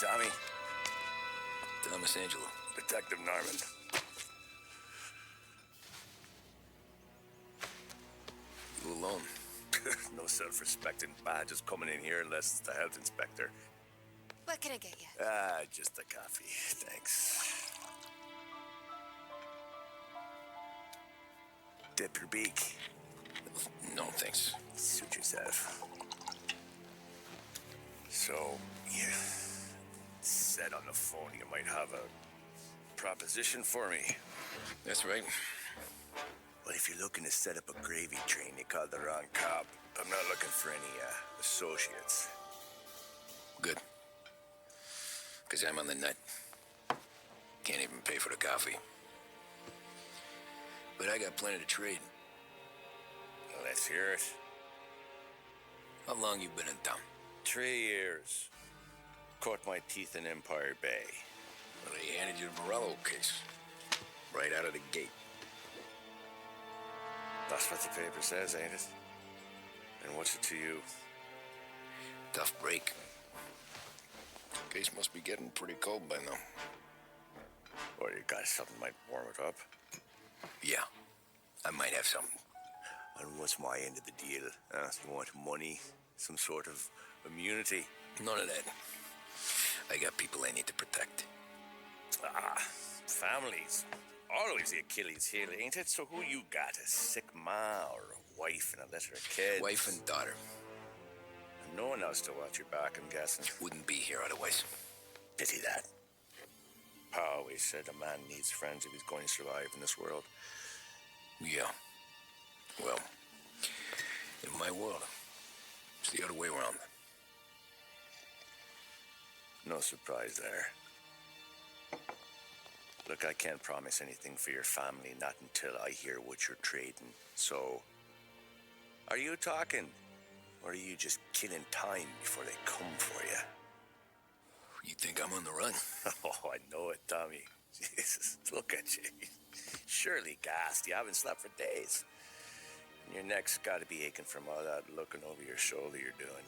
Tommy. Thomas Angelo. Detective Norman. You alone? No self-respecting badges coming in here unless it's the health inspector. What can I get you? Just a coffee. Thanks. Dip your beak. No, thanks. Suit yourself. So, you said on the phone you might have a proposition for me. That's right. Well, if you're looking to set up a gravy train, you called the wrong cop. I'm not looking for any, associates. Good. Because I'm on the nut. Can't even pay for the coffee. But I got plenty to trade. Well, let's hear it. How long you been in town? 3 years. Caught my teeth in Empire Bay. Well, they handed you the Morello case. Right out of the gate. That's what the paper says, ain't it? And what's it to you? Tough break. Case must be getting pretty cold by now. Or you got something might warm it up? Yeah, I might have something. And what's my end of the deal? You want money? Some sort of immunity? None of that. I got people I need to protect. Families. Always the Achilles heel, ain't it? So who you got? A sick ma or a wife and a litter of kids? Wife and daughter. And no one else to watch your back, I'm guessing. Wouldn't be here otherwise. Pity that. Pa always said a man needs friends if he's going to survive in this world. Yeah. Well, in my world, it's the other way around. No surprise there. Look, I can't promise anything for your family, not until I hear what you're trading. So, are you talking? Or are you just killing time before they come for you? You think I'm on the run? Oh, I know it, Tommy. Jesus, look at you. Surely gassed. You haven't slept for days. And your neck's got to be aching from all that looking over your shoulder you're doing.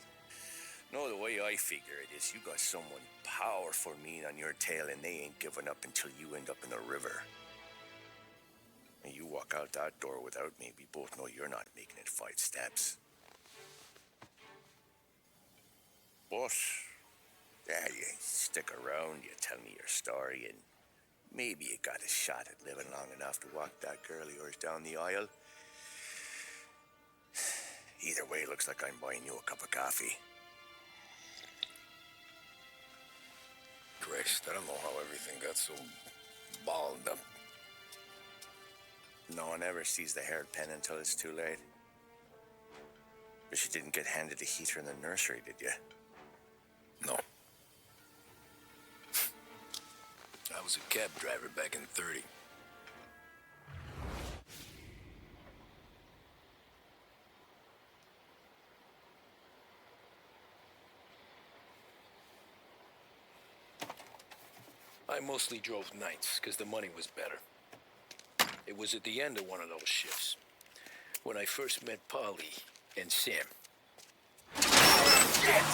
No, the way I figure it is you got someone powerful mean on your tail and they ain't giving up until you end up in the river. And you walk out that door without me, we both know you're not making it 5 steps. But, yeah, you stick around, you tell me your story, and maybe you got a shot at living long enough to walk that girl of yours down the aisle. Either way, looks like I'm buying you a cup of coffee. Christ, I don't know how everything got so balled up. No one ever sees the haired pen until it's too late. But you didn't get handed a heater in the nursery, did you? No. I was a cab driver back in 30. I mostly drove nights because the money was better. It was at the end of one of those shifts when I first met Polly and Sam. Shit!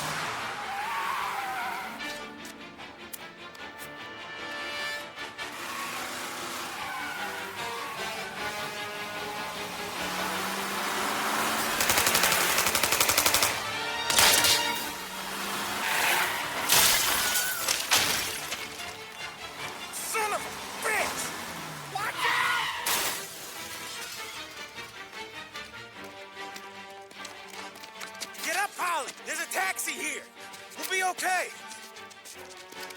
There's a taxi here. We'll be okay.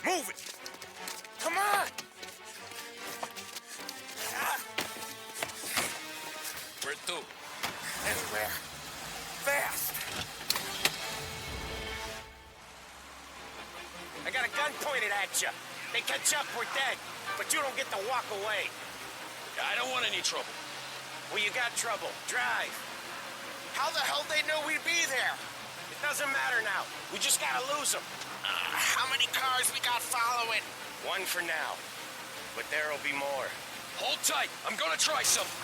Move it. Come on. Where to? Anywhere. Fast. I got a gun pointed at you. They catch up, we're dead. But you don't get to walk away. I don't want any trouble. Well, you got trouble. Drive. How the hell they know we'd be there? It doesn't matter now. We just gotta lose them. How many cars we got following? 1 for now. But there'll be more. Hold tight. I'm gonna try something.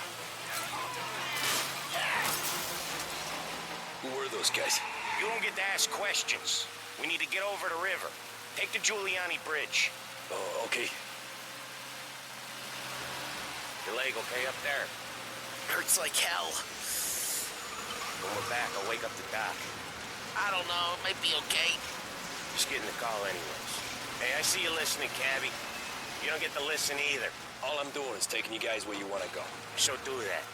Who were those guys? You don't get to ask questions. We need to get over the river. Take the Giuliani Bridge. Oh, okay. Your leg okay up there? Hurts like hell. When we're back, I'll wake up the doc. I don't know, it might be okay. Just getting the call anyways. Hey, I see you listening, Cabby. You don't get to listen either. All I'm doing is taking you guys where you want to go. So do that.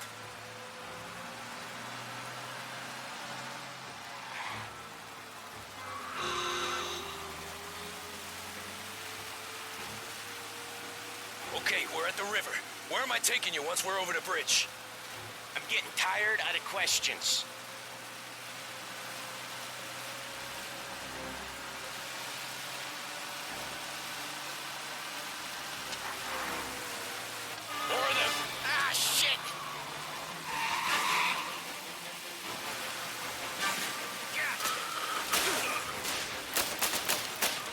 Okay, we're at the river. Where am I taking you once we're over the bridge? I'm getting tired of the questions. More of them. Ah, shit!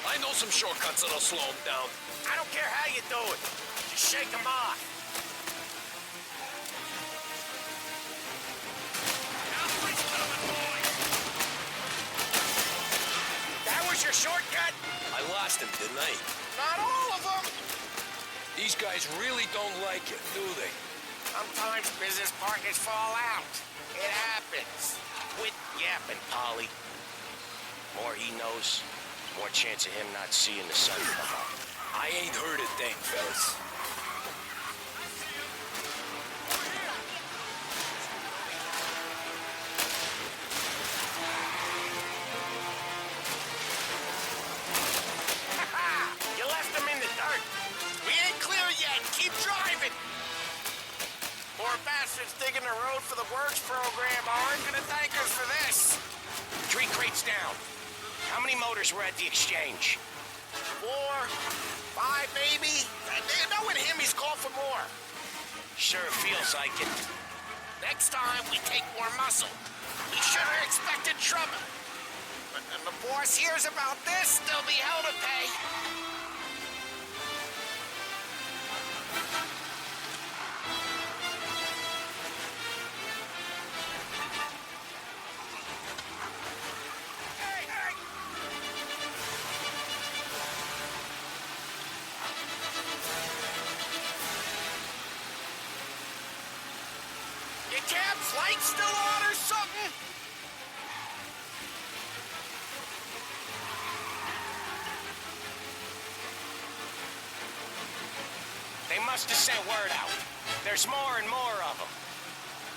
I know some shortcuts that'll slow them down. I don't care how you do it. Just shake them off. That was your shortcut? I lost him, didn't I? Not all of them. These guys really don't like it, do they? Sometimes business partners fall out. It happens. Quit yapping, Polly. More he knows, more chance of him not seeing the sun come up. I ain't heard a thing, fellas. You left him in the dirt. We ain't clear yet. Keep driving. Poor bastards digging the road for the works program aren't gonna thank us for this. 3 crates down. How many motors were at the exchange? 4, 5, maybe. Knowing him, he's called for more. Sure feels like it. Next time, we take more muscle. We should have expected trouble. But when the boss hears about this, there'll be hell to pay. Your cab's light still on or something? They must have sent word out. There's more and more of them.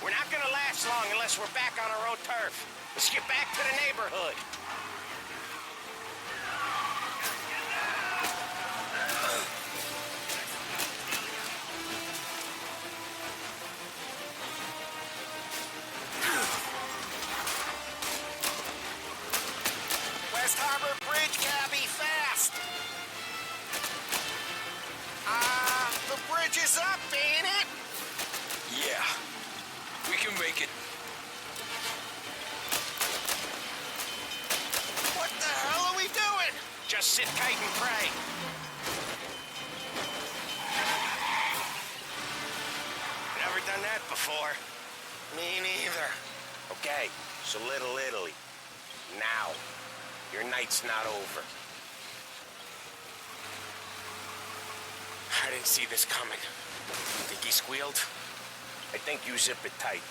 We're not gonna last long unless we're back on our own turf. Let's get back to the neighborhood. West Harbor Bridge, cabby, fast! The bridge is up, ain't it? Yeah. We can make it. What the hell are we doing? Just sit tight and pray. Never done that before. Me neither. Okay, so Little Italy. Now, your night's not over. I didn't see this coming. Think he squealed? I think you zip it tight.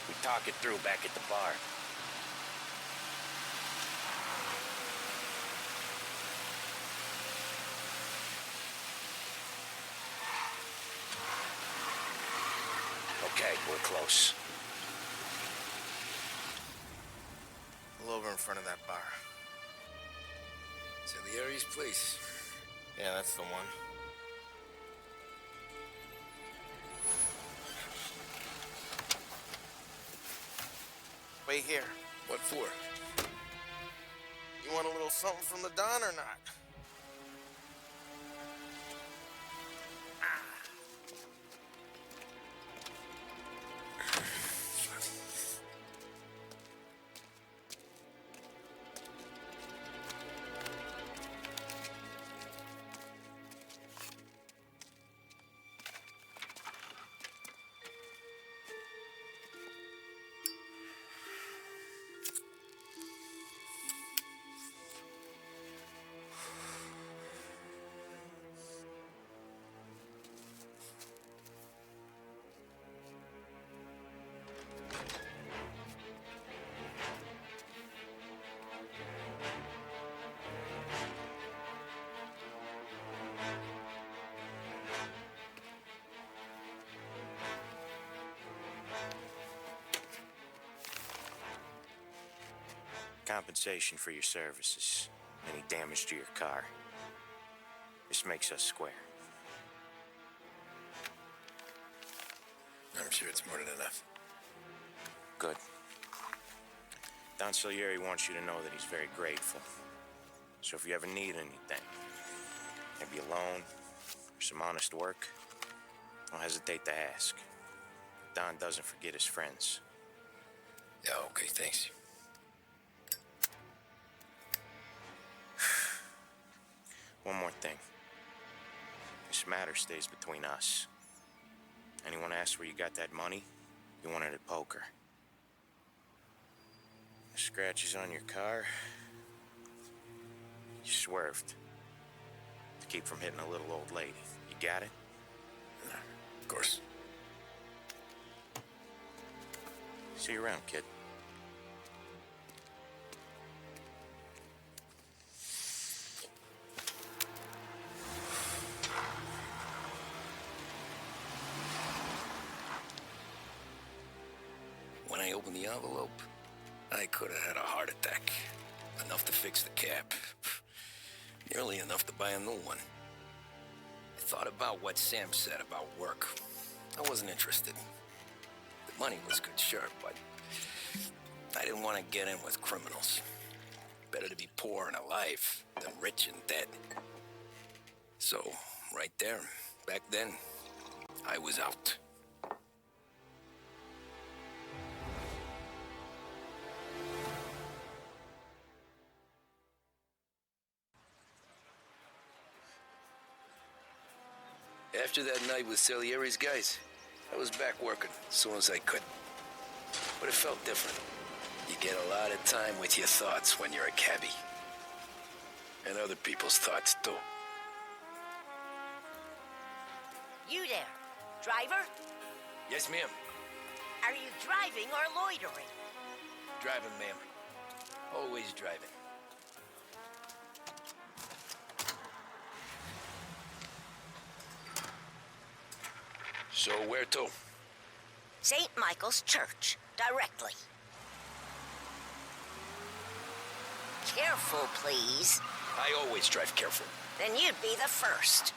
We talk it through back at the bar. Okay, we're close. Pull over in front of that bar. Salieri's place. Yeah, that's the one. Wait here. What for? You want a little something from the Don or not? Compensation for your services. Any damage to your car. This makes us square. I'm sure it's more than enough. Good. Don Salieri wants you to know that he's very grateful. So if you ever need anything, maybe a loan or some honest work, don't hesitate to ask. Don doesn't forget his friends. Yeah, okay, thanks. One more thing. This matter stays between us. Anyone asks where you got that money, you won it at poker. The scratches on your car, you swerved to keep from hitting a little old lady. You got it? Of course. See you around, kid. When I opened the envelope, I could have had a heart attack. Enough to fix the cap. Nearly enough to buy a new one. I thought about what Sam said about work. I wasn't interested. The money was good, sure, but I didn't want to get in with criminals. Better to be poor and alive than rich and dead. So, right there, back then, I was out. After that night with Salieri's guys, I was back working as soon as I could. But it felt different. You get a lot of time with your thoughts when you're a cabbie. And other people's thoughts, too. You there, driver? Yes, ma'am. Are you driving or loitering? Driving, ma'am. Always driving. So where to? St. Michael's Church, directly. Careful, please. I always drive careful. Then you'd be the first.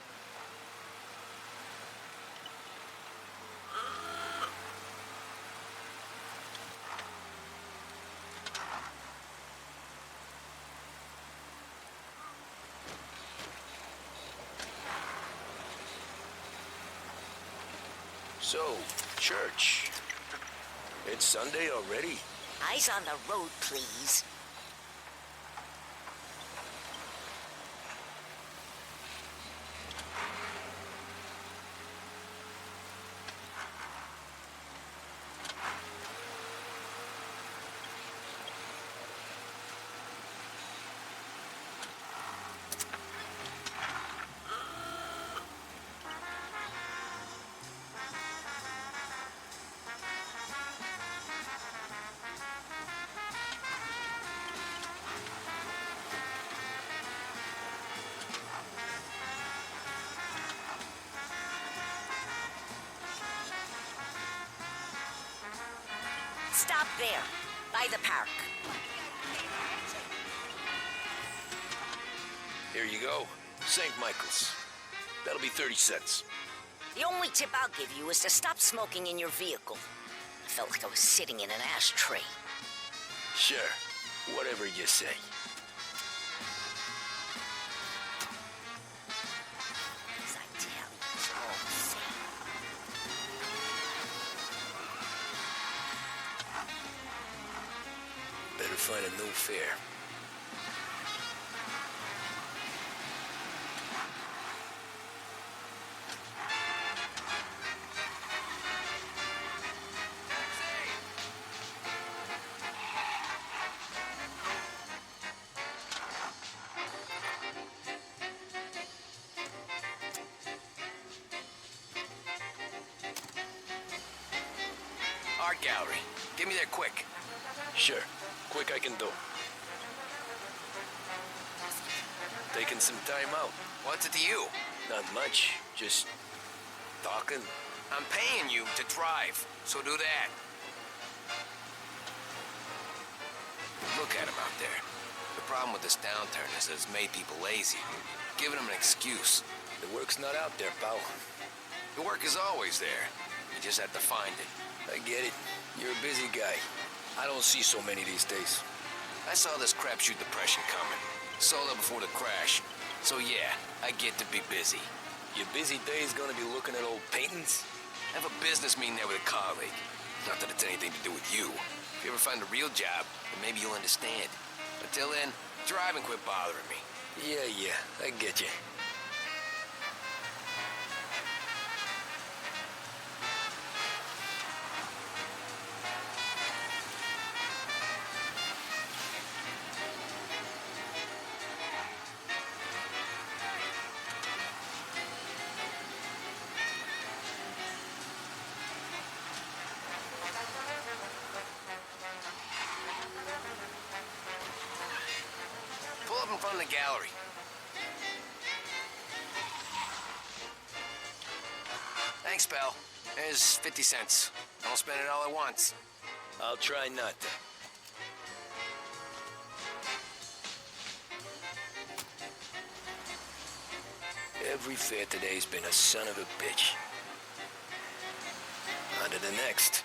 So, church. It's Sunday already? Eyes on the road, please. Stop there, by the park. Here you go. St. Michael's. That'll be 30 cents. The only tip I'll give you is to stop smoking in your vehicle. I felt like I was sitting in an ashtray. Sure. Whatever you say. As I tell you, it's all the same. Better find a new fare. Our gallery. Get me there quick. Sure. Quick I can do. Taking some time out. What's it to you? Not much. Just talking. I'm paying you to drive, so do that. Look at him out there. The problem with this downturn is that it's made people lazy, giving them an excuse. The work's not out there, pal. The work is always there. You just have to find it. I get it. You're a busy guy. I don't see so many these days. I saw this crapshoot depression coming. Sold it before the crash. So yeah, I get to be busy. Your busy day's gonna be looking at old paintings? I have a business meeting there with a colleague. Not that it's anything to do with you. If you ever find a real job, then maybe you'll understand. Until then, drive and quit bothering me. Yeah, I get you. Pull up in front of the gallery. Thanks, pal. There's 50 cents. Don't spend it all at once. I'll try not to. Every fair today's been a son of a bitch. On to the next.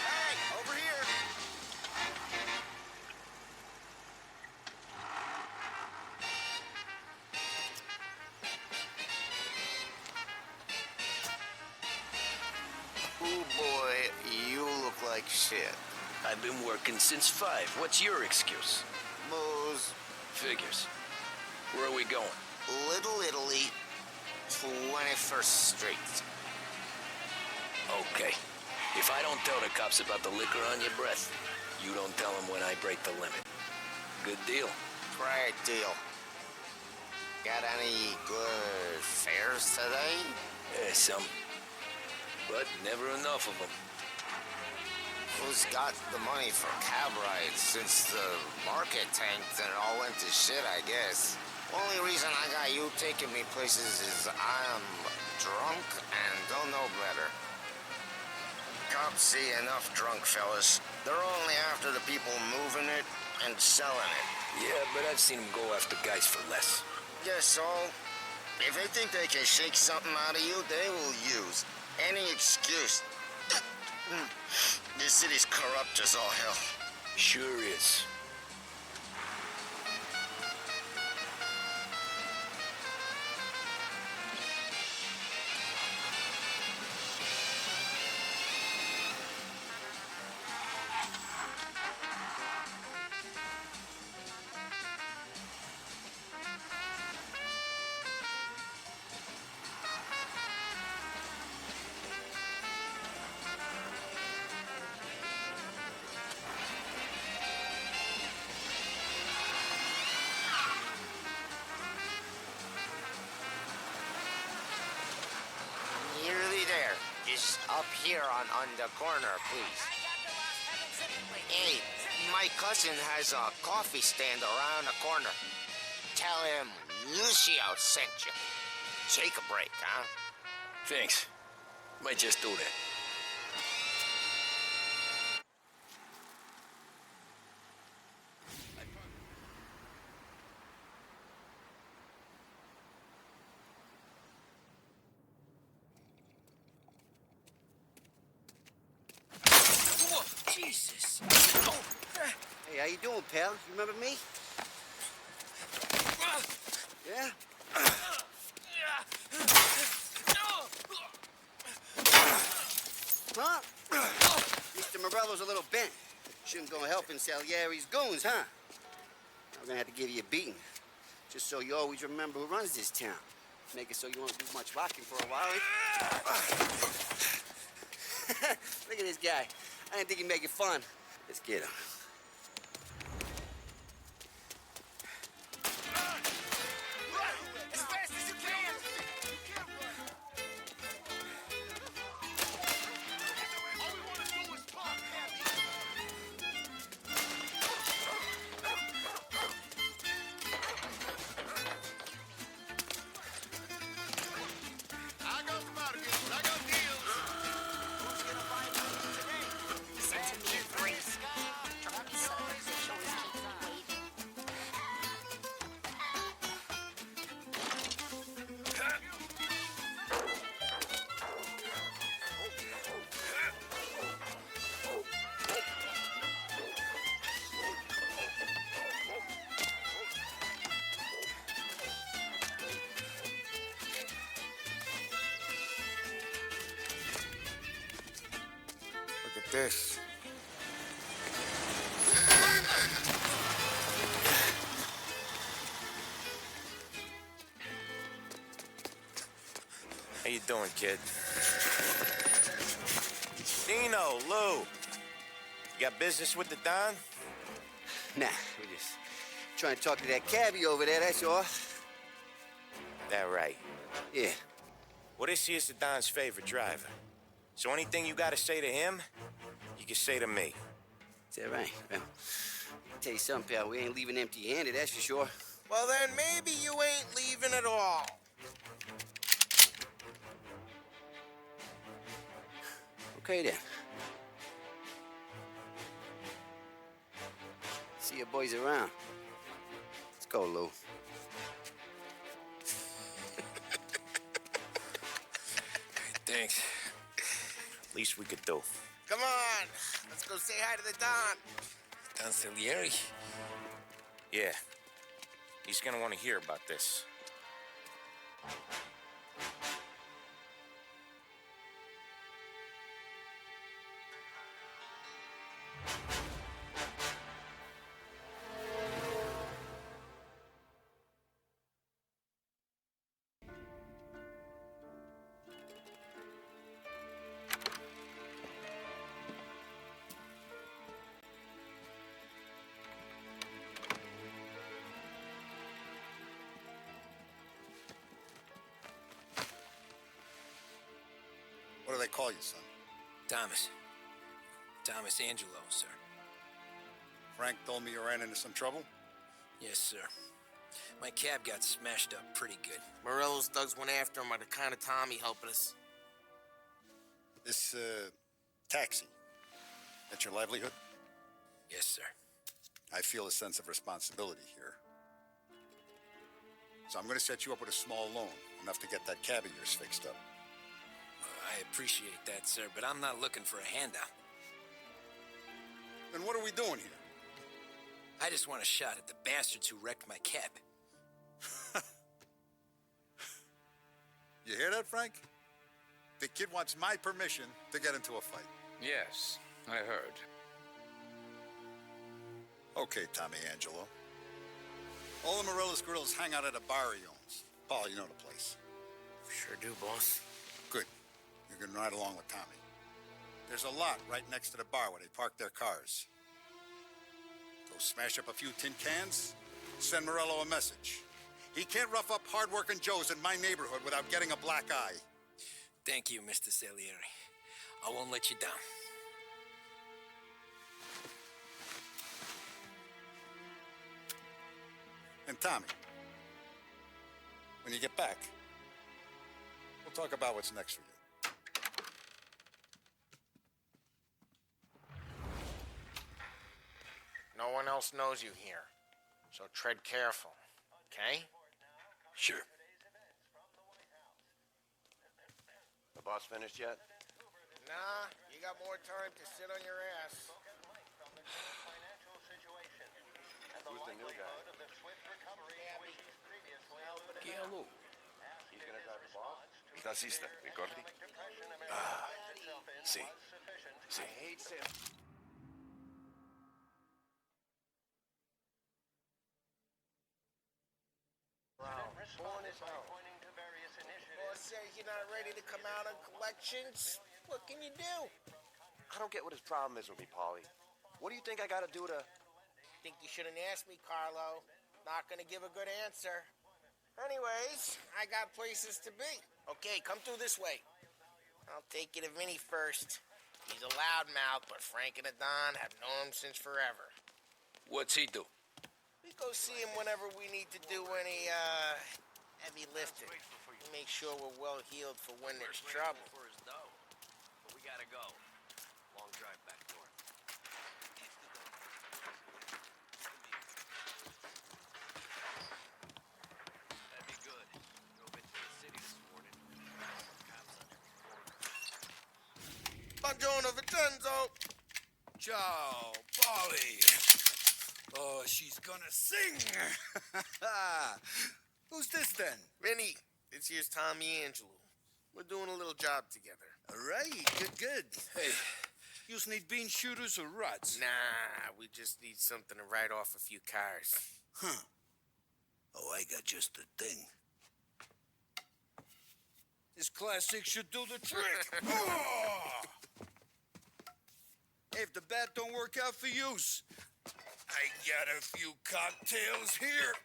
Hey, over here. Oh boy, you look like shit. I've been working since 5. What's your excuse? Booze. Figures. Where are we going? Little Italy, 21st Street. Okay. If I don't tell the cops about the liquor on your breath, you don't tell them when I break the limit. Good deal. Great deal. Got any good fares today? Yeah, some. But never enough of them. Who's got the money for cab rides since the market tanked and it all went to shit, I guess? Only reason I got you taking me places is I'm drunk and don't know better. Cops see enough drunk fellas. They're only after the people moving it and selling it. Yeah, but I've seen them go after guys for less. Yes, so if they think they can shake something out of you, they will use any excuse. This city's corrupt as all hell. Sure is. Nearly there. Just up here on the corner, please. Hey, my cousin has a coffee stand around the corner. Tell him Lucio sent you. Take a break, huh? Thanks. Might just do that. Jesus. Hey, how you doing, pal? You remember me? Yeah? Huh? Mr. Morello's a little bent. Shouldn't go helping Salieri's goons, huh? I'm gonna have to give you a beating. Just so you always remember who runs this town. Make it so you won't do much rocking for a while. Look at this guy. I didn't think he'd make it fun. Let's get him. first. How you doing, kid? Dino, Lou. You got business with the Don? Nah, we're just trying to talk to that cabbie over there, that's all. That right. Yeah. Well, this here's the Don's favorite driver. So anything you gotta say to him, you can say to me. Is that right? Well, I'll tell you something, pal. We ain't leaving empty-handed, that's for sure. Well, then maybe you ain't leaving at all. Okay, then. See your boys around. Let's go, Lou. Thanks. Least we could do. Come on, let's go say hi to the Don. Don Salieri? Yeah. He's gonna want to hear about this. What do they call you, son? Thomas. Thomas Angelo, sir. Frank told me you ran into some trouble? Yes, sir. My cab got smashed up pretty good. Morello's thugs went after him by the kind of Tommy helping us. This, taxi, that's your livelihood? Yes, sir. I feel a sense of responsibility here. So I'm gonna set you up with a small loan, enough to get that cab of yours fixed up. I appreciate that, sir, but I'm not looking for a handout. Then what are we doing here? I just want a shot at the bastards who wrecked my cab. You hear that, Frank? The kid wants my permission to get into a fight. Yes, I heard. Okay, Tommy Angelo. All the Morello's girls hang out at a bar he owns. Paul, you know the place. Sure do, boss. Good. You're gonna ride along with Tommy. There's a lot right next to the bar where they park their cars. Go smash up a few tin cans, send Morello a message. He can't rough up hard-working Joes in my neighborhood without getting a black eye. Thank you, Mr. Salieri. I won't let you down. And Tommy, when you get back, we'll talk about what's next for you. No one else knows you here, so tread careful, okay? Sure. The boss finished yet? Nah, you got more time to sit on your ass. Who's the new guy? Hello. He's gonna drive the boss? Taxista, ricordi? Ah, sì. Sì. I hate Sam. Boss says you're not ready to come out on collections. What can you do? I don't get what his problem is with me, Paulie. What do you think I gotta do to... Think you shouldn't ask me, Carlo. Not gonna give a good answer. Anyways, I got places to be. Okay, come through this way. I'll take you to Vinny first. He's a loudmouth, but Frank and the Don have known him since forever. What's he do? We go see him whenever we need to do any, heavy lifting. Make sure we're well healed for when there's trouble. For his dough. But we gotta go. Long drive back north. That'd be good. Drove into the city this morning. Cops on every corner. Buongiorno, Vincenzo. Ciao, Polly. Oh, she's gonna sing. Who's this then? Vinny, this here's Tommy Angelo. We're doing a little job together. All right, good. Hey, You just need bean shooters or rods? Nah, we just need something to write off a few cars. Huh. Oh, I got just the thing. This classic should do the trick. Oh! Hey, if the bat don't work out for use, I got a few cocktails here.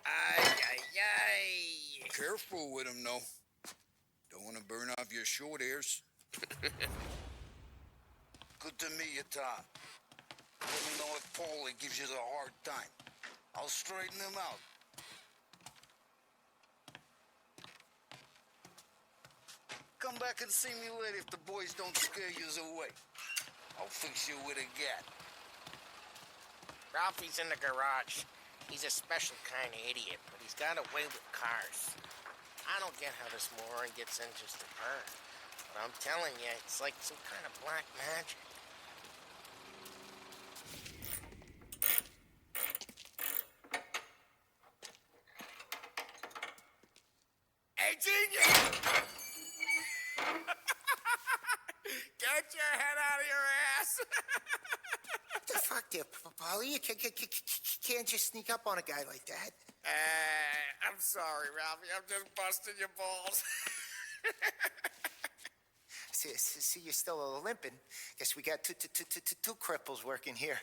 Ay, ay, ay. Careful with them, though. Don't want to burn off your short hairs. Good to meet you, Tom. Let me know if Paulie gives you the hard time. I'll straighten him out. Come back and see me later if the boys don't scare you away. I'll fix you with a gat. Ralphie's in the garage. He's a special kind of idiot, but he's got a way with cars. I don't get how this moron gets in just to burn. But I'm telling you, it's like some kind of black magic. Hey, genius! Get your head out of your ass! What the fuck there, Polly? You can't just sneak up on a guy like that. I'm sorry, Ralphie. I'm just busting your balls. See, you're still limping. Guess we got two cripples working here.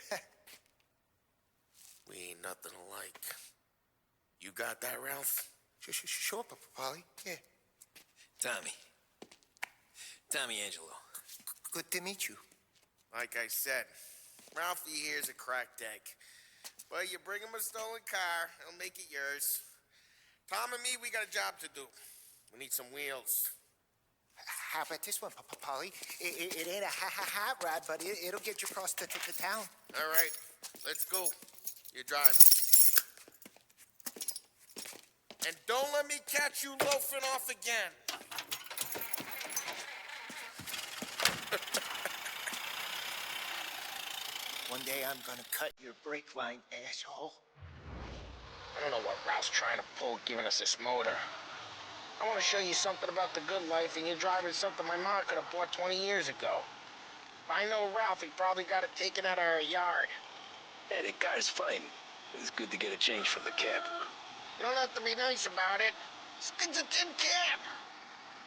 We ain't nothing alike. You got that, Ralph? Sure, Polly. Yeah. Tommy Angelo. Good to meet you. Like I said, Ralphie here's a cracked egg. Well, you bring him a stolen car, he'll make it yours. Tom and me, we got a job to do. We need some wheels. How about this one, Polly? It ain't a hot rod, but it'll get you across to town. All right, let's go. You're driving. And don't let me catch you loafing off again. One day I'm gonna cut your brake line, asshole. I don't know what Ralph's trying to pull, giving us this motor. I want to show you something about the good life, and you're driving something my mom could have bought 20 years ago. If I know Ralph, he probably got it taken out of our yard. Yeah, the car's fine. It's good to get a change from the cab. You don't have to be nice about it. It's a tin cab.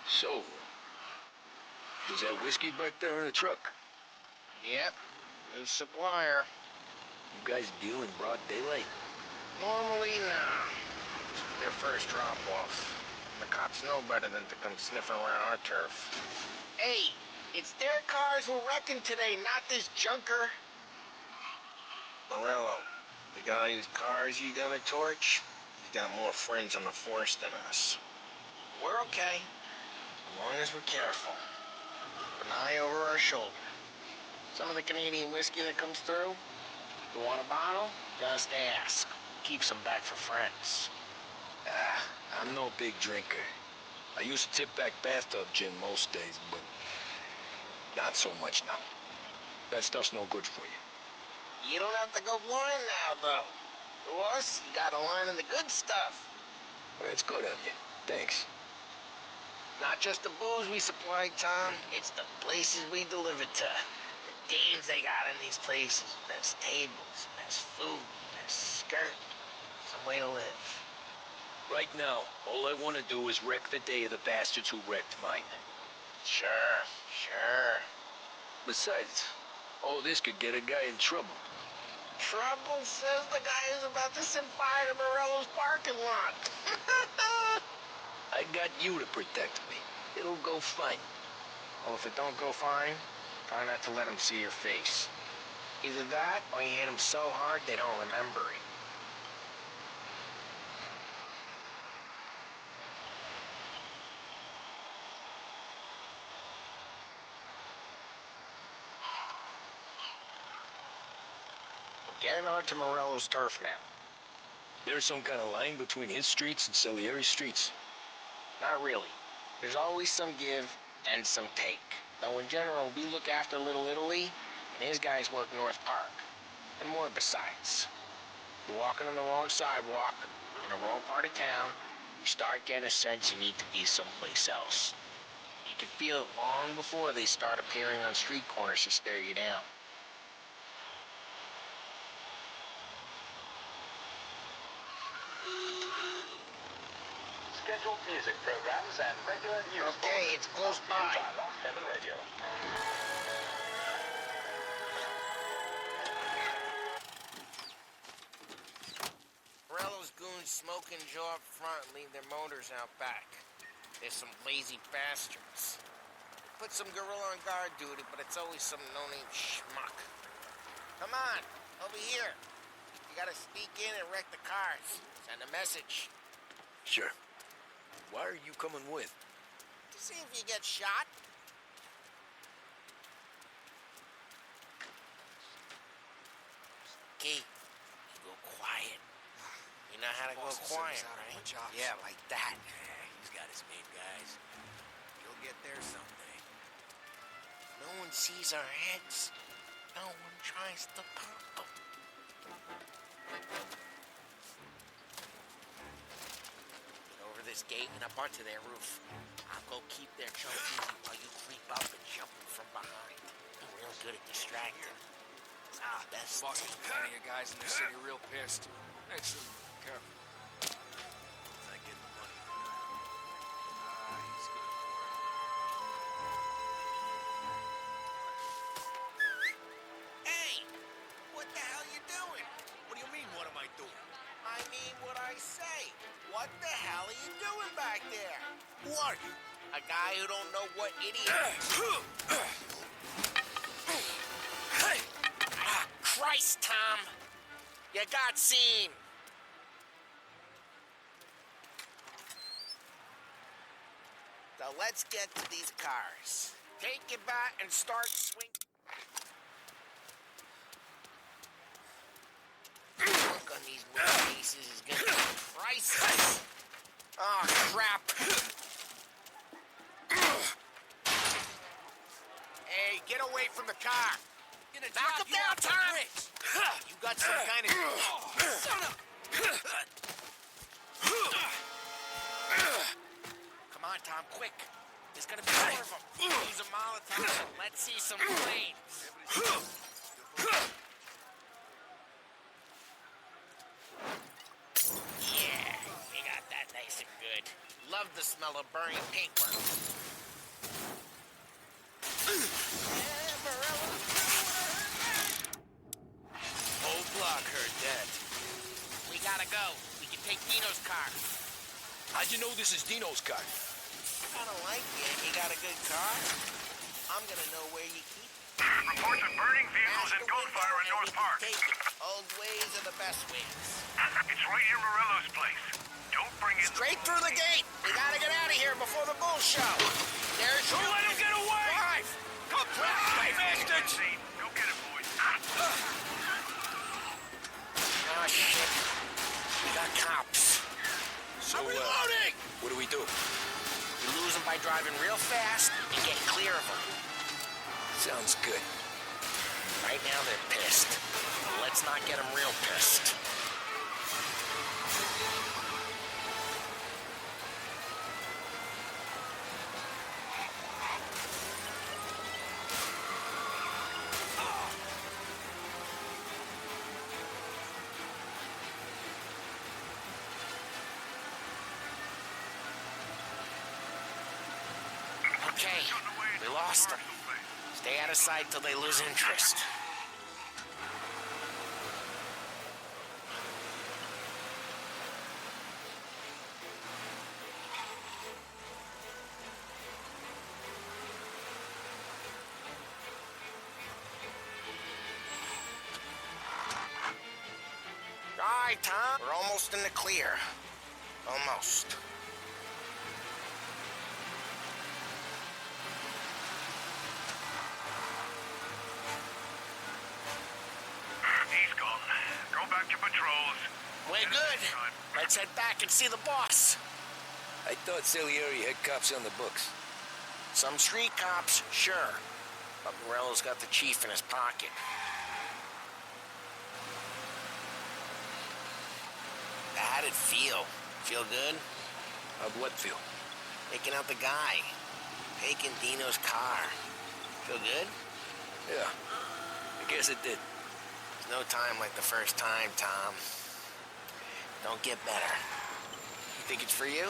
So, is that whiskey back there in the truck? Yep, new supplier. You guys deal in broad daylight? Normally, nah. Their first drop-off. The cops know better than to come sniffing around our turf. Hey, it's their cars we're wrecking today, not this junker. Morello, the guy whose cars you gonna torch, he's got more friends on the force than us. We're okay, as long as we're careful. An eye over our shoulder. Some of the Canadian whiskey that comes through, you want a bottle? Just ask. Keeps them back for friends. I'm no big drinker. I used to tip back bathtub gin most days, but not so much now. That stuff's no good for you. You don't have to go blind now, though. To us, you got a line of the good stuff. That's good of you. Thanks. Not just the booze we supply, Tom. It's the places we deliver to. The dames they got in these places. Best tables, best food, best skirt. Some way to live. Right now, all I want to do is wreck the day of the bastards who wrecked mine. Sure. Besides, all this could get a guy in trouble. Trouble says the guy who's about to set fire to Morello's parking lot. I got you to protect me. It'll go fine. Well, if it don't go fine, try not to let them see your face. Either that, or you hit them so hard they don't remember it. Getting on to Morello's turf now. There's some kind of line between his streets and Salieri's streets. Not really. There's always some give and some take. Though in general, we look after Little Italy, and his guys work North Park. And more besides. You're walking on the wrong sidewalk, in the wrong part of town, you start getting a sense you need to be someplace else. You can feel it long before they start appearing on street corners to stare you down. Scheduled music programs and regular news. Okay, it's close by. And the radio. Morello's goons smoke and jaw up front and leave their motors out back. They're some lazy bastards. Put some gorilla on guard duty, but it's always some no-name schmuck. Come on, over here. You gotta sneak in and wreck the cars. Send a message. Sure. Why are you coming with? To see if you get shot. Key, you go quiet. You know how to go quiet, right? Yeah, like that. He's got his main guys. You'll get there someday. No one sees our heads. No one tries to pop them. Get over this gate and up onto their roof. I'll go keep their jump easy while you creep up and jump them from behind. I'm real good at distracting. It's the best. Boss has plenty of guys in the city real pissed. Make sure you be careful. I get the money. He's good for it. Hey! What the hell you doing? What do you mean, what am I doing? I mean what I say. What the hell are you doing back there? Who are you? A guy who don't know what idiot. Ah, Christ, Tom! You got seen. So let's get to these cars. Take your bat and start swinging. Look on these wooden faces is gonna be priceless. Oh, crap. Hey, get away from the car. Knock him down, Tom! You got some kind of... Son of... Come on, Tom, quick. There's gonna be more of them. Use a Molotov. Let's see some flames. Yeah, we got that nice and good. Love the smell of burning paintwork. Whole block heard that. We gotta go. We can take Dino's car. How'd you know this is Dino's car? I don't like you and you got a good car. I'm gonna know where you keep it. Reports of burning vehicles and gunfire in North Park. Take it. Old ways are the best ways. It's right near Morello's place. Don't bring in... Straight through the gate. We gotta get out of here before the bull show. There's your... Don't let him get away! Drive! Come drive, bastards! Go get it, boys. Oh, shit. We got cops. So, I'm reloading! what do we do? We lose them by driving real fast and get clear of them. Sounds good. Right now they're pissed. Let's not get them real pissed. Okay, we lost them. Stay out of sight till they lose interest. All right, Tom. We're almost in the clear. Almost. He's gone. Go back to patrols. We're good. Let's head back and see the boss. I thought Salieri had cops on the books. Some street cops, sure. But Morello's got the chief in his pocket. How'd it feel? Feel good? How'd what feel? Taking out the guy. taking Dino's car. Feel good? Yeah, I guess it did. There's no time like the first time, Tom. Don't get better. You think it's for you?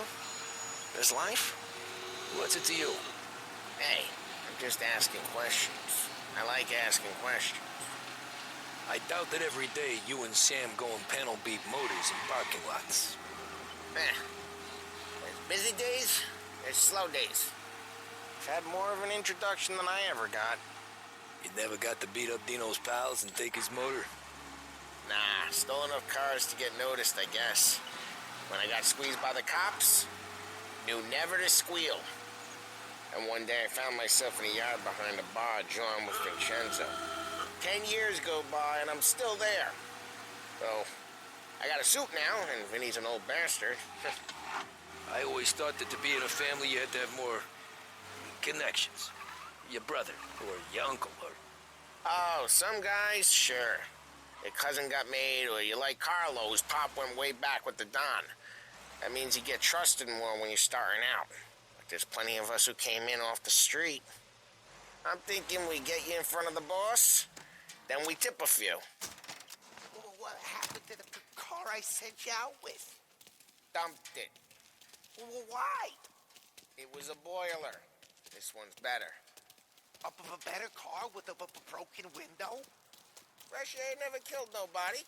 This life? What's it to you? Hey, I'm just asking questions. I like asking questions. I doubt that every day you and Sam go and panel beat motors in parking lots. There's busy days, there's slow days. I've had more of an introduction than I ever got. You never got to beat up Dino's pals and take his motor? Nah, stole enough cars to get noticed, I guess. When I got squeezed by the cops, knew never to squeal. And one day I found myself in a yard behind a bar drawn with Vincenzo. 10 years go by and I'm still there. So, I got a suit now, and Vinny's an old bastard. I always thought that to be in a family you had to have more connections. Your brother, or your uncle, or... Oh, some guys, sure. Your cousin got made, or you like Carlo, whose pop went way back with the Don. That means you get trusted more when you're starting out. But there's plenty of us who came in off the street. I'm thinking we get you in front of the boss, then we tip a few. What happened to the car I sent you out with? Dumped it. Why? It was a boiler. This one's better. A better car with a broken window? Fresh air never killed nobody.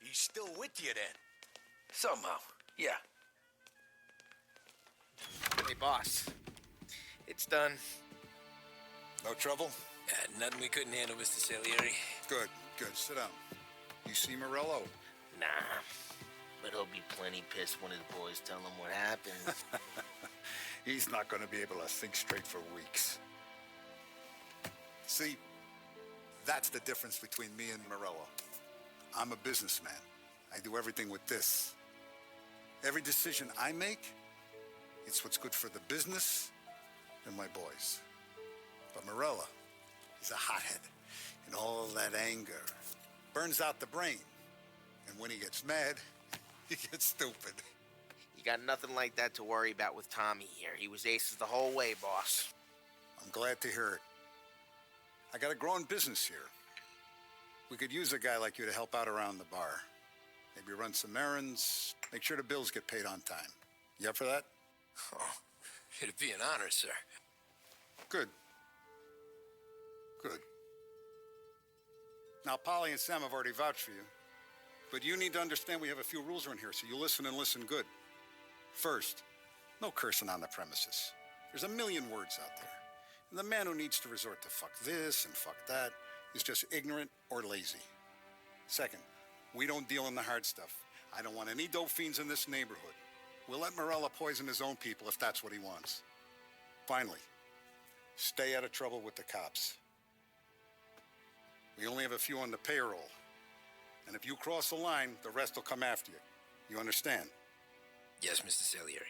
He's still with you then? Somehow, yeah. Hey, boss. It's done. No trouble? Nothing we couldn't handle, Mr. Salieri. Good, good. Sit down. You see Morello? Nah. But he'll be plenty pissed when his boys tell him what happened. He's not going to be able to think straight for weeks. See, that's the difference between me and Morello. I'm a businessman. I do everything with this. Every decision I make, it's what's good for the business and my boys. But Morella, he's a hothead. And all that anger burns out the brain. And when he gets mad, he gets stupid. You got nothing like that to worry about with Tommy here. He was aces the whole way, boss. I'm glad to hear it. I got a growing business here. We could use a guy like you to help out around the bar. Maybe run some errands, make sure the bills get paid on time. You up for that? Oh, it'd be an honor, sir. Good. Good. Now, Polly and Sam have already vouched for you. But you need to understand we have a few rules around here, so you listen and listen good. First, no cursing on the premises. There's a million words out there. And the man who needs to resort to fuck this and fuck that is just ignorant or lazy. Second, we don't deal in the hard stuff. I don't want any dope fiends in this neighborhood. We'll let Morella poison his own people if that's what he wants. Finally, stay out of trouble with the cops. We only have a few on the payroll. And if you cross the line, the rest will come after you. You understand? Yes, Mr. Salieri.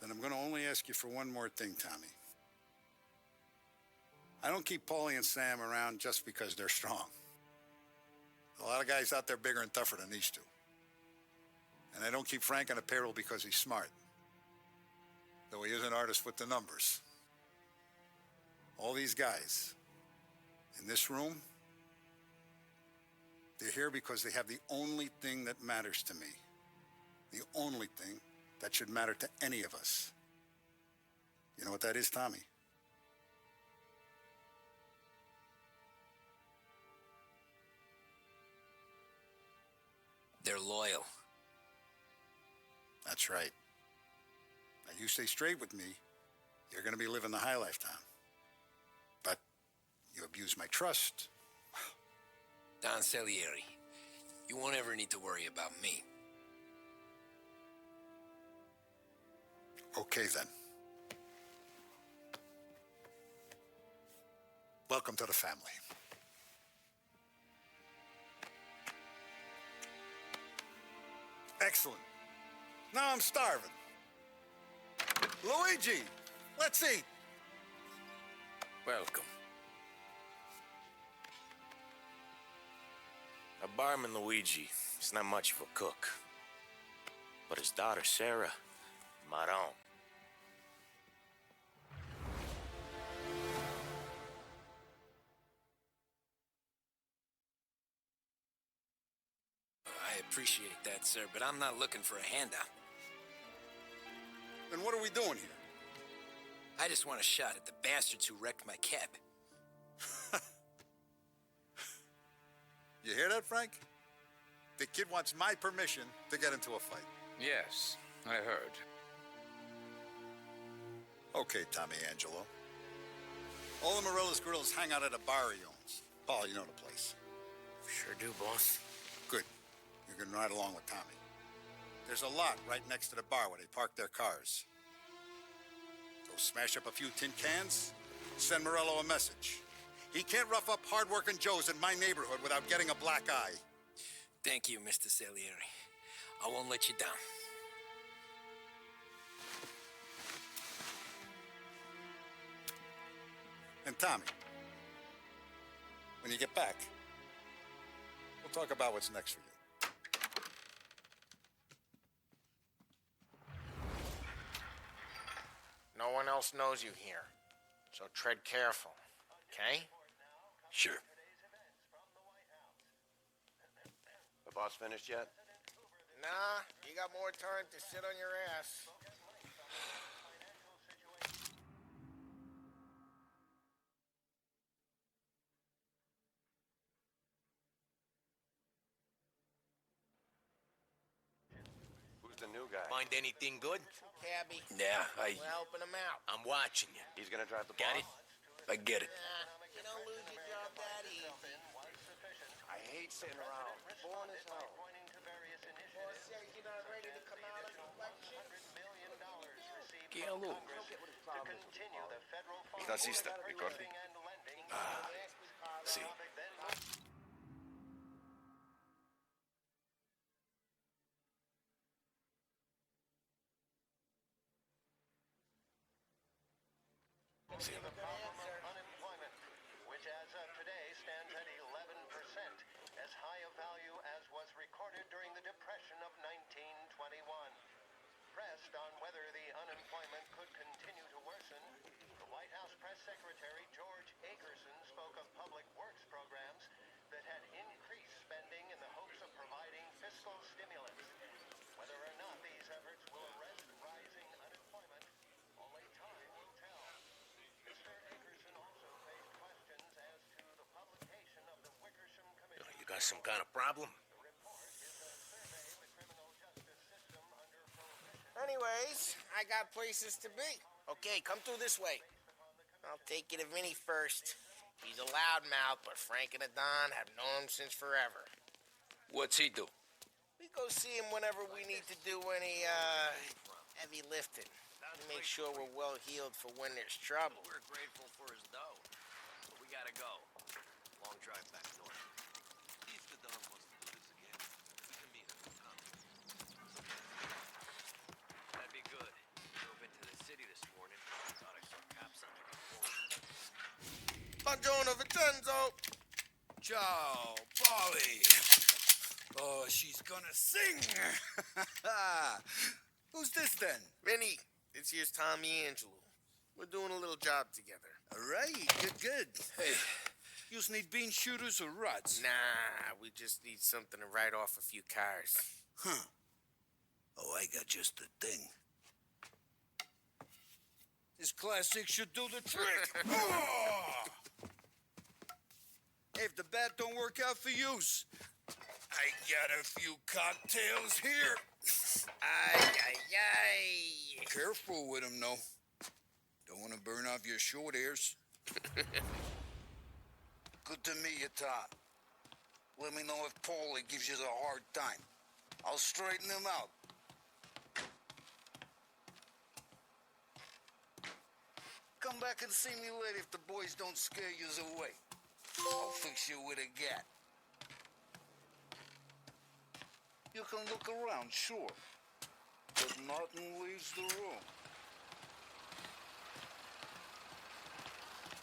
Then I'm going to only ask you for one more thing, Tommy. I don't keep Paulie and Sam around just because they're strong. A lot of guys out there bigger and tougher than these two. And I don't keep Frank on the payroll because he's smart. Though he is an artist with the numbers. All these guys in this room, they're here because they have the only thing that matters to me. The only thing that should matter to any of us. You know what that is, Tommy? They're loyal. That's right. Now, you stay straight with me, you're going to be living the high life, Tom. But you abuse my trust. Don Salieri, you won't ever need to worry about me. Okay, then. Welcome to the family. Excellent. Now I'm starving. Luigi, let's eat. Welcome. A barman Luigi is not much of a cook. But his daughter Sarah, Maron. I appreciate that, sir, but I'm not looking for a handout. Then what are we doing here? I just want a shot at the bastards who wrecked my cab. You hear that, Frank? The kid wants my permission to get into a fight. Yes, I heard. Okay, Tommy Angelo. All the Morella's girls hang out at a bar he owns. Paul, you know the place. Sure do, boss. Good. You can ride along with Tommy. There's a lot right next to the bar where they park their cars. Go smash up a few tin cans, send Morello a message. He can't rough up hard-working Joes in my neighborhood without getting a black eye. Thank you, Mr. Salieri. I won't let you down. And Tommy, when you get back, we'll talk about what's next for you. No one else knows you here, so tread careful, okay? Sure. The boss finished yet? Nah, you got more time to sit on your ass. Who's the new guy? Find anything good? Cabby, Yeah, we're helping him out. I'm watching you. He's gonna drive the Got boss? it? I get it. Nah, you don't lose your job that easy. I hate sitting around. Boring as hell. Boss says you're not ready to come out of the election. ¿Qué hago? ¿Estás lista, Ricordi? Sí. Sí. Unemployment, which as of today stands at 11%, as high a value as was recorded during the Depression of 1921. Pressed on whether the unemployment could continue to worsen, the White House Press Secretary George Akerson spoke of public works programs that had increased spending in the hopes of providing fiscal stimulus. Whether or not these efforts will arrest rising unemployment, only time will tell. Mr. Akerson also faced questions as to the publication of the Wickersham Commission. You got some kind of problem? Anyways, I got places to be. Okay, come through this way. I'll take you to Vinny first. He's a loudmouth, but Frank and the Don have known him since forever. What's he do? We go see him whenever we need to do any, heavy lifting. To make sure we're well healed for when there's trouble. We're grateful for his dough, but we gotta go. Long drive back north. If the Don wants to do this again, we can meet him in town. That'd be good. Drove into the city this morning. Thought I saw cops on the corner. Buongiorno, Vincenzo! Ciao, Polly. Oh, she's gonna sing. Who's this then? Vinny, this here's Tommy Angelo. We're doing a little job together. All right, good. Hey, you need bean shooters or rods? Nah, we just need something to write off a few cars. Huh. Oh, I got just the thing. This classic should do the trick. Oh! If the bat don't work out for use, I got a few cocktails here. Ay. Careful with them, though. Don't want to burn off your short hairs. Good to meet you, Tom. Let me know if Paulie gives you the hard time. I'll straighten him out. Come back and see me later if the boys don't scare you away. I'll fix you with a gat. You can look around, sure. But Martin leaves the room.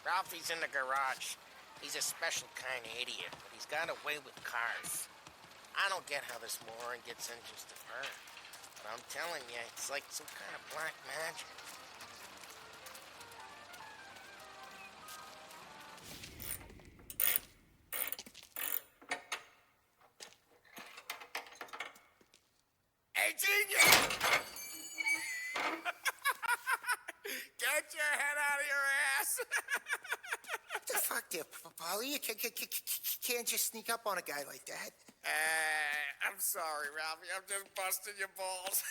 Ralphie's in the garage. He's a special kind of idiot, but he's got a way with cars. I don't get how this moron gets engines to burn. But I'm telling you, it's like some kind of black magic. Hey, genius! Get your head out of your ass! What the fuck there, Polly? You can't just sneak up on a guy like that. I'm sorry, Ralphie. I'm just busting your balls.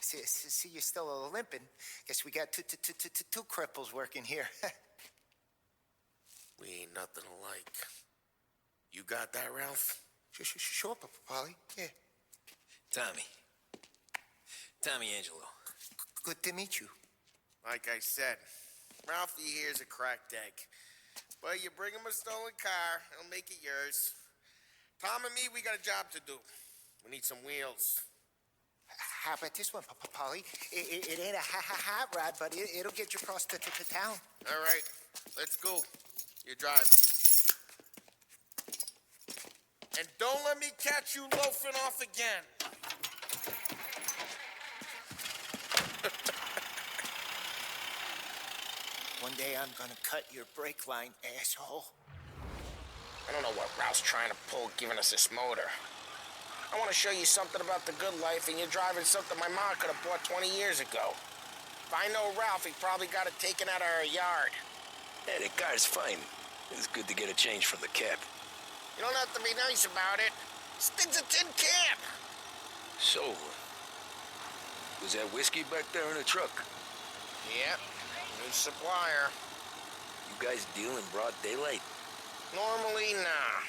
See, you're still limping. Guess we got two cripples working here. We ain't nothing alike. You got that, Ralph? Sure, Polly. Yeah. Tommy Angelo. Good to meet you. Like I said, Ralphie here's a cracked egg. But you bring him a stolen car, he'll make it yours. Tom and me, we got a job to do. We need some wheels. How about this one, Polly? It ain't a hot rod, but it'll get you across to town. All right, let's go. You're driving. And don't let me catch you loafing off again. One day I'm gonna cut your brake line, asshole. I don't know what Ralph's trying to pull giving us this motor. I want to show you something about the good life, and you're driving something my mom could have bought 20 years ago. If I know Ralph, he probably got it taken out of our yard. Yeah, the car's fine. It's good to get a change from the cab. You don't have to be nice about it. Stig's a tin can. So, was that whiskey back there in the truck? Yep, new supplier. You guys deal in broad daylight? Normally, nah.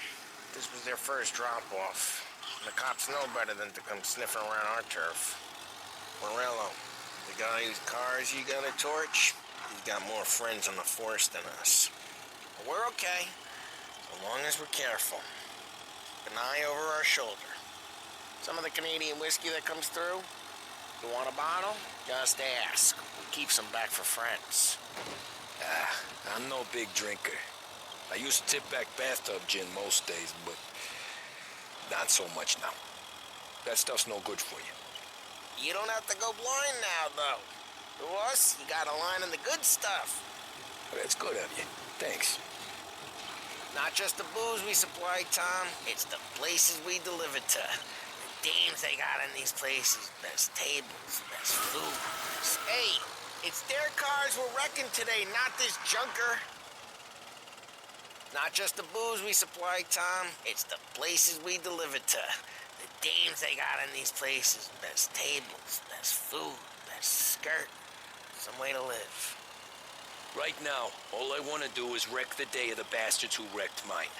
This was their first drop-off. The cops know better than to come sniffing around our turf. Morello, the guy whose cars you got a torch, he's got more friends on the force than us. But we're okay, so long as we're careful. Keep an eye over our shoulder. Some of the Canadian whiskey that comes through, you want a bottle? Just ask. We keep some back for friends. I'm no big drinker. I used to tip back bathtub gin most days, but not so much now. That stuff's no good for you. You don't have to go blind now, though. To us, you got a line in the good stuff. That's good of you. Thanks. Not just the booze we supply, Tom. It's the places we deliver to. The dames they got in these places. Best tables, best food. Hey, it's their cars we're wrecking today, not this junker. Not just the booze we supply, Tom. It's the places we deliver to. The dames they got in these places. Best tables, best food, best skirt. Some way to live. Right now, all I want to do is wreck the day of the bastards who wrecked mine.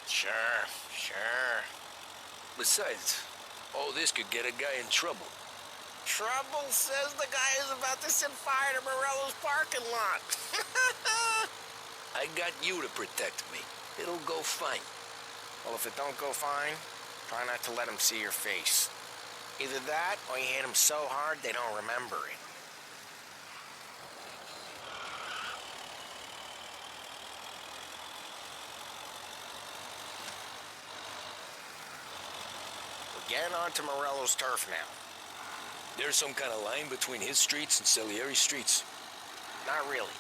Sure. Besides, all this could get a guy in trouble. Trouble says the guy is about to set fire to Morello's parking lot. I got you to protect me. It'll go fine. Well, if it don't go fine, try not to let them see your face. Either that, or you hit them so hard they don't remember it. We're getting onto Morello's turf now. There's some kind of line between his streets and Salieri's streets. Not really.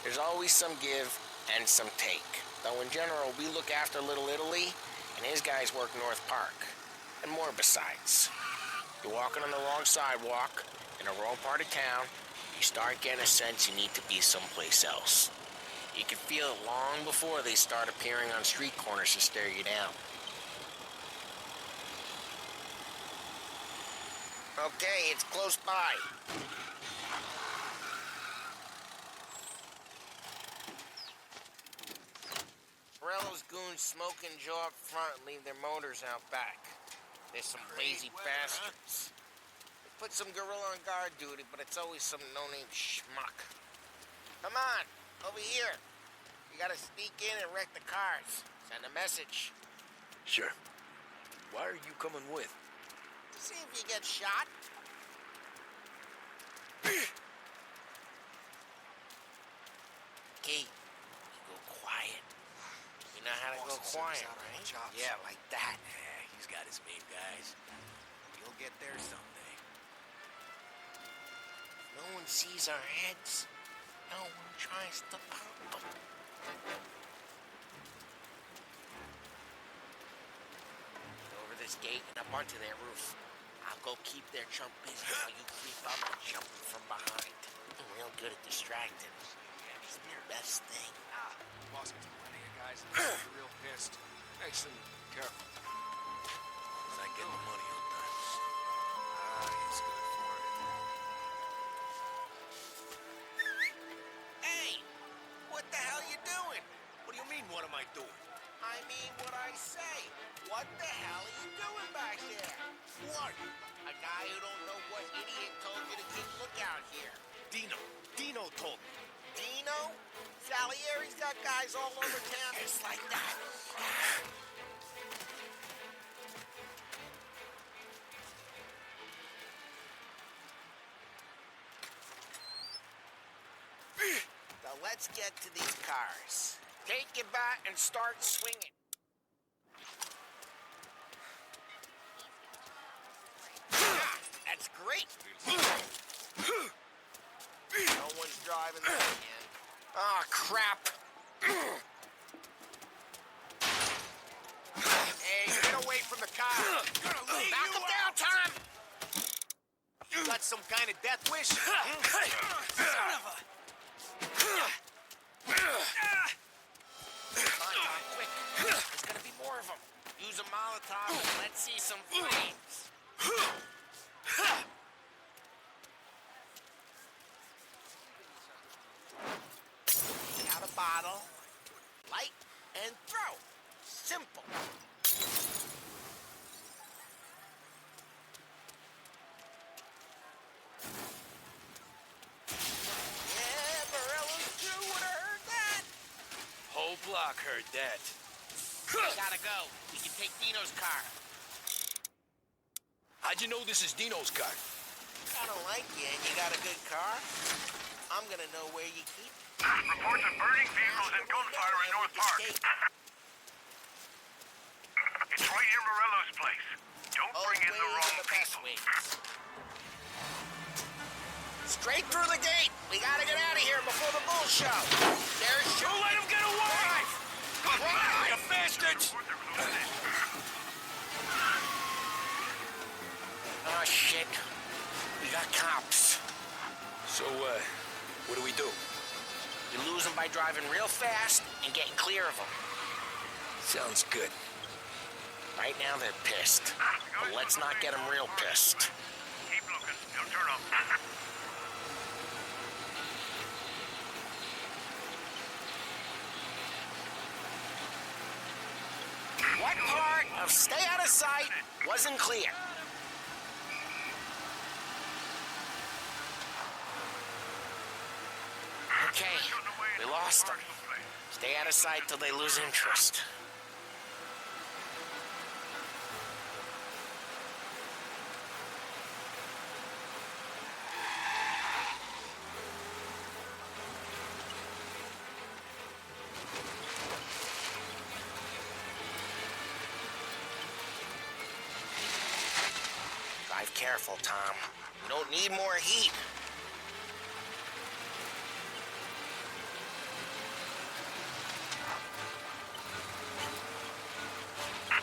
There's always some give and some take. Though in general, we look after Little Italy, and his guys work North Park. And more besides. You're walking on the wrong sidewalk, in the wrong part of town, you start getting a sense you need to be someplace else. You can feel it long before they start appearing on street corners to stare you down. Okay, it's close by. Morello's goons smoke and jaw up front and leave their motors out back. There's some lazy bastards. They put some gorilla on guard duty, but it's always some no-name schmuck. Come on, over here. You gotta sneak in and wreck the cars. Send a message. Sure. Why are you coming with? See if you get shot. Okay, you go quiet. You know how to go quiet, right? Yeah, like that. Yeah, he's got his main guys. You'll get there someday. No one sees our heads. No one tries to pop them. Get over this gate and up onto their roof. I'll go keep their chump busy while you creep up and jump them from behind. I'm real good at distracting. It's the best thing. Boss gets plenty of guys and they're real pissed. Makes them careful. He's not getting the money on time. He's good for it. Hey! What the hell you doing? What do you mean, what am I doing? I mean what I say. What the hell are you doing back there? What? A guy who don't know what idiot told you to keep lookout here. Dino told me. Dino? Salieri's got guys all over town just like that. Now let's get to these cars. Take your bat and start swinging. That's great. No one's driving that again. Oh, crap. Hey, get away from the car. Knock him down, Tom. You got some kind of death wish? Son of a... Come on, Tom, quick. There's gonna be more of them. Use a Molotov and let's see some flames. Take out a bottle, light, and throw. Simple. Yeah, Morello's crew would have heard that. Whole block heard that. Gotta go. We can take Dino's car. How'd you know this is Dino's car? I don't like you, and you got a good car. I'm gonna know where you keep it. Reports of burning vehicles and gunfire in North Park. It's right near Morello's place. Don't bring in the wrong people. Straight through the gate. We gotta get out of here before the bull show. There's Don't let him get away! You bastards! Oh, shit. We got cops. So, what do we do? You lose them by driving real fast and getting clear of them. Sounds good. Right now, they're pissed. But let's not get them real pissed. Keep looking. They'll turn up. What part of stay out of sight wasn't clear? Okay, we lost them. Stay out of sight till they lose interest. Drive careful, Tom. We don't need more heat.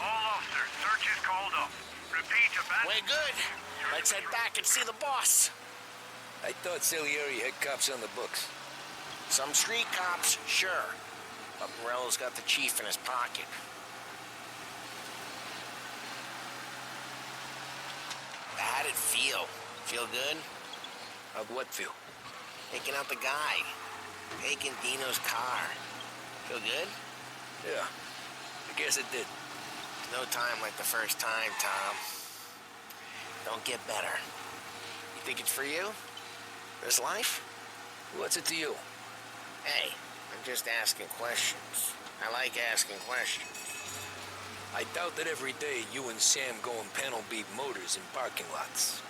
All officers, search is called up. Repeat, We're good. Let's head back and see the boss. I thought Salieri had cops on the books. Some street cops, sure. But Morello's got the chief in his pocket. How'd it feel? Feel good? How'd what feel? Taking out the guy. Taking Dino's car. Feel good? Yeah, I guess it did. No time like the first time, Tom. Don't get better. You think it's for you? This life? What's it to you? Hey, I'm just asking questions. I like asking questions. I doubt that every day you and Sam go and panel beat motors in parking lots.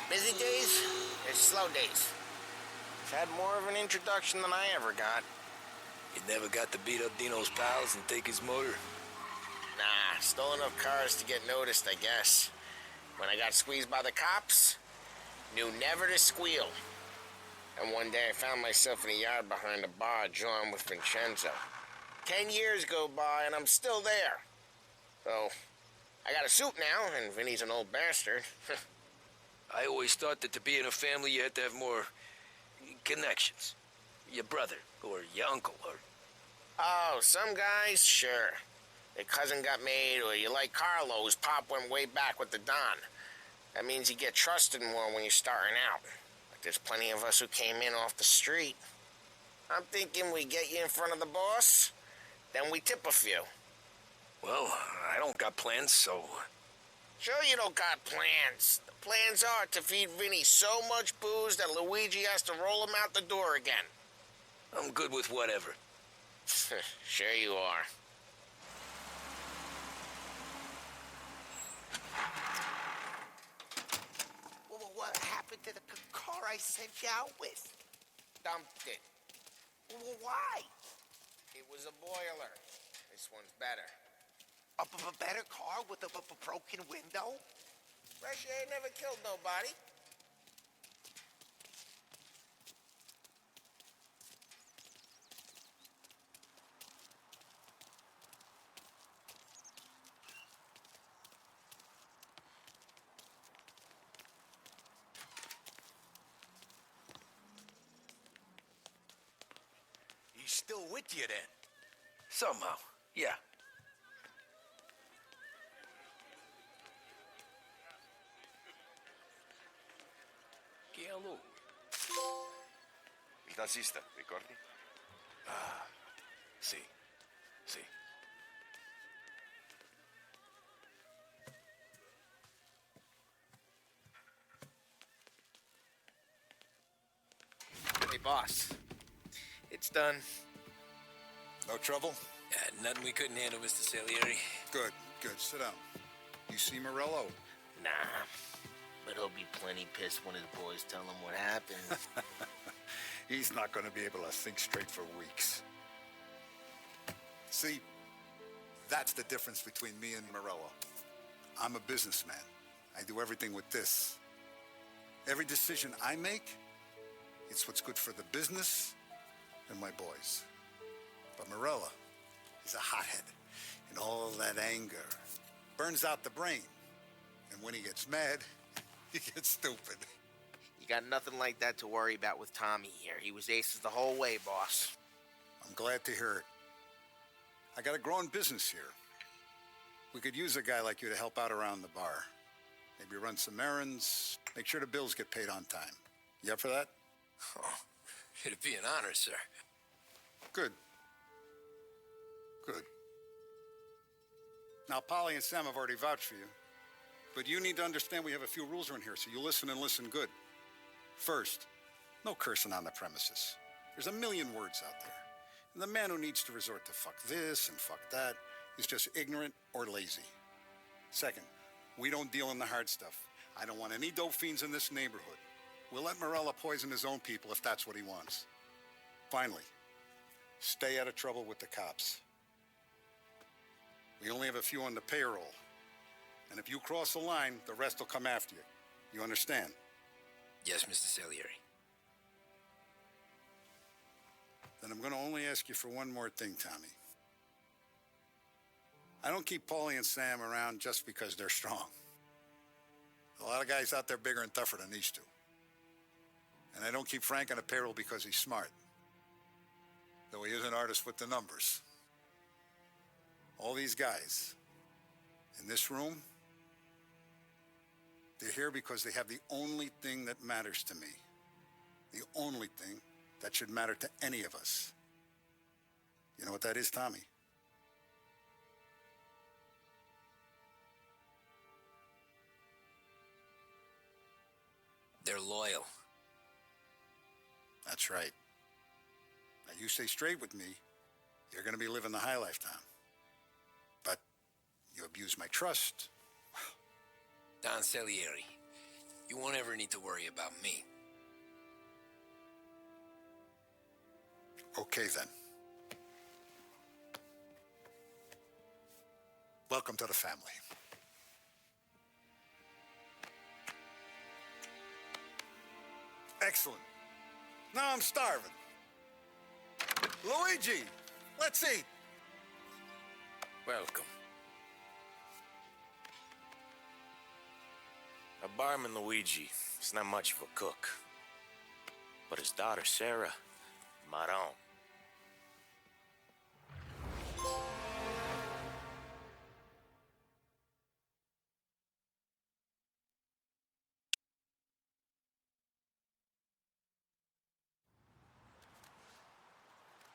Busy days, there's slow days. He's had more of an introduction than I ever got. You never got to beat up Dino's pals and take his motor? Nah, stole enough cars to get noticed, I guess. When I got squeezed by the cops, knew never to squeal. And one day I found myself in a yard behind a bar drawing with Vincenzo. 10 years go by and I'm still there. So, I got a suit now, and Vinny's an old bastard. I always thought that to be in a family you had to have more connections. Your brother, or your uncle, or... Oh, some guys, sure. Their cousin got made, or you like Carlo's pop went way back with the Don. That means you get trusted more when you're starting out. But there's plenty of us who came in off the street. I'm thinking we get you in front of the boss, then we tip a few. Well, I don't got plans, so... Sure you don't got plans. The plans are to feed Vinny so much booze that Luigi has to roll him out the door again. I'm good with whatever. Sure you are. Well, what happened to the car I sent you out with? Dumped it. Well, why? It was a boiler. This one's better. A better car with a broken window? Fresh air never killed nobody. He's still with you then? Somehow, yeah. Hello. Il tassista, ricordi? Ah, sì, sì. Hey, boss. It's done. No trouble? Nothing we couldn't handle, Mr. Salieri. Good, good. Sit down. You see Morello? Nah. But he'll be plenty pissed when his boys tell him what happened. He's not going to be able to think straight for weeks. See, that's the difference between me and Morello. I'm a businessman. I do everything with this. Every decision I make, it's what's good for the business and my boys. But Morello, he's a hothead. And all that anger burns out the brain. And when he gets mad, he gets stupid. You got nothing like that to worry about with Tommy here. He was aces the whole way, boss. I'm glad to hear it. I got a growing business here. We could use a guy like you to help out around the bar. Maybe run some errands, make sure the bills get paid on time. You up for that? Oh, it'd be an honor, sir. Good. Good. Now, Polly and Sam have already vouched for you. But you need to understand we have a few rules around here, so you listen and listen good. First, no cursing on the premises. There's a million words out there. And the man who needs to resort to fuck this and fuck that is just ignorant or lazy. Second, we don't deal in the hard stuff. I don't want any dope fiends in this neighborhood. We'll let Morella poison his own people if that's what he wants. Finally, stay out of trouble with the cops. We only have a few on the payroll. And if you cross the line, the rest will come after you. You understand? Yes, Mr. Salieri. Then I'm going to only ask you for one more thing, Tommy. I don't keep Paulie and Sam around just because they're strong. A lot of guys out there bigger and tougher than these two. And I don't keep Frank on the payroll because he's smart. Though he is an artist with the numbers. All these guys in this room, they're here because they have the only thing that matters to me. The only thing that should matter to any of us. You know what that is, Tommy? They're loyal. That's right. Now, you stay straight with me, you're going to be living the high life, Tom. But you abuse my trust. Don Salieri, you won't ever need to worry about me. Okay, then. Welcome to the family. Excellent. Now I'm starving. Luigi, let's eat. Welcome. Our barman Luigi is not much of a cook, but his daughter Sarah, Maron.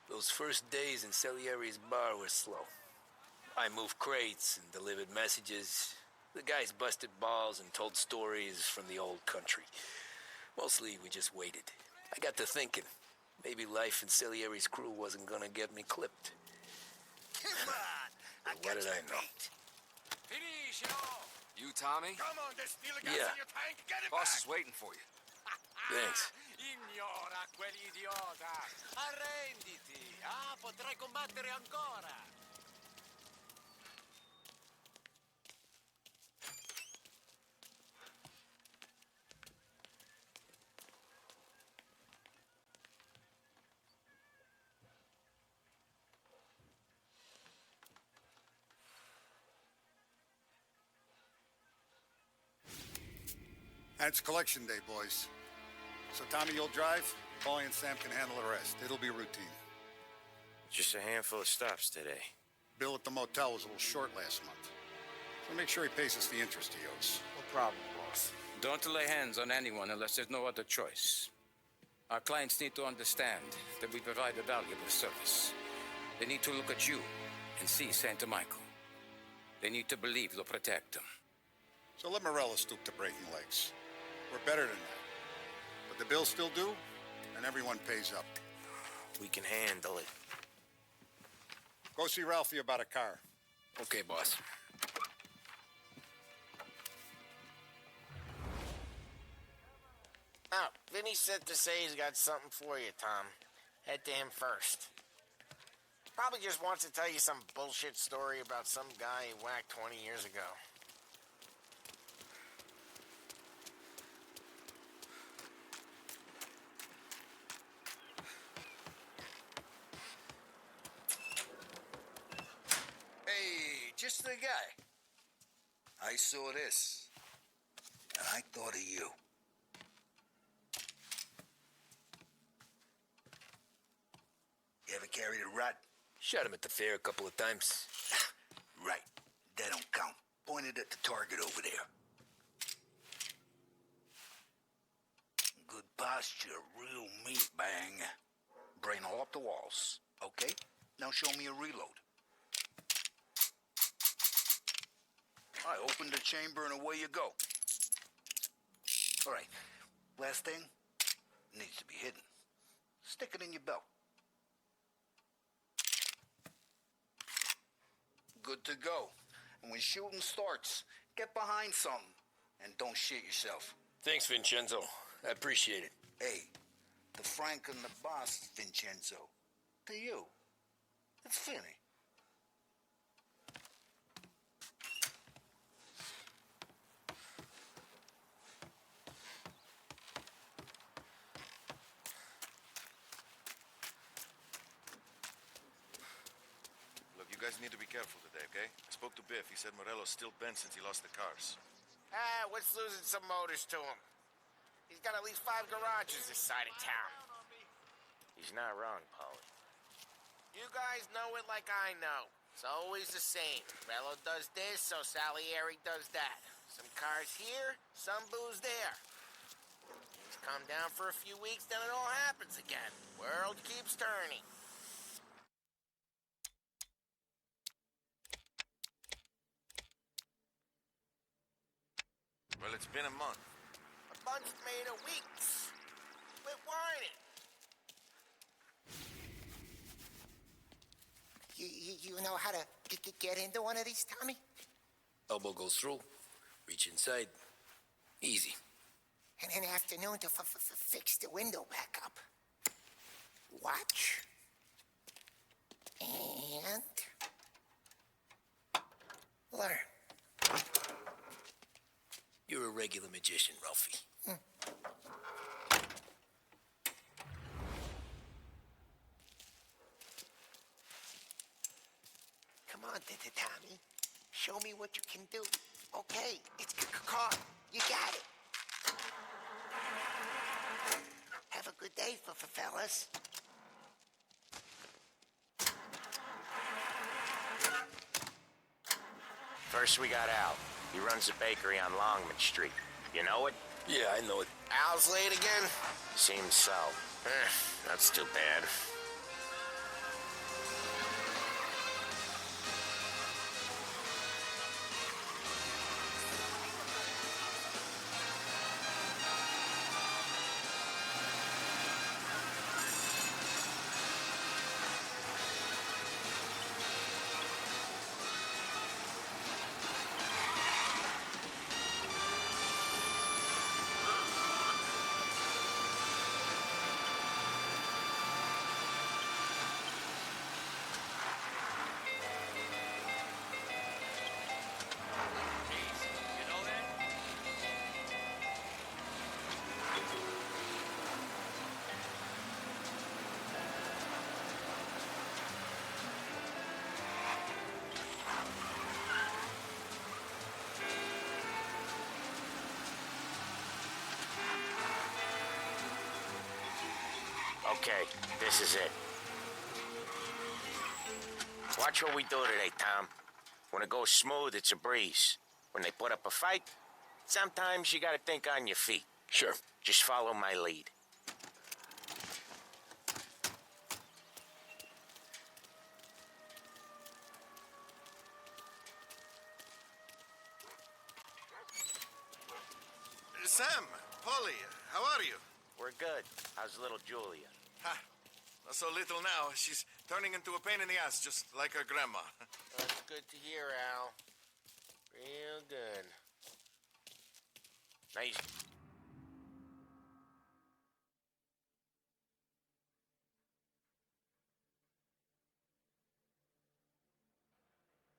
Those first days in Salieri's bar were slow. I moved crates and delivered messages. The guys busted balls and told stories from the old country. Mostly, we just waited. I got to thinking, maybe life in Salieri's crew wasn't gonna get me clipped. Come on, But what did I know? Finish it all. You, Tommy? Come on, there's still a gas Yeah. in your tank. Get it Boss back. is waiting for you. Thanks. Ignora quell'idiota. Arrenditi. Potrai combattere ancora. And it's collection day, boys. So Tommy, you'll drive. Paulie and Sam can handle the rest. It'll be routine. Just a handful of stops today. Bill at the motel was a little short last month. So make sure he pays us the interest he owes. No problem, boss. Don't lay hands on anyone unless there's no other choice. Our clients need to understand that we provide a valuable service. They need to look at you and see Santa Michael. They need to believe you'll protect them. So let Morella stoop to breaking legs. We're better than that. But the bill's still due, and everyone pays up. We can handle it. Go see Ralphie about a car. Okay, boss. Oh, Vinny sent to say he's got something for you, Tom. Head to him first. Probably just wants to tell you some bullshit story about some guy he whacked 20 years ago. Hey, just the guy. I saw this, and I thought of you. You ever carried a rod? Shot him at the fair a couple of times. Right. That don't count. Pointed at the target over there. Good posture, real meat bang. Brain all up the walls. Okay? Now show me a reload. I open the chamber and away you go. All right. Last thing needs to be hidden. Stick it in your belt. Good to go. And when shooting starts, get behind something and don't shit yourself. Thanks, Vincenzo. I appreciate it. Hey, the Frank and the boss, Vincenzo. To you, it's Finny. Look, you guys need to be careful today, okay? I spoke to Biff. He said Morello's still bent since he lost the cars. What's losing some motors to him? He's got at least 5 garages this side of town. He's not wrong, Paulie. You guys know it like I know. It's always the same. Rello does this, so Salieri does that. Some cars here, some booze there. It's calm down for a few weeks, then it all happens again. World keeps turning. Well, it's been a month. A month's made of weeks. Quit whining. You know how to get into one of these, Tommy? Elbow goes through. Reach inside. Easy. And an afternoon to fix the window back up. Watch. And learn. You're a regular magician, Ralphie. Come on, Tommy. Show me what you can do. Okay, it's car. You got it. Have a good day, fellas. First, we got Al. He runs a bakery on Longman Street. You know it? Yeah, I know it. Al's late again? Seems so. That's too bad. Okay, this is it. Watch what we do today, Tom. When it goes smooth, it's a breeze. When they put up a fight, sometimes you gotta think on your feet. Sure. Just follow my lead. Sam, Polly, how are you? We're good. How's little Julia? Ha, not so little now. She's turning into a pain in the ass, just like her grandma. That's good to hear, Al. Real good. Nice.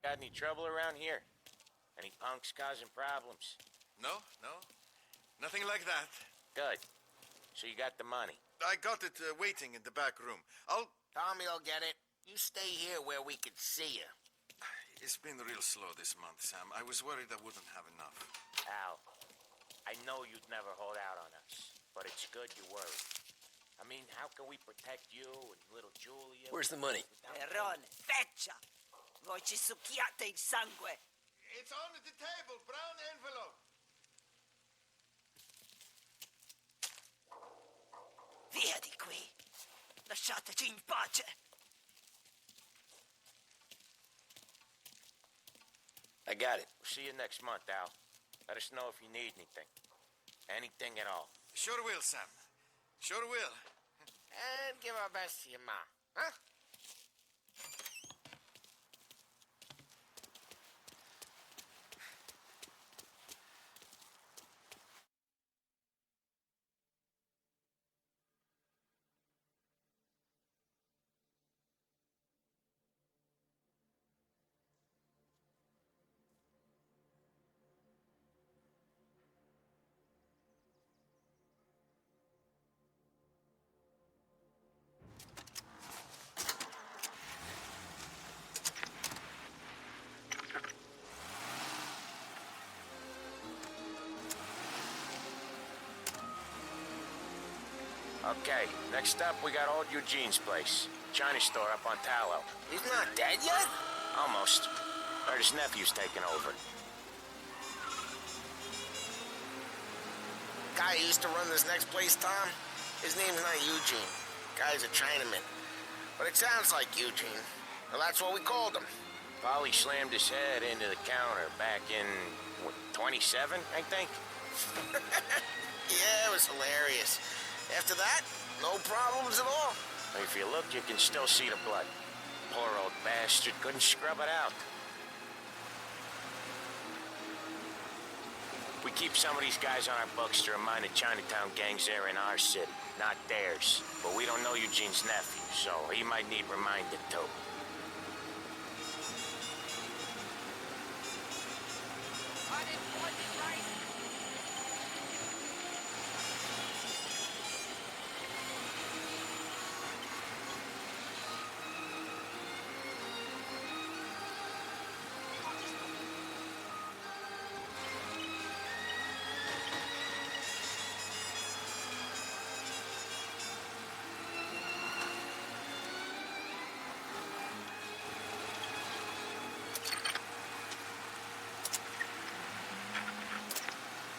Got any trouble around here? Any punks causing problems? No. Nothing like that. Good. So you got the money? I got it waiting in the back room. Tommy'll get it. You stay here where we can see you. It's been real slow this month, Sam. I was worried I wouldn't have enough. Al, I know you'd never hold out on us, but it's good you worry. I mean, how can we protect you and little Julia? Where's the money? Perrone, feccia! Voi ci succhiate il sangue! It's on the table, brown envelope. Via di qui! Lasciateci in pace! I got it. We'll see you next month, Al. Let us know if you need anything. Anything at all. Sure will, Sam. Sure will. And give our best to your mom, huh? Okay, next up, we got old Eugene's place. China store up on Tallow. He's not dead yet? Almost. Heard his nephew's taking over. Guy who used to run this next place, Tom, his name's not Eugene. Guy's a Chinaman. But it sounds like Eugene. Well, that's what we called him. Polly slammed his head into the counter back in, what, 27, I think? Yeah, it was hilarious. After that, no problems at all. If you look, you can still see the blood. Poor old bastard couldn't scrub it out. We keep some of these guys on our books to remind the Chinatown gangs they're in our city, not theirs. But we don't know Eugene's nephew, so he might need reminded too.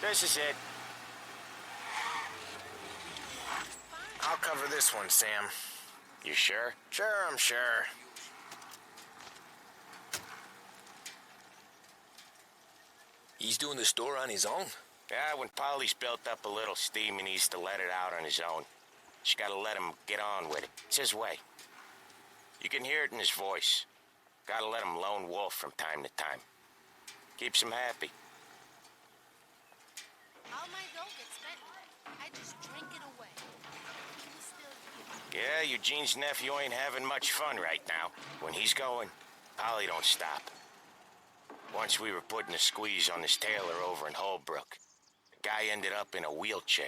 This is it. I'll cover this one, Sam. You sure? Sure, I'm sure. He's doing the store on his own? Yeah, when Polly's built up a little steam, he needs to let it out on his own. She gotta let him get on with it. It's his way. You can hear it in his voice. Gotta let him lone wolf from time to time. Keeps him happy. All my dough gets spent. I just drink it away. He still Yeah, Eugene's nephew ain't having much fun right now. When he's going, Polly don't stop. Once we were putting a squeeze on this tailor over in Holbrook. The guy ended up in a wheelchair.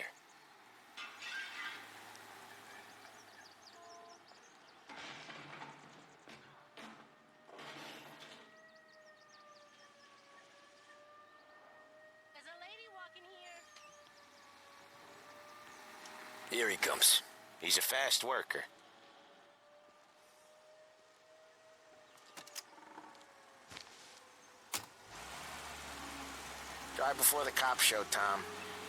There's a lady walking here. Here he comes. He's a fast worker. Drive before the cop show, Tom.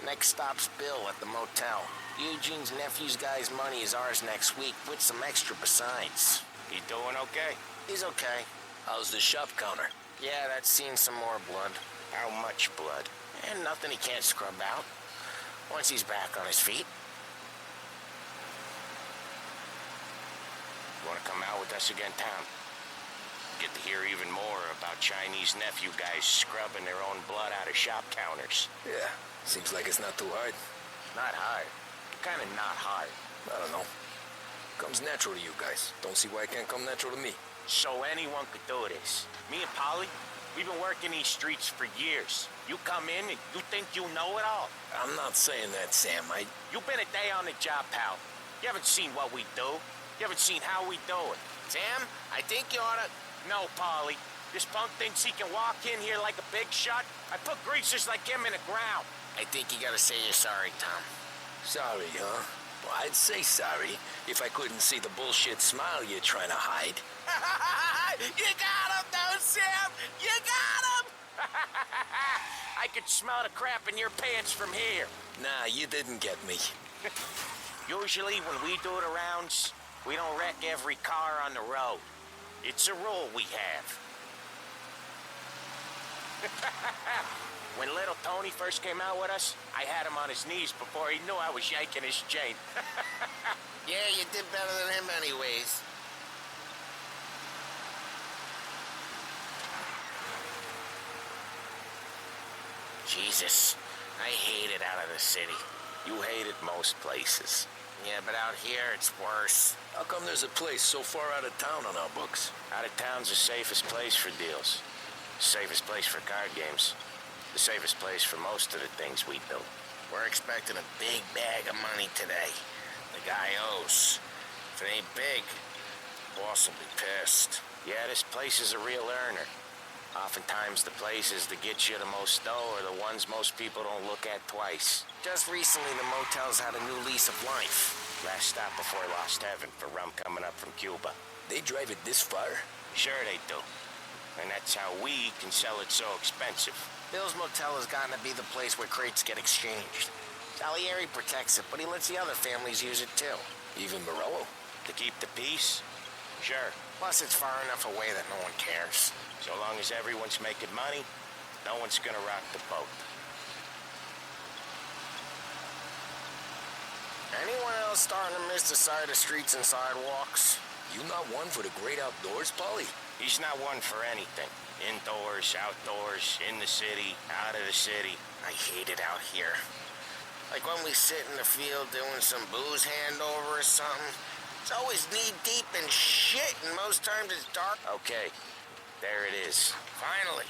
Next stop's Bill at the motel. Eugene's nephew's guy's money is ours next week, with some extra besides. He doing okay? He's okay. How's the shop counter? Yeah, that's seen some more blood. How much blood? And nothing he can't scrub out. Once he's back on his feet. You wanna come out with us again, Tom? Get to hear even more about Chinese nephew guys scrubbing their own blood out of shop counters. Yeah, seems like it's not too hard. Not hard. Kinda not hard. I don't know. Comes natural to you guys. Don't see why it can't come natural to me. So anyone could do this. Me and Polly, we've been working these streets for years. You come in and you think you know it all. I'm not saying that, Sam. You've been a day on the job, pal. You haven't seen what we do. You haven't seen how we do it. Sam, I think you oughta... No, Polly. This punk thinks he can walk in here like a big shot. I put greasers like him in the ground. I think you gotta say you're sorry, Tom. Sorry, huh? Well, I'd say sorry if I couldn't see the bullshit smile you're trying to hide. You got him, though, Sam! You got him! I could smell the crap in your pants from here. Nah, you didn't get me. Usually when we do the rounds, we don't wreck every car on the road. It's a rule we have. When little Tony first came out with us, I had him on his knees before he knew I was yanking his chain. Yeah, you did better than him anyways. Jesus, I hate it out of the city. You hate it most places. Yeah, but out here, it's worse. How come there's a place so far out of town on our books? Out of town's the safest place for deals. The safest place for card games. The safest place for most of the things we do. We're expecting a big bag of money today. The guy owes. If it ain't big, boss will be pissed. Yeah, this place is a real earner. Oftentimes the places that get you the most dough are the ones most people don't look at twice. Just recently, the motel's had a new lease of life. Last stop before Lost Heaven for rum coming up from Cuba. They drive it this far? Sure they do. And that's how we can sell it so expensive. Bill's Motel has gotten to be the place where crates get exchanged. Salieri protects it, but he lets the other families use it too. Even Morello? To keep the peace? Sure. Plus, it's far enough away that no one cares. So long as everyone's making money, no one's gonna rock the boat. Anyone else starting to miss the side of streets and sidewalks? You not one for the great outdoors, Polly? He's not one for anything. Indoors, outdoors, in the city, out of the city. I hate it out here. Like when we sit in the field doing some booze handover or something. It's always knee-deep in shit, and most times it's dark. Okay, there it is. Finally.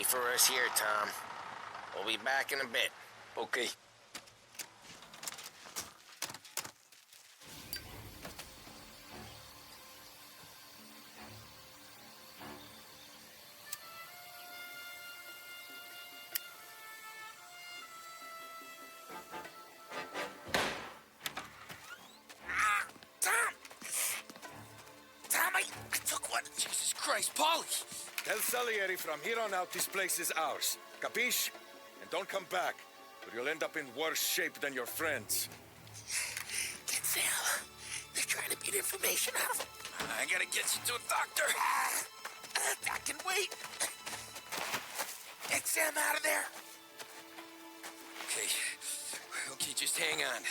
Wait for us here, Tom. We'll be back in a bit. Okay. I took one. Jesus Christ, Polly! Tell Salieri from here on out this place is ours. Capiche? And don't come back, or you'll end up in worse shape than your friends. Get Sal. They're trying to beat information out of him. I gotta get you to a doctor. I can wait. Get Sam out of there. Okay. Okay, just hang on.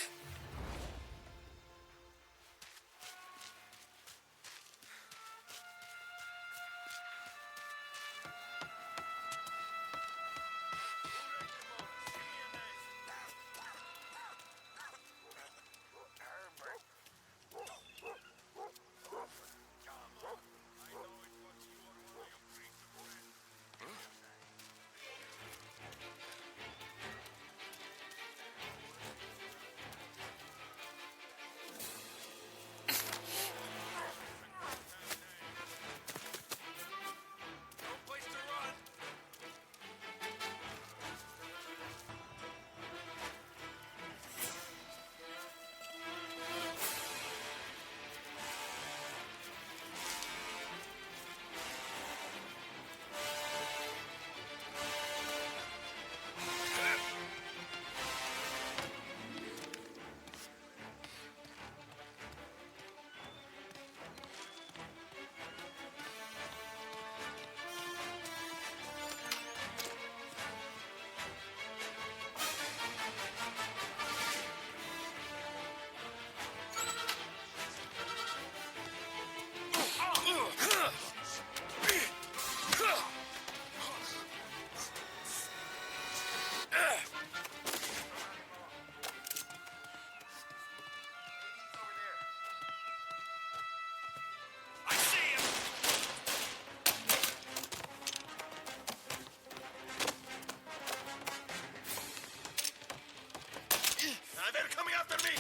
They're coming after me!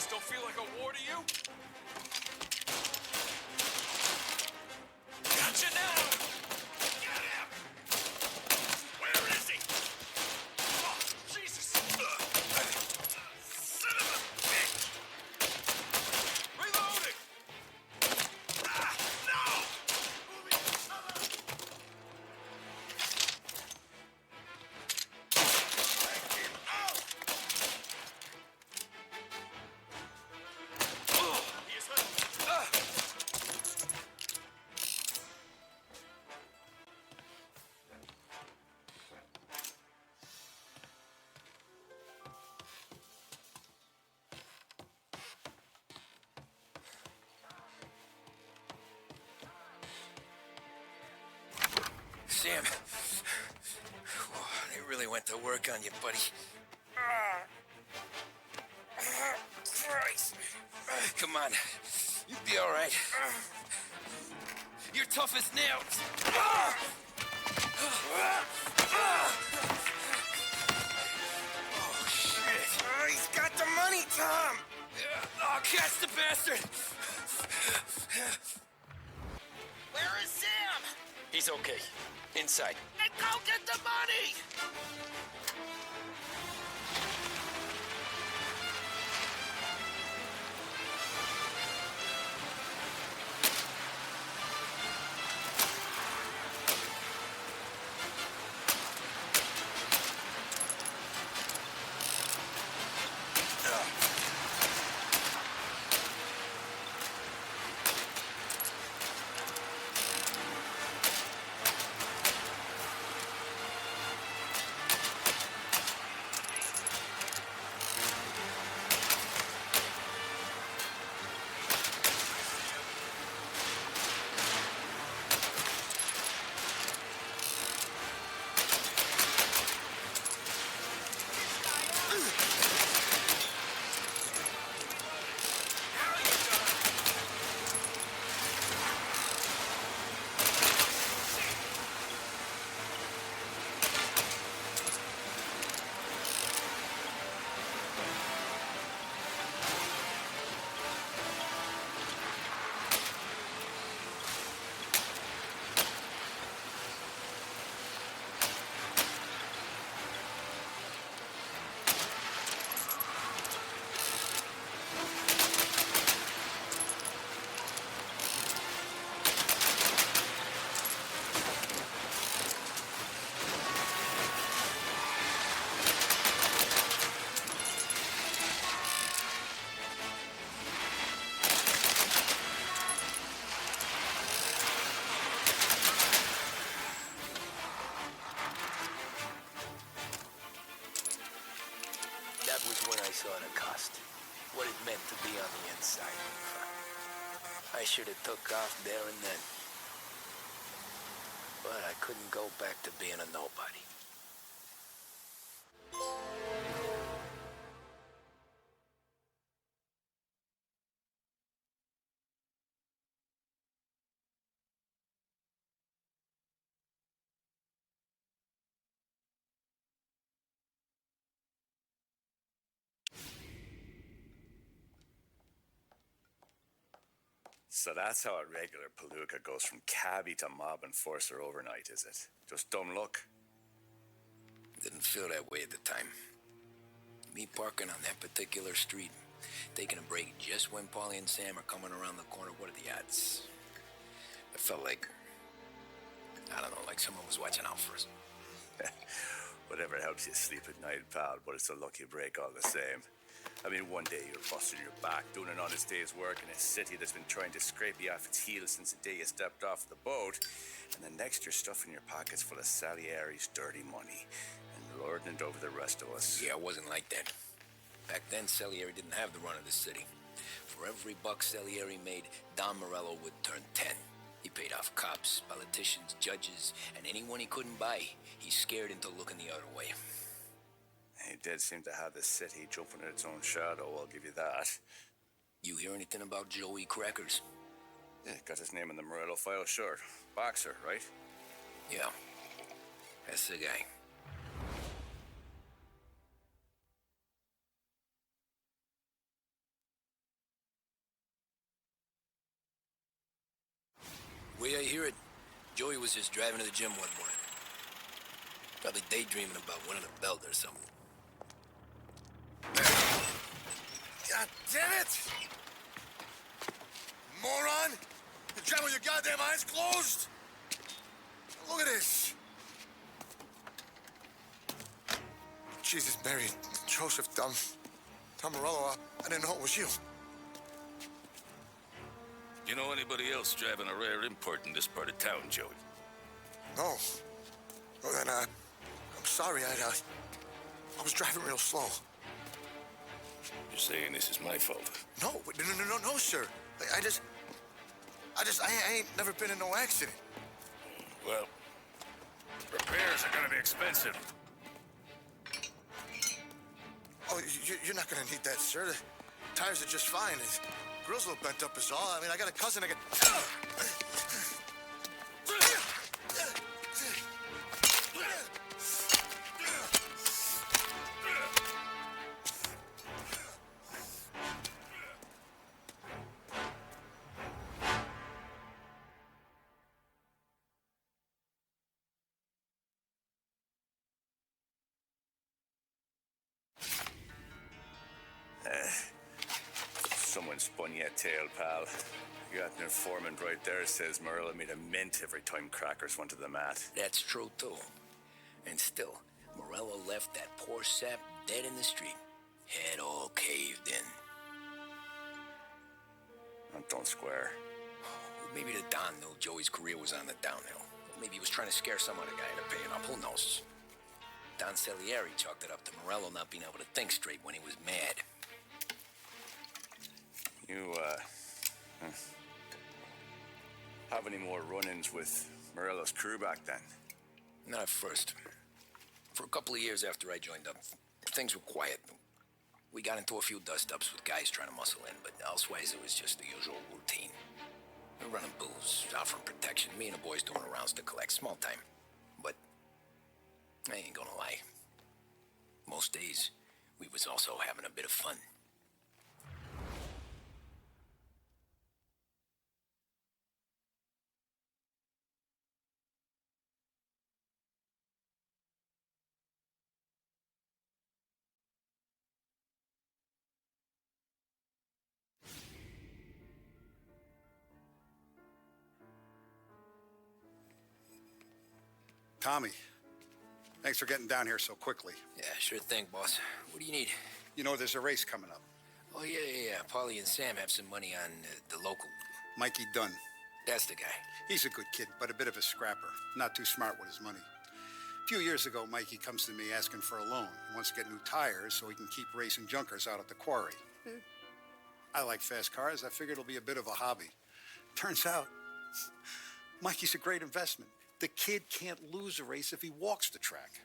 Don't feel like a war to you? Gotcha now! Get him! Where is he? Oh, Jesus! Son of a bitch! Reloading! Ah, no! Moving cover! Take him out! Sam. They really went to work on you, buddy. Christ. Come on. You'll be all right. You're tough as nails. me, Tom! Oh, catch the bastard! Where is Sam? He's okay. Inside. And go get the money! That was when I saw the cost. What it meant to be on the inside. I should have took off there and then. But I couldn't go back to being a nobody. So that's how a regular palooka goes from cabbie to mob enforcer overnight, is it? Just dumb luck? Didn't feel that way at the time. Me parking on that particular street, taking a break just when Paulie and Sam are coming around the corner, what are the odds? I felt like, I don't know, like someone was watching out for us. Whatever helps you sleep at night, pal, but it's a lucky break all the same. I mean, one day you're busting your back, doing an honest day's work in a city that's been trying to scrape you off its heels since the day you stepped off the boat, and the next you're stuffing your pockets full of Salieri's dirty money and lording it over the rest of us. Yeah, it wasn't like that. Back then, Salieri didn't have the run of the city. For every buck Salieri made, Don Morello would turn 10. He paid off cops, politicians, judges, and anyone he couldn't buy, he scared into looking the other way. He did seem to have the city jumping at its own shadow, I'll give you that. You hear anything about Joey Crackers? Yeah, got his name in the Morello file, sure. Boxer, right? Yeah, that's the guy. Way I hear it, Joey was just driving to the gym one morning. Probably daydreaming about winning a belt or something. God damn it! Moron! You driving with your goddamn eyes closed? Look at this. Jesus, Mary, Joseph, Tom Morello, I didn't know it was you. You know anybody else driving a rare import in this part of town, Joey? No. Well, then, I'm sorry, I was driving real slow. You're saying this is my fault? No, sir. I ain't never been in no accident. Well, repairs are gonna be expensive. Oh, you're not gonna need that, sir. The tires are just fine. The grill's a little bent up is all. I mean, I got a cousin that can... one spun yet tail, pal. You got an informant right there says Morello made a mint every time crackers went to the mat. That's true, too. And still, Morello left that poor sap dead in the street. Head all caved in. Don't square. Maybe the Don knew Joey's career was on the downhill. Maybe he was trying to scare some other guy into paying up. Who knows? Don Salieri chalked it up to Morello not being able to think straight when he was mad. You, have any more run-ins with Morello's crew back then? Not at first. For a couple of years after I joined up, things were quiet. We got into a few dust-ups with guys trying to muscle in, but elsewise it was just the usual routine. We're running booze, offering protection, me and the boys doing rounds to collect, small time. But I ain't gonna lie. Most days, we was also having a bit of fun. Tommy, thanks for getting down here so quickly. Yeah, sure thing, boss. What do you need? You know there's a race coming up. Oh, yeah. Paulie and Sam have some money on the local. Mikey Dunn. That's the guy. He's a good kid, but a bit of a scrapper. Not too smart with his money. A few years ago, Mikey comes to me asking for a loan. He wants to get new tires so he can keep racing junkers out at the quarry. I like fast cars. I figured it'll be a bit of a hobby. Turns out, Mikey's a great investment. The kid can't lose a race if he walks the track.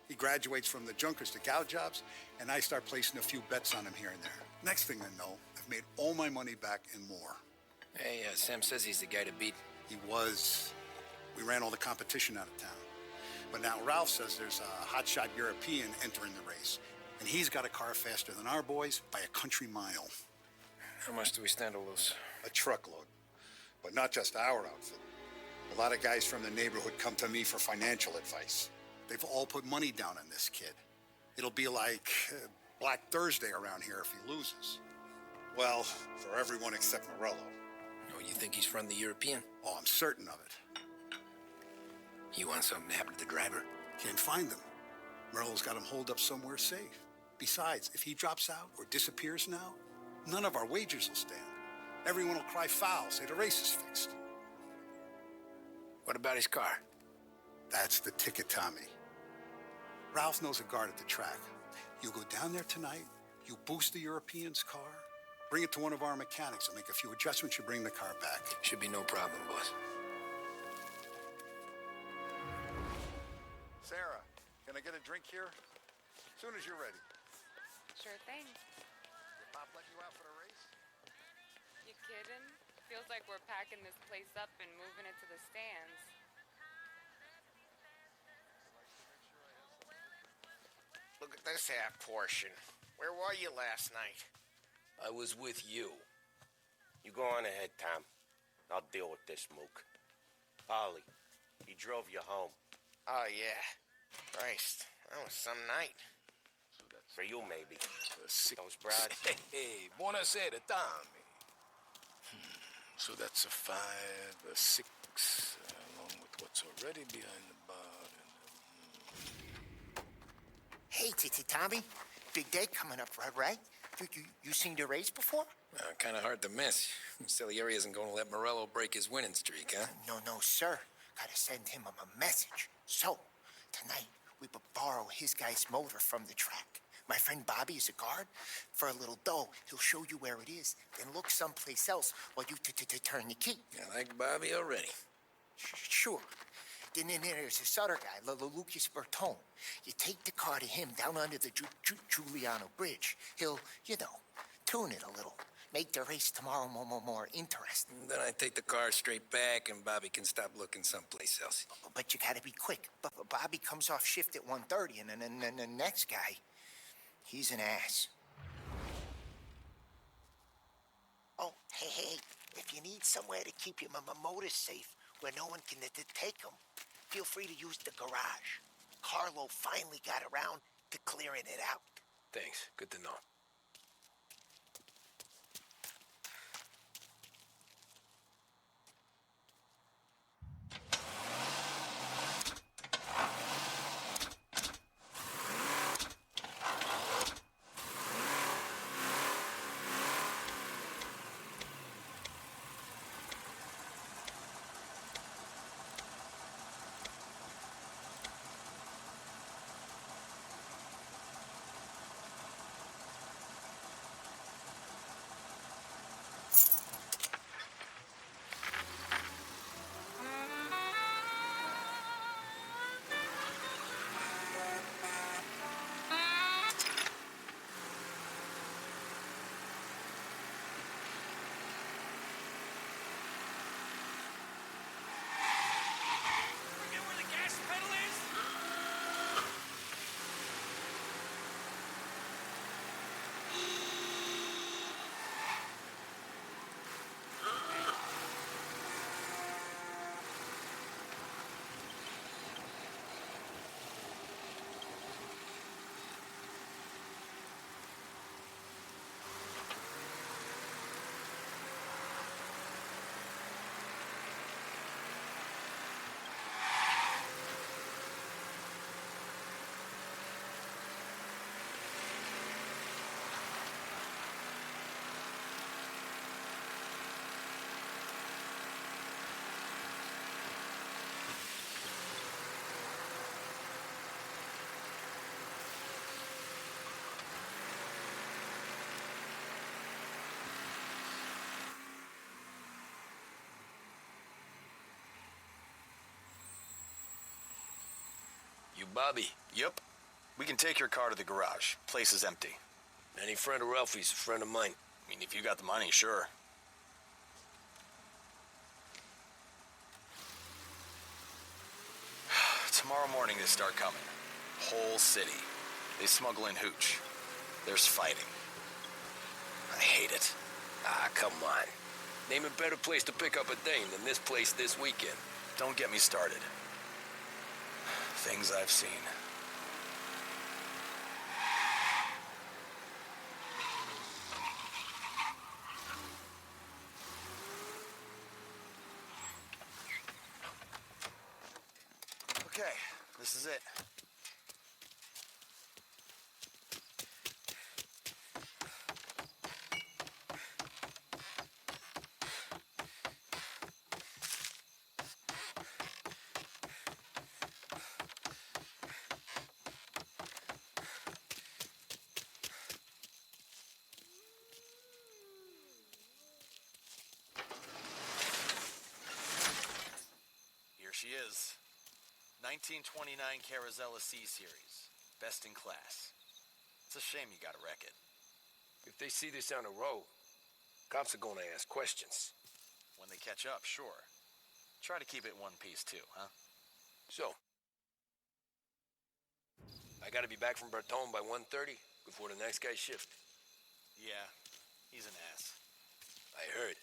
He graduates from the junkers to gout jobs, and I start placing a few bets on him here and there. Next thing I know, I've made all my money back and more. Hey, Sam says he's the guy to beat. He was. We ran all the competition out of town. But now Ralph says there's a hotshot European entering the race, and he's got a car faster than our boys by a country mile. How much do we stand to lose? A truckload. But not just our outfit. A lot of guys from the neighborhood come to me for financial advice. They've all put money down on this kid. It'll be like Black Thursday around here if he loses. Well, for everyone except Morello. Oh, you think he's from the European? Oh, I'm certain of it. You want something to happen to the driver? Can't find him. Morello's got him holed up somewhere safe. Besides, if he drops out or disappears now, none of our wagers will stand. Everyone will cry foul, say the race is fixed. What about his car? That's the ticket, Tommy. Ralph knows a guard at the track. You go down there tonight, you boost the European's car, bring it to one of our mechanics, and make a few adjustments, you bring the car back. Should be no problem, boss. Sarah, can I get a drink here? As soon as you're ready. Sure thing. Did Pop let you out for the race? You kidding? Feels like we're packing this place up and moving it to the stands. Look at this half portion. Where were you last night? I was with you. You go on ahead, Tom. I'll deal with this mook. Ollie, he drove you home. Oh, yeah. Christ, that was some night. For you, maybe. Those broads. Hey, buonasera, Tommy. So that's a 5, a 6, along with what's already behind the bar. Hey, Tommy. Big day coming up, right? You seen the race before? Kind of hard to miss. Salieri isn't going to let Morello break his winning streak, huh? No, sir. Gotta send him a message. So, tonight, we borrow his guy's motor from the track. My friend Bobby is a guard. For a little dough, he'll show you where it is, then look someplace else while you turn the key. I like Bobby already. Sure. Then there's this other guy, Lucas Bertone. You take the car to him down under the Giuliano Bridge. He'll, tune it a little. Make the race tomorrow more interesting. Then I take the car straight back and Bobby can stop looking someplace else. But you gotta be quick. Bobby comes off shift at 1:30, and then the next guy, he's an ass. Oh, hey, if you need somewhere to keep your motor safe where no one can take them, feel free to use the garage. Carlo finally got around to clearing it out. Thanks. Good to know. Bobby. Yep. We can take your car to the garage. Place is empty. Any friend of Ralphie's, a friend of mine. I mean, if you got the money, sure. Tomorrow morning they start coming. Whole city. They smuggle in hooch. There's fighting. I hate it. Ah, come on. Name a better place to pick up a dame than this place this weekend. Don't get me started. Things I've seen. Okay, this is it. Here she is. 1929 Carazella C-Series. Best in class. It's a shame you gotta wreck it. If they see this on the road, cops are gonna ask questions. When they catch up, sure. Try to keep it one piece too, huh? So, I gotta be back from Bertone by 1:30 before the next guy's shift. Yeah, he's an ass. I heard.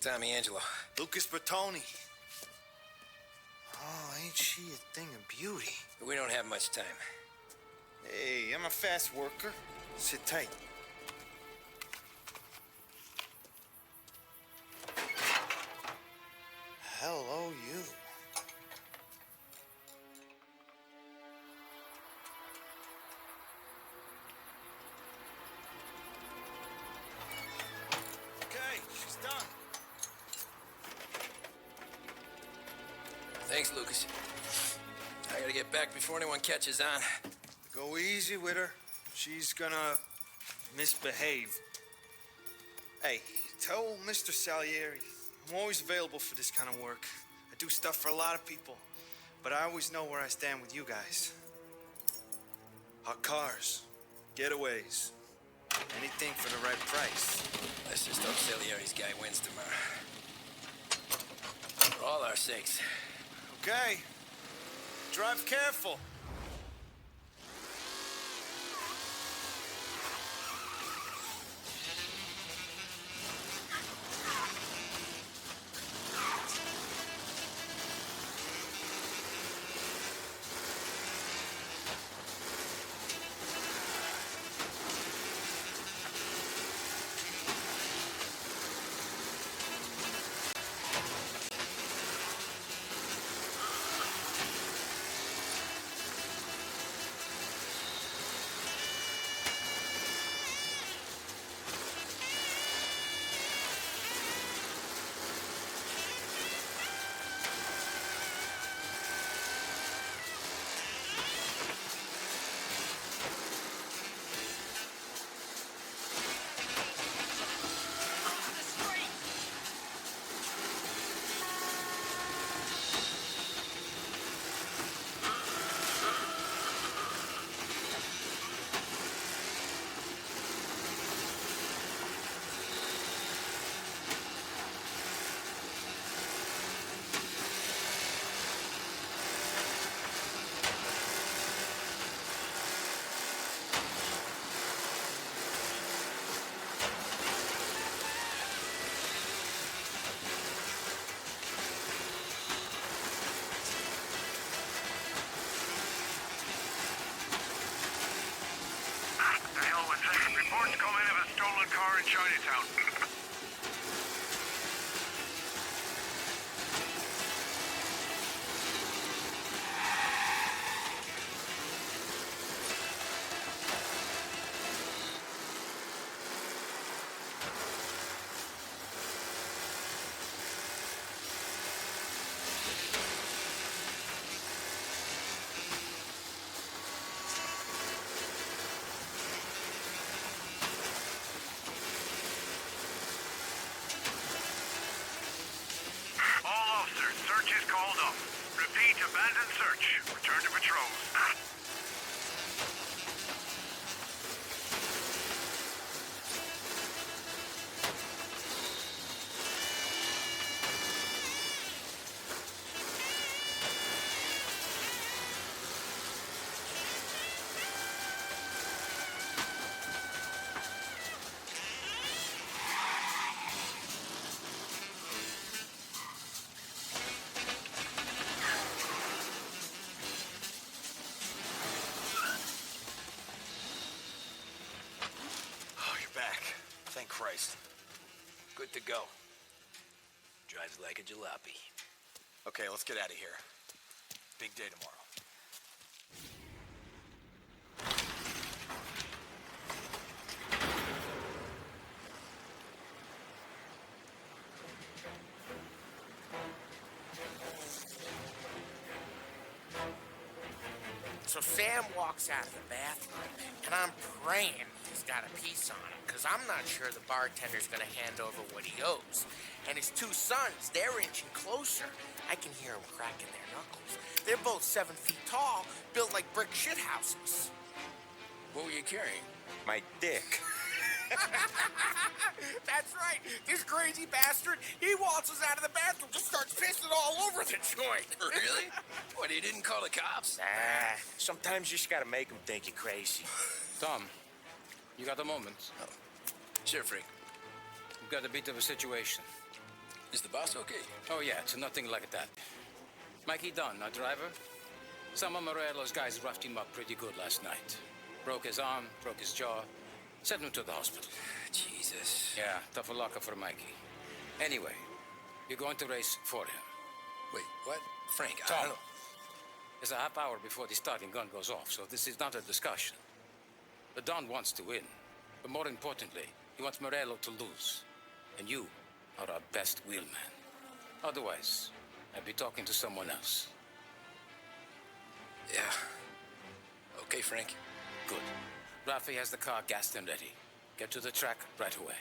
Tommy Angelo. Lucas Bertoni. Oh, ain't she a thing of beauty? We don't have much time. Hey, I'm a fast worker. Sit tight. you. Okay, she's done. Thanks, Lucas. I gotta get back before anyone catches on. Go easy with her. She's gonna misbehave. Hey, tell Mr. Salieri I'm always available for this kind of work. I do stuff for a lot of people, but I always know where I stand with you guys. Hot cars, getaways, anything for the right price. Let's just hope Salieri's guy wins tomorrow. For all our sakes. Okay. Drive careful. Chinatown. Search is called off. Repeat, abandon search. Return to patrols. Thank Christ. Good to go. Drives like a jalopy. Okay, let's get out of here. Big day tomorrow. So Sam walks out of the bathroom, and I'm praying he's got a piece on him, because I'm not sure the bartender's going to hand over what he owes. And his two sons, they're inching closer. I can hear them cracking their knuckles. They're both 7 feet tall, built like brick shithouses. What were you carrying? My dick. That's right. This crazy bastard, he waltzes out of the bathroom, just starts pissing all over the joint. Really? What, he didn't call the cops? Nah, sometimes you just gotta make them think you're crazy. Tom, you got a moment? Oh. Sure, Frank. We've got a bit of a situation. Is the boss okay? Oh, yeah, it's nothing like that. Mikey Dunn, our driver. Some of Morello's guys roughed him up pretty good last night. Broke his arm, broke his jaw. Sent him to the hospital. Jesus. Yeah, tough luck for Mikey. Anyway, you're going to race for him. Wait, what? Frank, I Tom, don't know. there's a half hour before the starting gun goes off, so this is not a discussion. The Don wants to win, but more importantly, he wants Morello to lose. And you are our best wheelman. Otherwise, I'd be talking to someone else. Yeah. Okay, Frank. Good. Rafi has the car gassed and ready. Get to the track right away.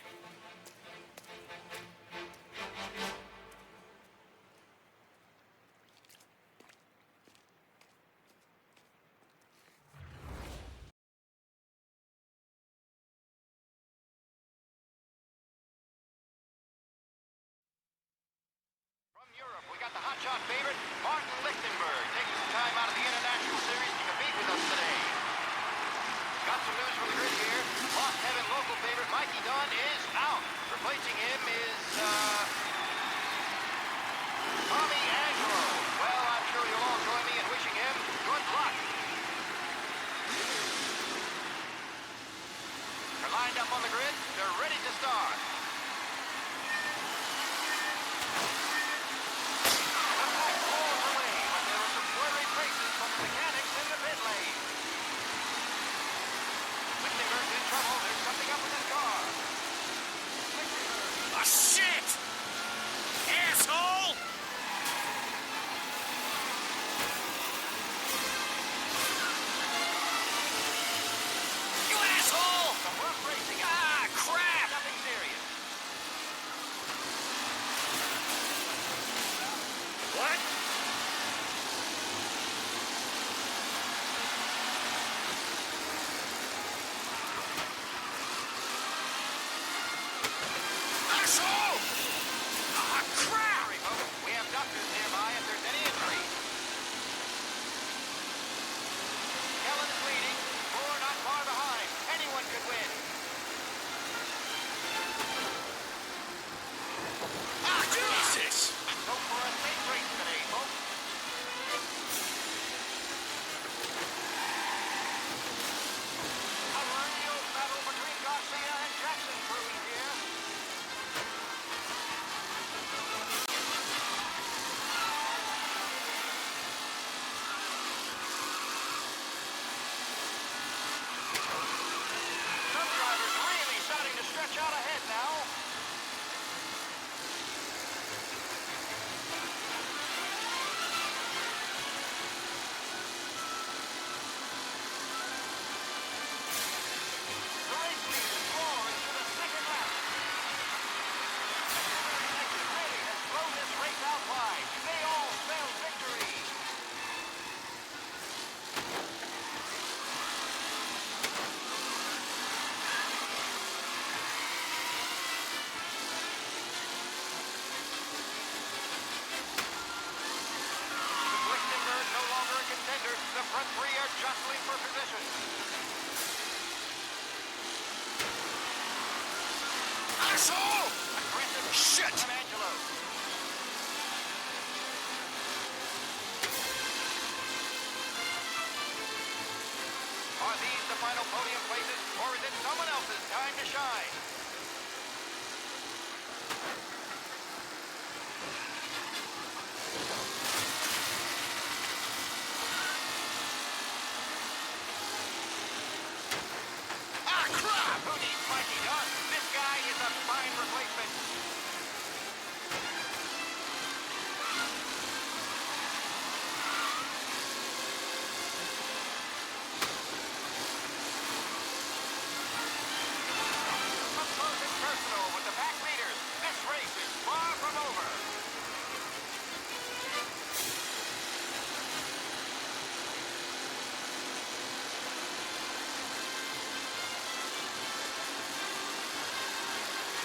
We got the hotshot favorite, Martin Lichtenberg, taking some time out of the International Series to compete with us today. Got some news from the grid here. Lost Heaven local favorite Mikey Dunn is out. Replacing him is, Tommy Angelo. Well, I'm sure you'll all join me in wishing him good luck. They're lined up on the grid. They're ready to start. Mechanics in the pit lane. Lichtenberg's in trouble. There's something up with his car. Ah, shit! Asshole! You asshole! Some rough racing. Ah, crap! Nothing serious. What? Asshole! Ah, crap! Sorry, folks. We have doctors nearby if there's any injury. Kellen's leading. Four not far behind. Anyone could win. Ah, Jesus! Go for a safe race today, folks. A real battle between Garcia and Jackson brewing here. Some drivers really starting to stretch out ahead now. The race lead is roaring to the second lap. Really has thrown this race out wide. They all spell victory. With Lichtenberg no longer a contender, the front three are jostling for position. Asshole! Aggressive Shit! from Angelo. Are these the final podium places, or is it someone else's time to shine? Ah, crap! Who needs Mikey Dunn? This guy is a fine replacement. Up close and personal with the pack leaders. This race is far from over.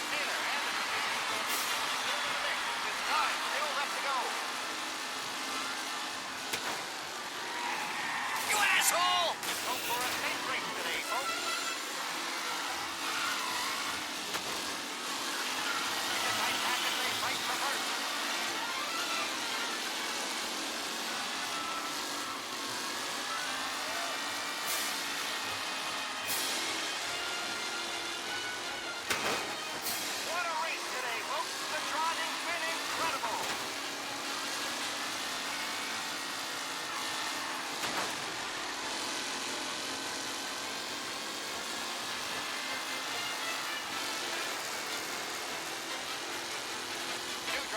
Taylor and with time still left to go. You asshole! Go for a safe race today, folks. The Titanic they fight for first. What a race today, folks. The trot has been incredible.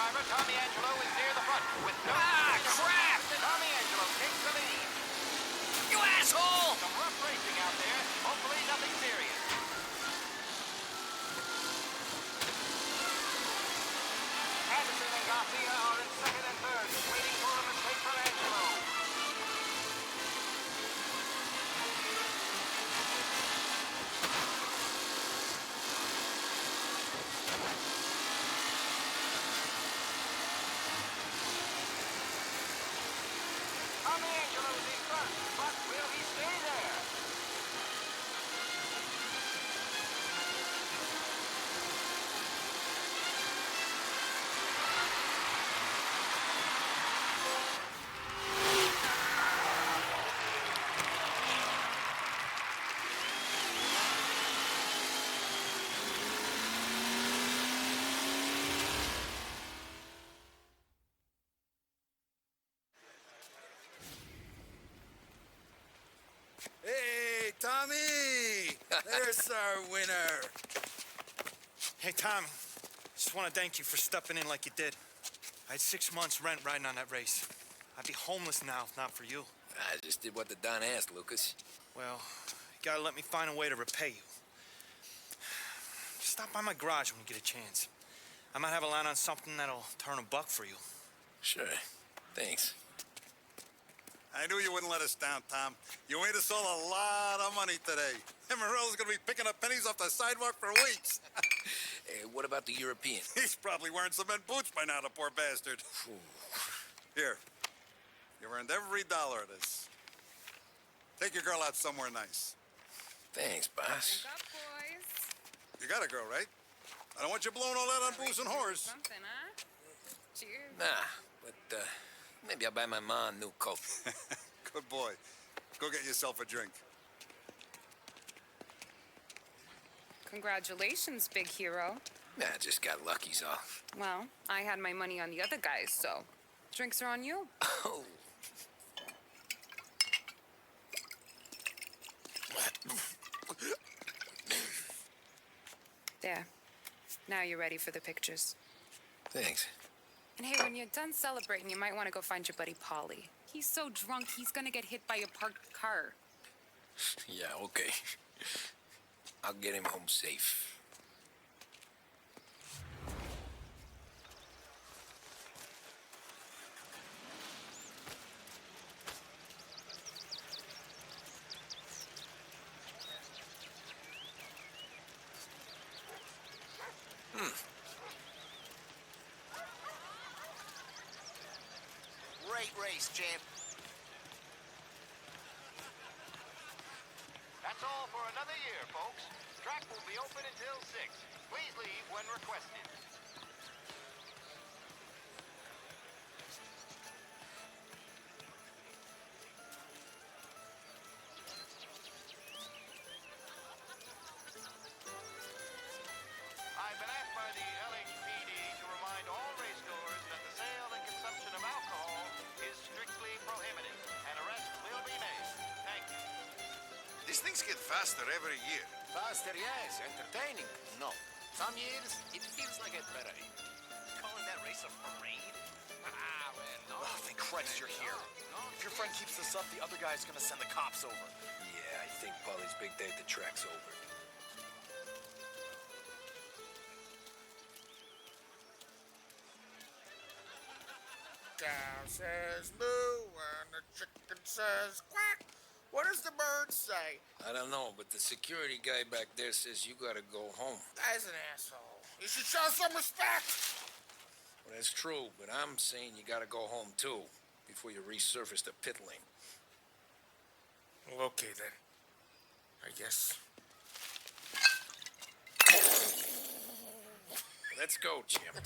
driver, Tommy Angelo, is near the front with no... crap! Tommy Angelo takes the lead. You asshole! Some rough racing out there. Hopefully nothing serious. Anderson and Garcia are in second and third, waiting for a mistake from Angelo. Tommy Angelo's in front, but will he stay there? Hey, Tommy! There's our winner. Hey, Tommy. Just want to thank you for stepping in like you did. I had 6 months rent riding on that race. I'd be homeless now if not for you. I just did what the Don asked, Lucas. Well, you gotta let me find a way to repay you. Stop by my garage when you get a chance. I might have a line on something that'll turn $1 for you. Sure. Thanks. I knew you wouldn't let us down, Tom. You made us all a lot of money today. Emerald's gonna be picking up pennies off the sidewalk for weeks. Hey, what about the European? He's probably wearing cement boots by now, the poor bastard. Here. You've earned every dollar of this. Take your girl out somewhere nice. Thanks, boss. Wake up, boys. You got a girl, right? I don't want you blowing all that on booze and whores. Something, huh? Cheers. Nah, but maybe I'll buy my mom a new coat. Good boy. Go get yourself a drink. Congratulations, big hero. Nah, I just got lucky's off. Well, I had my money on the other guys, so drinks are on you. Oh. There. Now you're ready for the pictures. Thanks. And hey, when you're done celebrating, you might want to go find your buddy Paulie. He's so drunk, he's gonna get hit by a parked car. Yeah, okay. I'll get him home safe. Great race, champ. That's all for another year, folks. Track will be open until 6. Please leave when requested. I've been asked by the LHPD to remind all racegoers that the sale and consumption of alcohol is strictly prohibited. An arrest will be made. Thank you. These things get faster every year. Faster, yes. Entertaining, no. Some years, it feels like a parade. Calling that race a parade? Oh, thank Christ you're here. If your friend keeps this up, the other guy's gonna send the cops over. Yeah, I think Paulie's big day at the track's over. Cow says moo and the chicken says quack. What does the bird say? I don't know, but the security guy back there says you gotta go home. Guy's an asshole. You should show some respect. Well, that's true, but I'm saying you gotta go home too, before you resurface the pit lane. Well, okay then. I guess. Let's go, champ.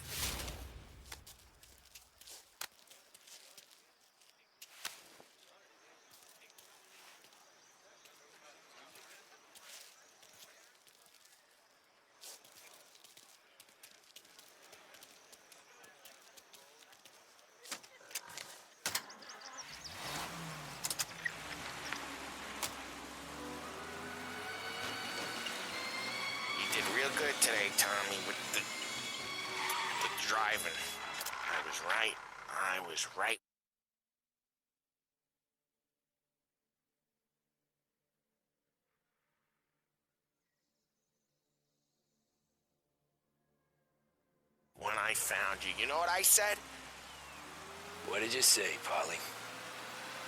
You did real good today, Tommy, with the driving. was right. I was right. When I found you, you know what I said? What did you say, Polly?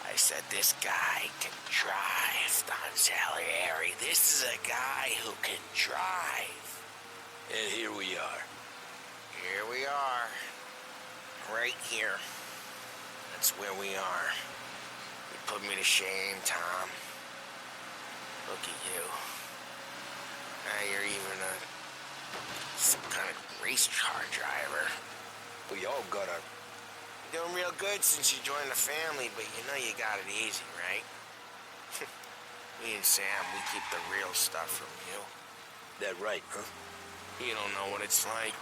I said, this guy can drive, Don Salieri. This is a guy who can drive. And here we are. Here we are. Right here. That's where we are. You put me to shame, Tom. Look at you. Now you're even some kind of race car driver. We all got our... You're doing real good since you joined the family, but you know you got it easy, right? Me and Sam, we keep the real stuff from you. That right, huh? You don't know what it's like.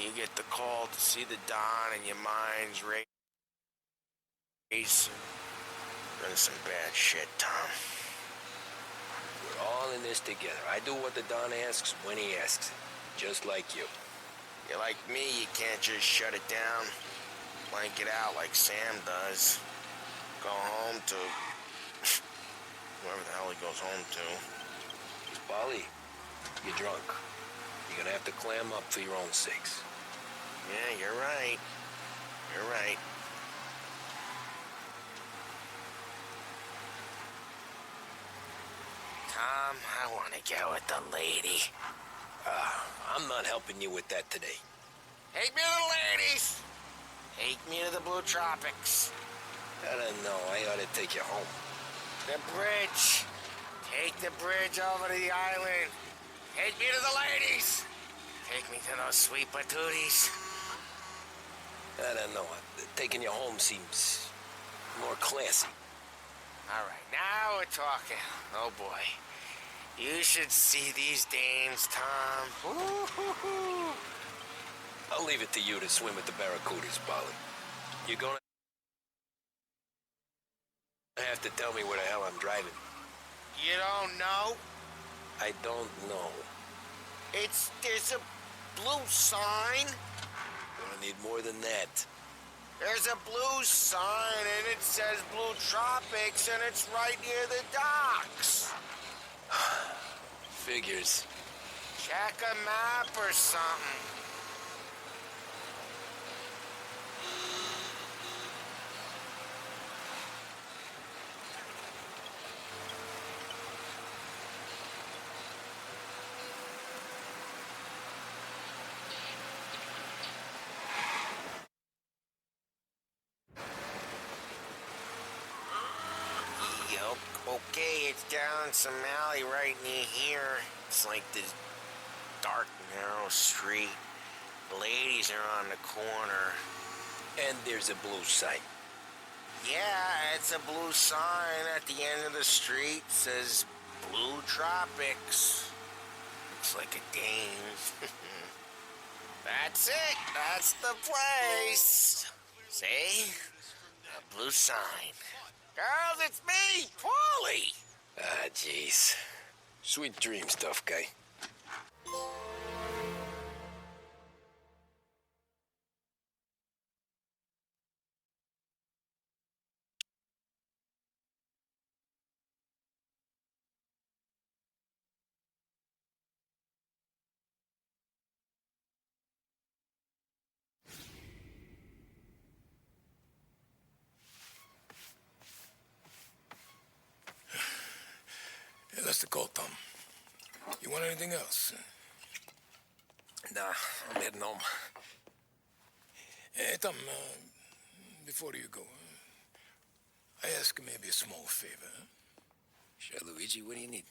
You get the call to see the Don and your mind's race. Done some bad shit, Tom. We're all in this together. I do what the Don asks when he asks. Just like you. You're like me, you can't just shut it down. Blank it out like Sam does. Go home to... whoever the hell he goes home to. Polly, you're drunk. You're gonna have to clam up for your own sakes. Yeah, you're right. You're right. Tom, I want to get with the lady. I'm not helping you with that today. Take me to the ladies! Take me to the Blue Tropics. I don't know. I ought to take you home. The bridge. Take the bridge over to the island. Take me to the ladies. Take me to those sweet patooties. I don't know. Taking you home seems more classy. All right, now we're talking. Oh, boy. You should see these dames, Tom. Ooh-hoo-hoo. I'll leave it to you to swim with the barracudas, Polly. You're gonna have to tell me where the hell I'm driving. You don't know? I don't know. There's a blue sign. Gonna need more than that. There's a blue sign, and it says Blue Tropics, and it's right near the docks. Figures. Check a map or something. Okay, it's down some alley right near here. It's like this dark, narrow street. The ladies are on the corner. And there's a blue sign. Yeah, it's a blue sign at the end of the street. Says Blue Tropics. Looks like a dame. That's it. That's the place. See? A blue sign. Girls, it's me, Paulie! Ah, jeez. Sweet dreams, tough guy. Hey, that's the call, Tom. You want anything else? Nah, I'm heading home. Hey, Tom, before you go, I ask maybe a small favor. Sure, Luigi, what do you need?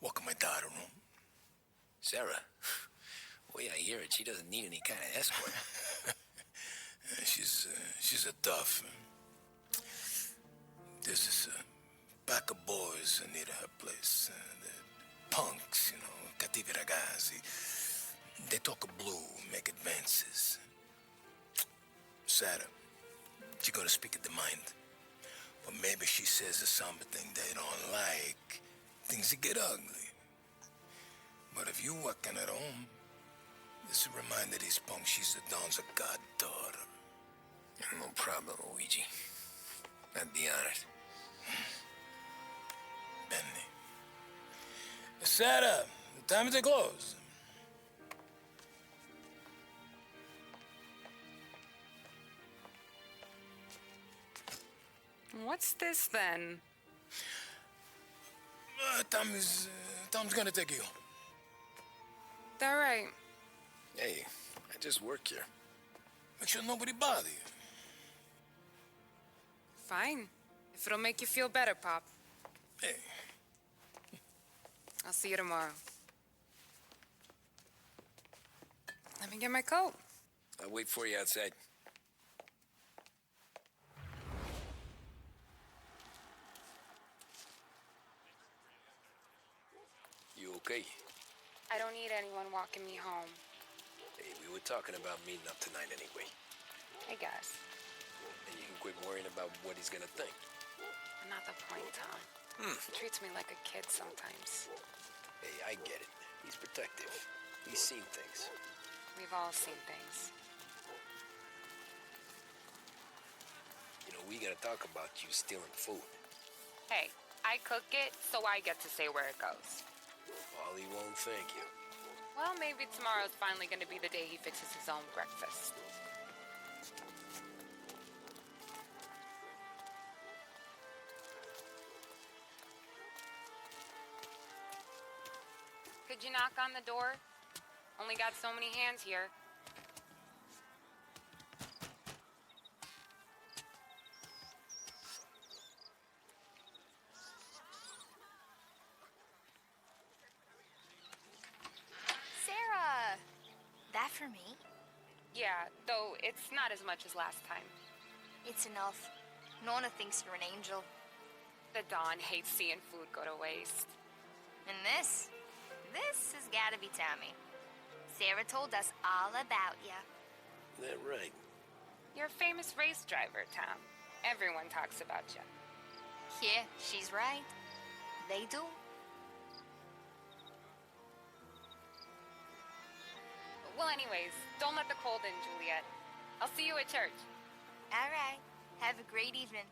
Walk my daughter home. Sarah? The way I hear it, she doesn't need any kind of escort. She's a tough. There's this pack of boys near her place. The punks, you know, cattivi ragazzi. They talk blue, make advances. Sarah, she gonna speak at the mind. But maybe she says something they don't like. Things get ugly. But if you walking at home, This will remind these punks she's the Don's a goddaughter. No problem, Luigi. I'd be honored. Benny. Sarah, time to close. What's this then? Tom's gonna take you. All right. Hey, I just work here. Make sure nobody bother you. Fine. If it'll make you feel better, Pop. Hey. I'll see you tomorrow. Let me get my coat. I'll wait for you outside. You okay? I don't need anyone walking me home. Hey, we were talking about meeting up tonight anyway. I guess. And you can quit worrying about what he's gonna think. Not the point, Tom. He treats me like a kid sometimes. Hey, I get it. He's protective. He's seen things. We've all seen things. You know, we gotta talk about you stealing food. Hey, I cook it, so I get to say where it goes. Ollie won't thank you. Well, maybe tomorrow's finally gonna be the day he fixes his own breakfast. Could you knock on the door? Only got so many hands here. Sarah! That for me? Yeah, though it's not as much as last time. It's enough. Nona thinks you're an angel. The Don hates seeing food go to waste. And this has gotta be Tommy. Sarah told us all about ya. That right? You're a famous race driver, Tom. Everyone talks about you. Yeah, she's right. They do. Well, anyways, don't let the cold in, Juliet. I'll see you at church. All right. Have a great evening.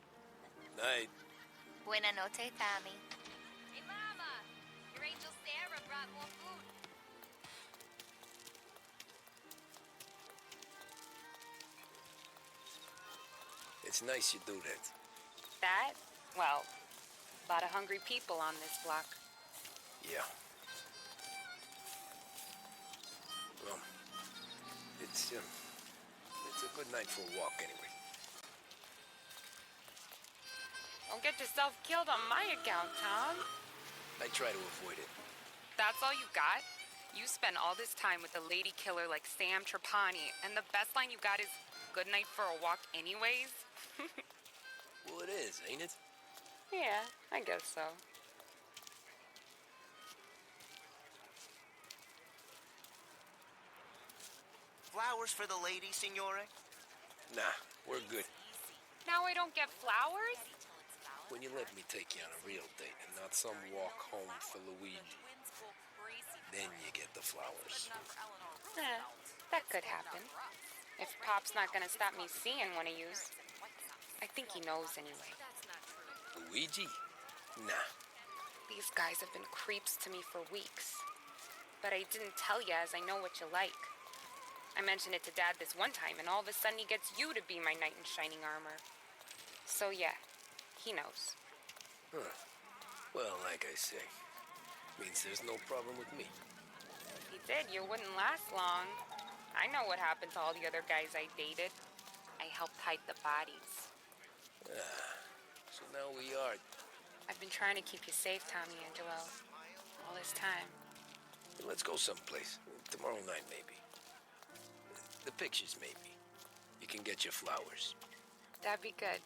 Night. Buena noche, Tommy. Hey, Mama! Your angel Sarah brought more food. It's nice you do that. That? Well, a lot of hungry people on this block. Yeah. Well, it's a good night for a walk anyway. Don't get yourself killed on my account, Tom. I try to avoid it. That's all you got? You spend all this time with a lady killer like Sam Trapani, and the best line you got is, "Good night for a walk anyways"? Well, it is, ain't it? Yeah, I guess so. Flowers for the lady, signore? Nah, we're good. Now I don't get flowers? When you let me take you on a real date and not some walk home for Luigi, then you get the flowers. That could happen. If Pop's not gonna stop me seeing one of yous. I think he knows anyway. Luigi? Nah. These guys have been creeps to me for weeks. But I didn't tell you as I know what you like. I mentioned it to Dad this one time, and all of a sudden he gets you to be my knight in shining armor. So yeah, he knows. Huh. Well, like I say, means there's no problem with me. If he did, you wouldn't last long. I know what happened to all the other guys I dated. I helped hide the bodies. So now we are. I've been trying to keep you safe, Tommy Angelo, all this time. Let's go someplace. Tomorrow night, maybe. The pictures, maybe. You can get your flowers. That'd be good.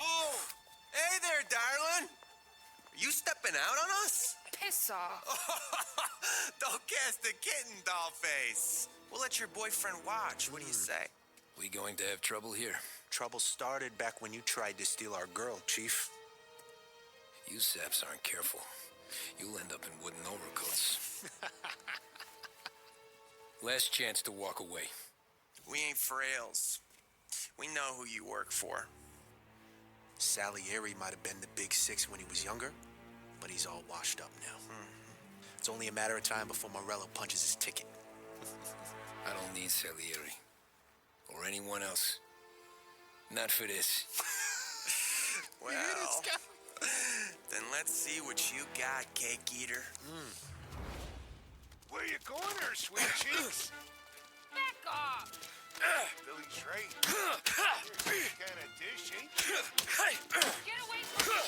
Oh! Hey there, darling! Are you stepping out on us? Piss off. Don't cast a kitten, dollface. We'll let your boyfriend watch. What do you say? We going to have trouble here? Trouble started back when you tried to steal our girl, Chief. You saps aren't careful. You'll end up in wooden overcoats. Last chance to walk away. We ain't frails. We know who you work for. Salieri might have been the big six when he was younger, but he's all washed up now. It's only a matter of time before Morello punches his ticket. I don't need Salieri. Or anyone else. Not for this. Well, then let's see what you got, cake eater. Where you going there, sweet cheeks? Back off! Billy's right. Here's some kind of dish, ain't you? Get away from me!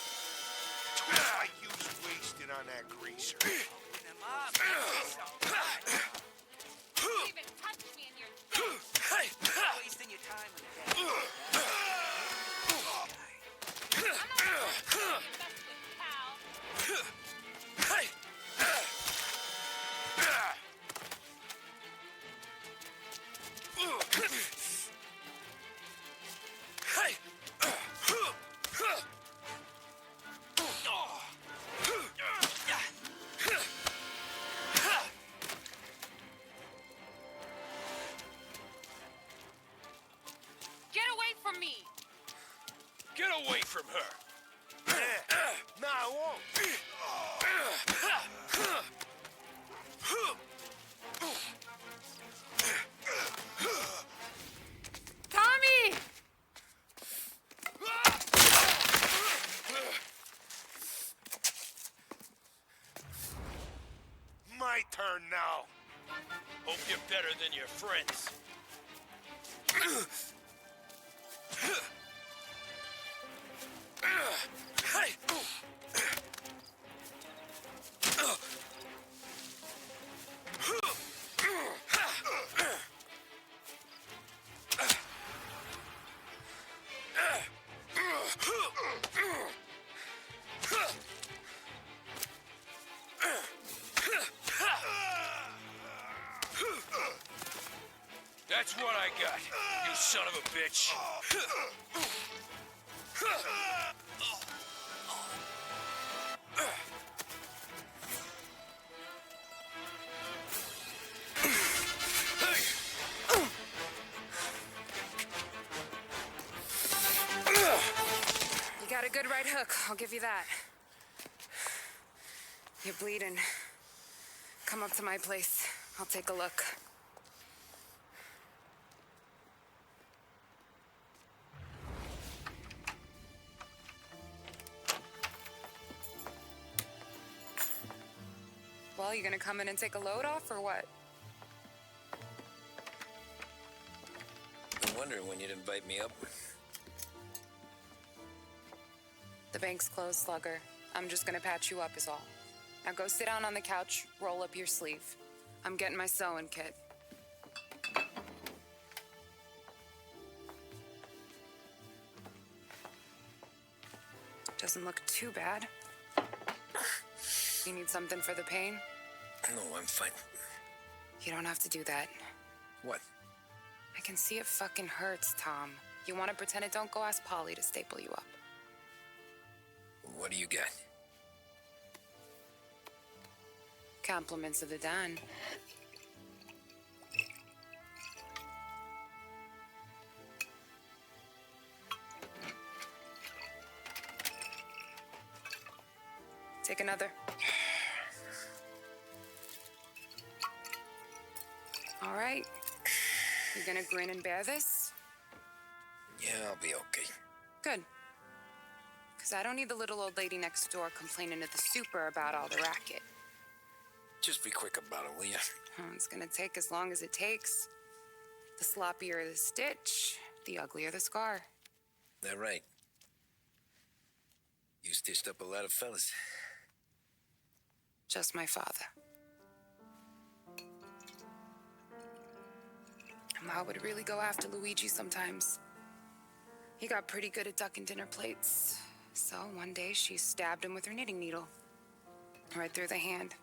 Twist like you was wasted on that greaser. Open them up. You even touch me and you're dead. Wasting your time with that. I'm not gonna mess with pal. Get away from me! Get away from her! Nah, I won't. Tommy! My turn now. Hope you're better than your friends. That's what I got, you son of a bitch. You got a good right hook, I'll give you that. You're bleeding. Come up to my place. I'll take a look. Well, you gonna come in and take a load off, or what? I'm wondering when you'd invite me up. The bank's closed, Slugger. I'm just gonna patch you up is all. Now go sit down on the couch, roll up your sleeve. I'm getting my sewing kit. Doesn't look too bad. You need something for the pain? No, I'm fine. You don't have to do that. What? I can see it fucking hurts, Tom. You want to pretend it? Don't go ask Polly to staple you up. What do you got? Compliments of the Don. Take another. All right. You gonna grin and bear this? Yeah, I'll be okay. Good. Because I don't need the little old lady next door complaining to the super about all the racket. Just be quick about it, will ya? It's gonna take as long as it takes. The sloppier the stitch, the uglier the scar. That right. You stitched up a lot of fellas. Just my father. Ma would really go after Luigi sometimes. He got pretty good at ducking dinner plates. So one day she stabbed him with her knitting needle. Right through the hand.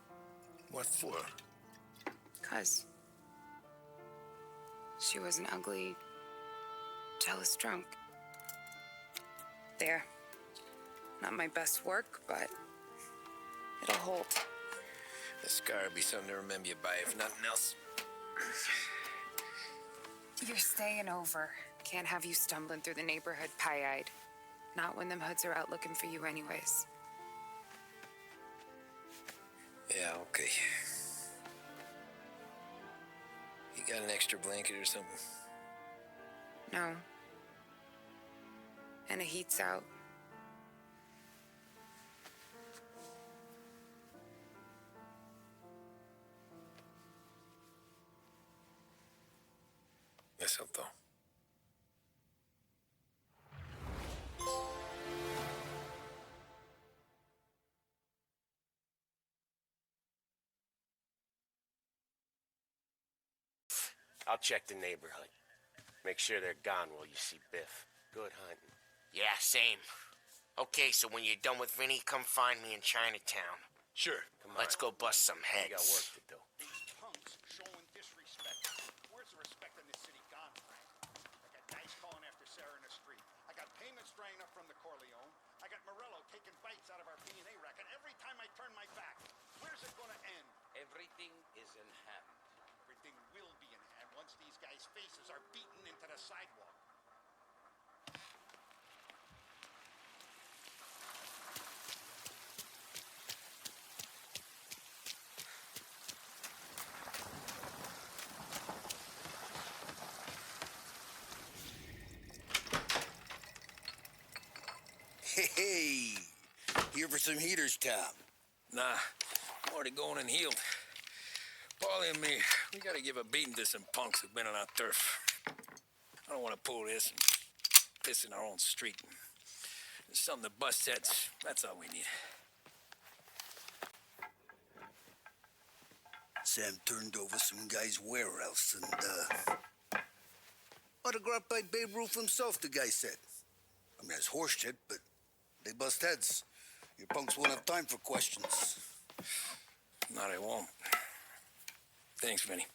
What for? 'Cause she was an ugly, jealous drunk. There. Not my best work, but It'll hold. The scar will be something to remember you by, if nothing else. You're staying over. Can't have you stumbling through the neighborhood pie-eyed. Not when them hoods are out looking for you anyways. Yeah, okay. You got an extra blanket or something? No. And the heat's out. Yes, I'll go. I'll check the neighborhood. Make sure they're gone while you see Biff. Good hunting. Yeah, same. Okay, so when you're done with Vinny, come find me in Chinatown. Sure. Come on. Let's go bust some heads. We got work to do. These punks showing disrespect. Where's the respect in this city gone, Frank? I got guys calling after Sarah in the street. I got payments drying up from the Corleone. I got Morello taking bites out of our P&A racket every time I turn my back. Where's it gonna end? Everything is in hand. Everything will be in hand once these guys' faces are beaten into the sidewalk. Hey, here for some heaters, Tom? Nah, I'm already going and healed. Paulie and me, we gotta give a beating to some punks who've been on our turf. I don't want to pull this and piss in our own street. There's something to bust heads. That's all we need. Sam turned over some guys' warehouse and, autographed by Babe Ruth himself, the guy said. I mean, it's horse shit, but they bust heads. Your punks won't have time for questions. No, they won't. Thanks, Vinny.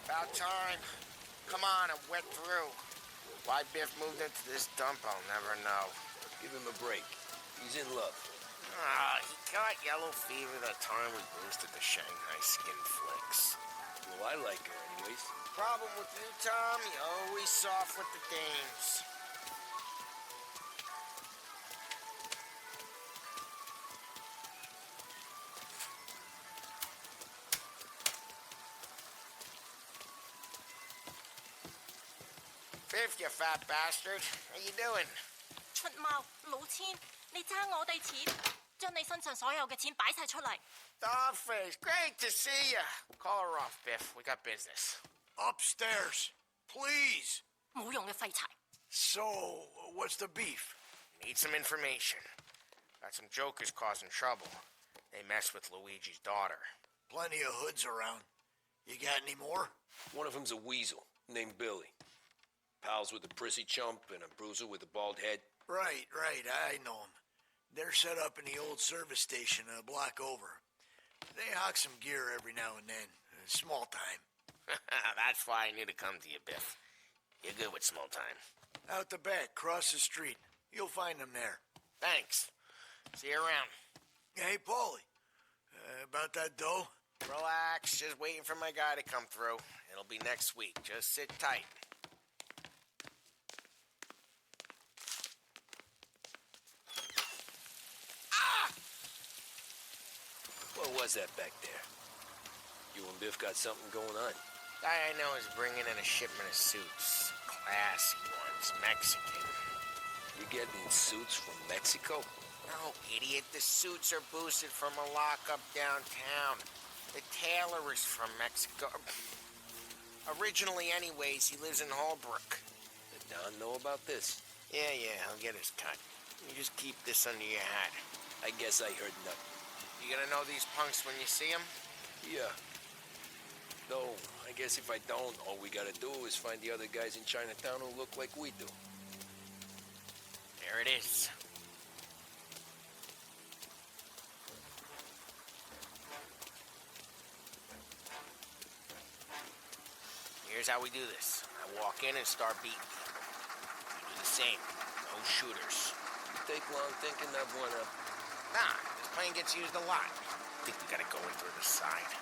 About time. Come on, I'm wet through. Why Biff moved into this dump, I'll never know. Give him a break. He's in love. Ah, he got yellow fever that time we boosted the Shanghai skin flicks. Well, I like her anyways. Problem with you, Tom, you're always soft with the dames. Biff, you fat bastard. How you doing? 出貓老千，你爭我哋錢，將你身上所有嘅錢擺晒出嚟。Dogface, great to see you. Call her off, Biff. We got business. Upstairs, please. 冇用嘅廢柴。So, what's the beef? Need some information. Got some jokers causing trouble. They messed with Luigi's daughter. Plenty of hoods around. You got any more? One of them's a weasel. Named Billy. Pals with a prissy chump and a bruiser with a bald head. Right, I know them. They're set up in the old service station a block over. They hawk some gear every now and then. Small time. That's why I knew to come to you, Biff. You're good with small time. Out the back, cross the street. You'll find them there. Thanks. See you around. Hey, Paulie. About that dough? Relax. Just waiting for my guy to come through. It'll be next week. Just sit tight. What was that back there? You and Biff got something going on. Guy I know is bringing in a shipment of suits. Classy ones. Mexican. You getting suits from Mexico? No, idiot. The suits are boosted from a lockup downtown. The tailor is from Mexico. Originally, anyways, he lives in Holbrook. Did Don know about this? Yeah, he'll get his cut. You just keep this under your hat. I guess I heard nothing. You gonna know these punks when you see them? Yeah. Though, I guess if I don't, all we gotta do is find the other guys in Chinatown who look like we do. There it is. Here's how we do this. I walk in and start beating people. You do the same. No shooters. You take long thinking that one up. Nah, this plane gets used a lot. I think we gotta go in through the side.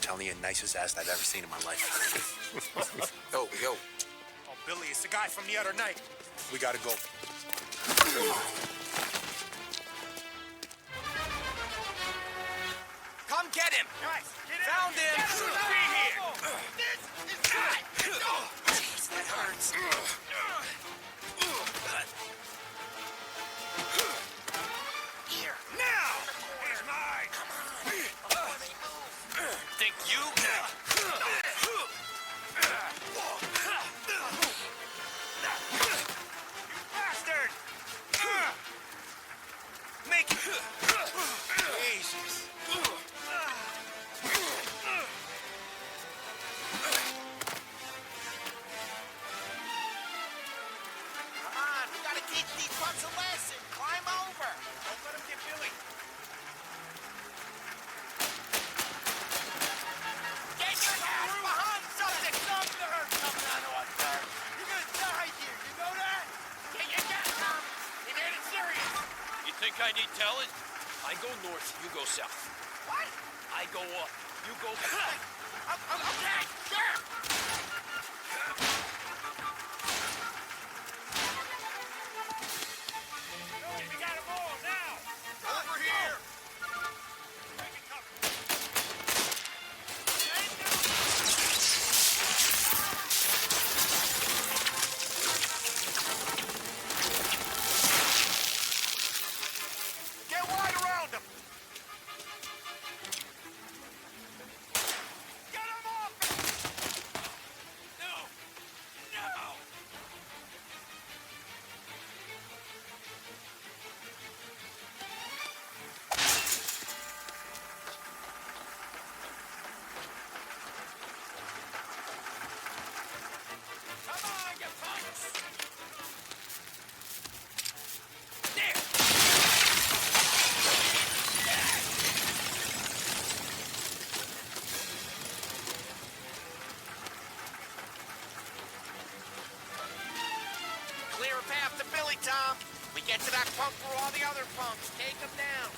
Telling you, nicest ass I've ever seen in my life. Yo. Oh, Billy, it's the guy from the other night. We gotta go. Come get him! Guys, get Found him! Shouldn't be here! This is guy! Jeez, that hurts. Here. Now! He's mine! Come on. Think you? You bastard! Make it! Jesus. Come on, we gotta teach these punks a lesson. Climb over. Don't let him get Billy. Get your ass behind something! Something coming on water. You're gonna die here, you know that? Get your gas, Tom. He made it serious. You think I need telling? I go north, you go south. What? I go up, you go Okay, sure. We got them all now! Over here! Take it, cover. Get wide around him! Get him off! No! No! Come on, you punks! There! Clear a path to Billy, Tom. We get to that punk through all the other punks. Take them down.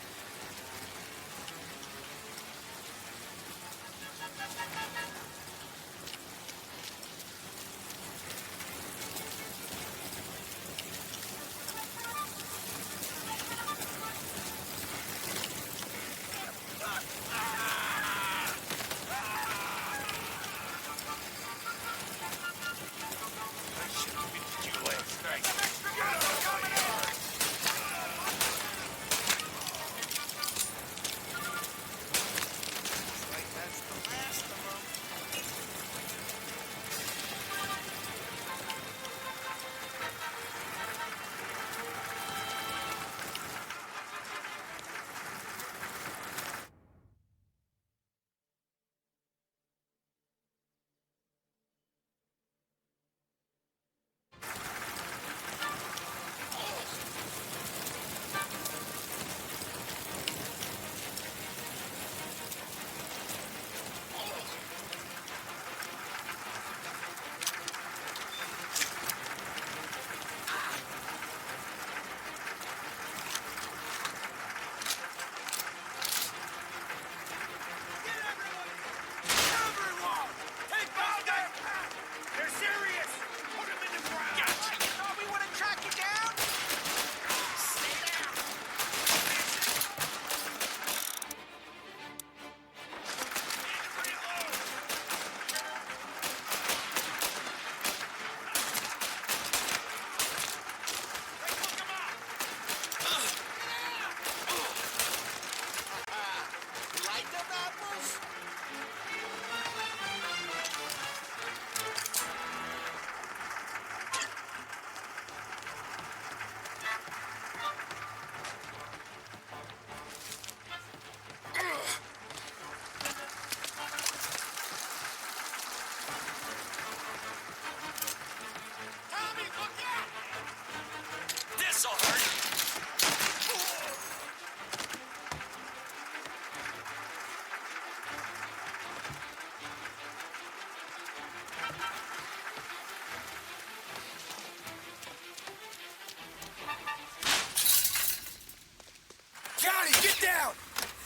down.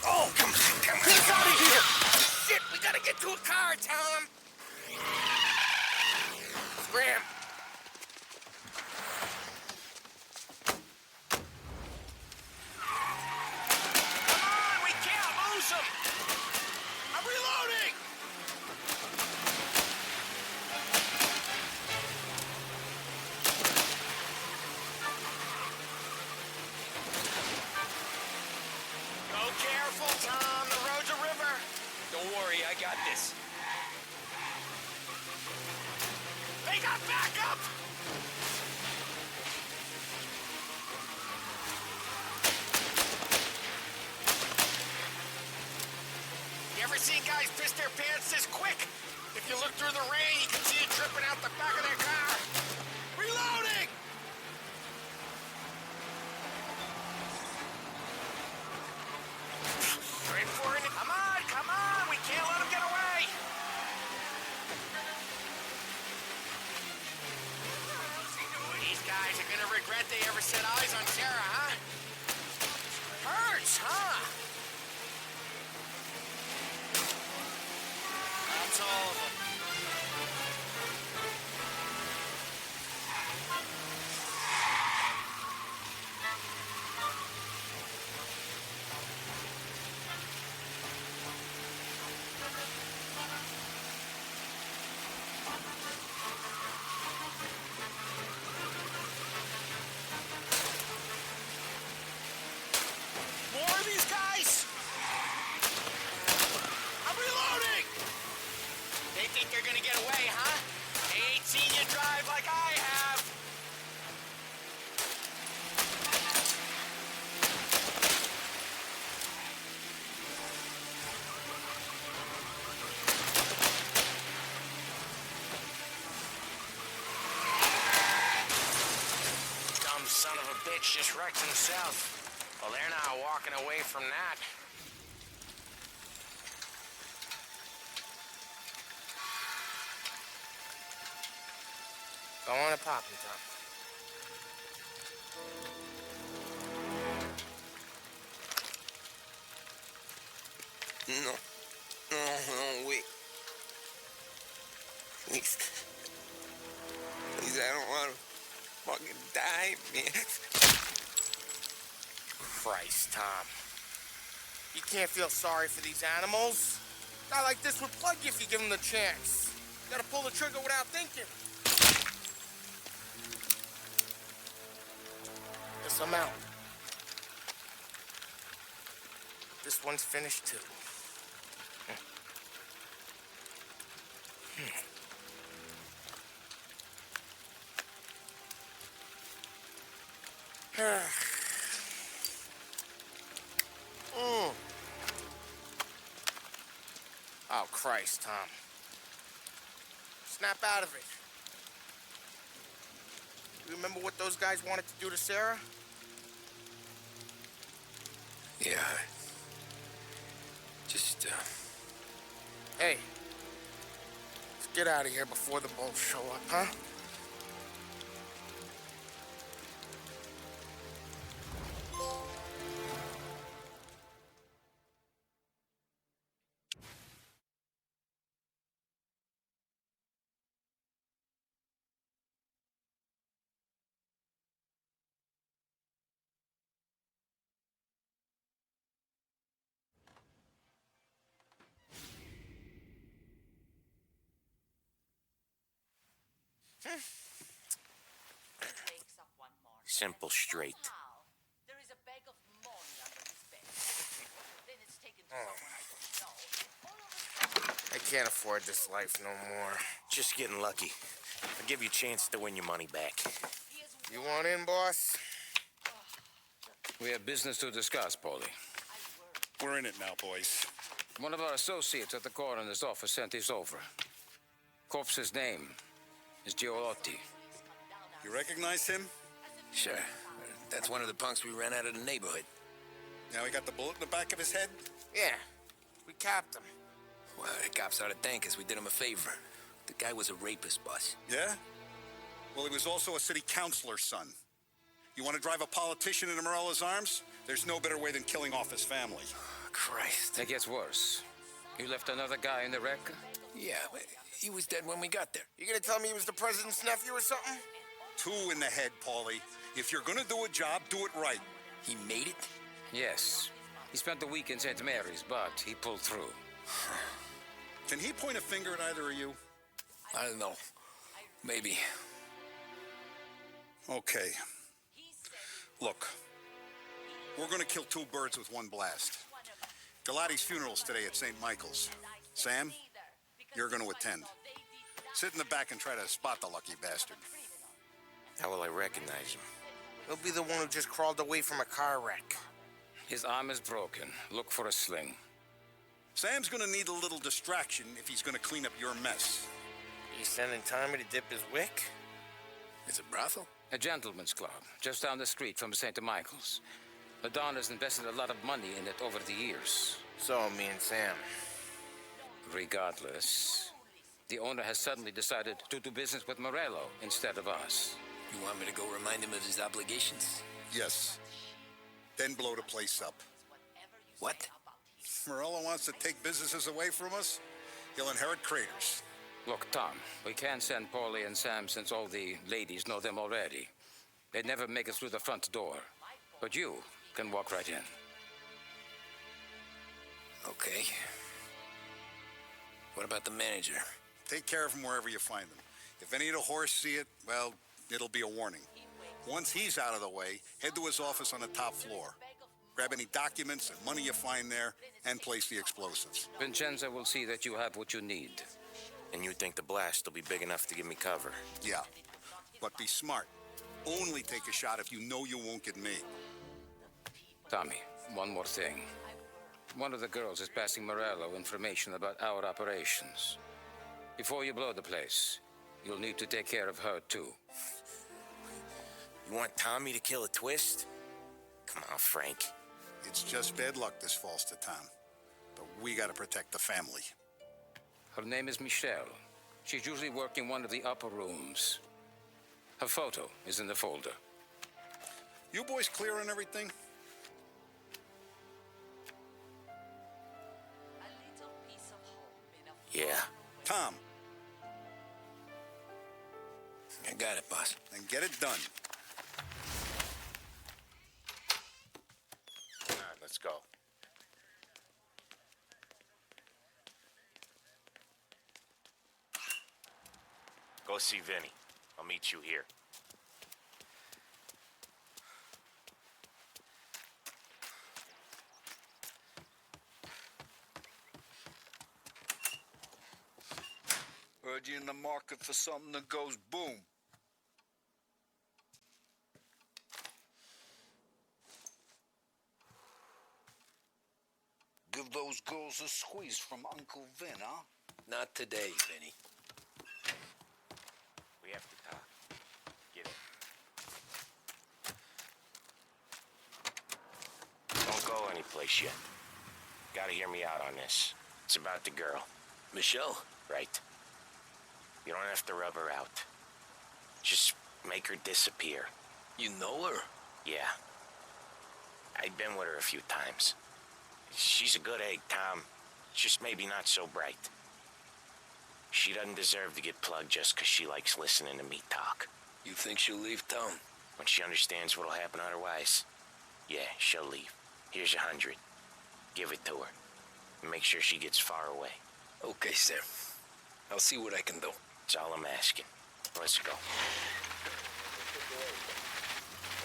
Oh, come on. Get us out of here. Shit, we gotta get to a car, Tom. Scram. Come on, we can't lose him. I'm reloading. Go careful, Tom. The road's a river. Don't worry, I got this. They got backup! You ever seen guys piss their pants this quick? If you look through the rain, you can see it dripping out the back of their car. Reloading! Straight for it. Come on, come on! We can't let them get away! These guys are gonna regret they ever set eyes on Sarah, huh? Hurts, huh? That's all of them. More of these guys? I'm reloading! They think they're gonna get away, huh? They ain't seen you drive like I have. Dumb son of a bitch just wrecked himself. Well, they're not walking away from that. Go on and pop him, Tom. No. No, wait. Please. Please, I don't want to fucking die, man. Christ, Tom. You can't feel sorry for these animals. A guy like this would plug you if you give him the chance. You gotta pull the trigger without thinking. Guess I'm out. This one's finished too. Oh, Christ, Tom. Snap out of it. You remember what those guys wanted to do to Sarah? Yeah. Just, Hey. Let's get out of here before the bulls show up, huh? Simple, straight. There is a bag of money under his bed. Then it's taken to someone I don't know. I can't afford this life no more. Just getting lucky. I'll give you a chance to win your money back. You want in, boss? We have business to discuss, Paulie. We're in it now, boys. One of our associates at the coroner's office sent this over. Corpse's name is Giolotti. You recognize him? Sure. That's one of the punks we ran out of the neighborhood. Now he got the bullet in the back of his head? Yeah. We capped him. Well, the cops ought to thank us. We did him a favor. The guy was a rapist, boss. Yeah? Well, he was also a city councilor's son. You want to drive a politician into Morella's arms? There's no better way than killing off his family. Christ. It gets worse. You left another guy in the wreck? Yeah, but he was dead when we got there. You gonna tell me he was the president's nephew or something? 2 in the head, Paulie. If you're gonna do a job, do it right. He made it? Yes. He spent the week in St. Mary's, but he pulled through. Can he point a finger at either of you? I don't know. Maybe. Okay. Look, we're gonna kill 2 birds with one blast. Galati's funeral's today at St. Michael's. Sam, you're gonna attend. Sit in the back and try to spot the lucky bastard. How will I recognize him? He'll be the one who just crawled away from a car wreck. His arm is broken. Look for a sling. Sam's gonna need a little distraction if he's gonna clean up your mess. He's sending Tommy to dip his wick? It's a brothel? A gentleman's club, just down the street from St. Michael's. The Don has invested a lot of money in it over the years. So, me and Sam. Regardless, the owner has suddenly decided to do business with Morello instead of us. You want me to go remind him of his obligations? Yes. Then blow the place up. What? Morello wants to take businesses away from us. He'll inherit craters. Look, Tom, we can't send Paulie and Sam since all the ladies know them already. They'd never make it through the front door. But you can walk right in. Okay. What about the manager? Take care of him wherever you find him. If any of the whores see it, well, it'll be a warning. Once he's out of the way, head to his office on the top floor. Grab any documents and money you find there, and place the explosives. Vincenzo will see that you have what you need. And you think the blast will be big enough to give me cover? Yeah, but be smart. Only take a shot if you know you won't get me. Tommy, one more thing. One of the girls is passing Morello information about our operations. Before you blow the place, you'll need to take care of her, too. You want Tommy to kill a twist? Come on, Frank. It's just bad luck this falls to Tom. But we gotta protect the family. Her name is Michelle. She's usually working one of the upper rooms. Her photo is in the folder. You boys clear on everything? Yeah. Tom. I got it, boss. Then get it done. Come on, let's go. Go see Vinny. I'll meet you here. Heard you in the market for something that goes boom. Give those girls a squeeze from Uncle Vin, huh? Not today, Vinny. We have to talk. Get in. Don't go anyplace yet. Gotta hear me out on this. It's about the girl. Michelle? Right. You don't have to rub her out. Just make her disappear. You know her? Yeah. I've been with her a few times. She's a good egg, Tom. Just maybe not so bright. She doesn't deserve to get plugged just 'cause she likes listening to me talk. You think she'll leave town? When she understands what'll happen otherwise, yeah, she'll leave. Here's 100. Give it to her. And make sure she gets far away. Okay, Sam. I'll see what I can do. That's all I'm asking. Let's go.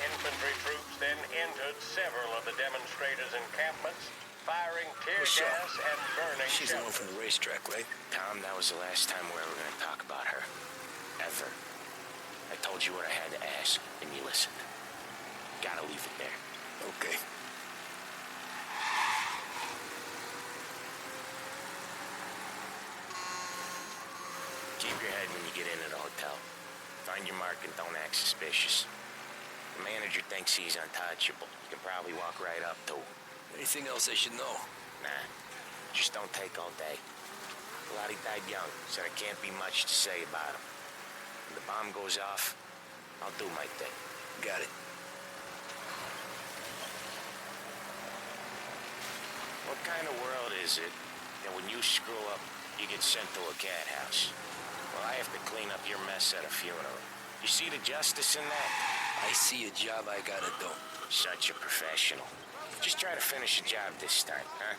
Infantry troops then entered several of the demonstrators' encampments, firing tear gas and burning She's the one shells. from the racetrack, right? Tom, that was the last time we were ever going to talk about her. Ever. I told you what I had to ask, and you listened. Gotta leave it there. Okay. Keep your head when you get into the hotel. Find your mark and don't act suspicious. The manager thinks he's untouchable. You can probably walk right up to him. Anything else I should know? Nah, just don't take all day. Lottie died young, so there can't be much to say about him. When the bomb goes off, I'll do my thing. Got it. kind of world is it that when you screw up, you get sent to a cat house? Well, I have to clean up your mess at a funeral. You see the justice in that? I see a job I gotta do. Such a professional. Just try to finish the job this time, huh?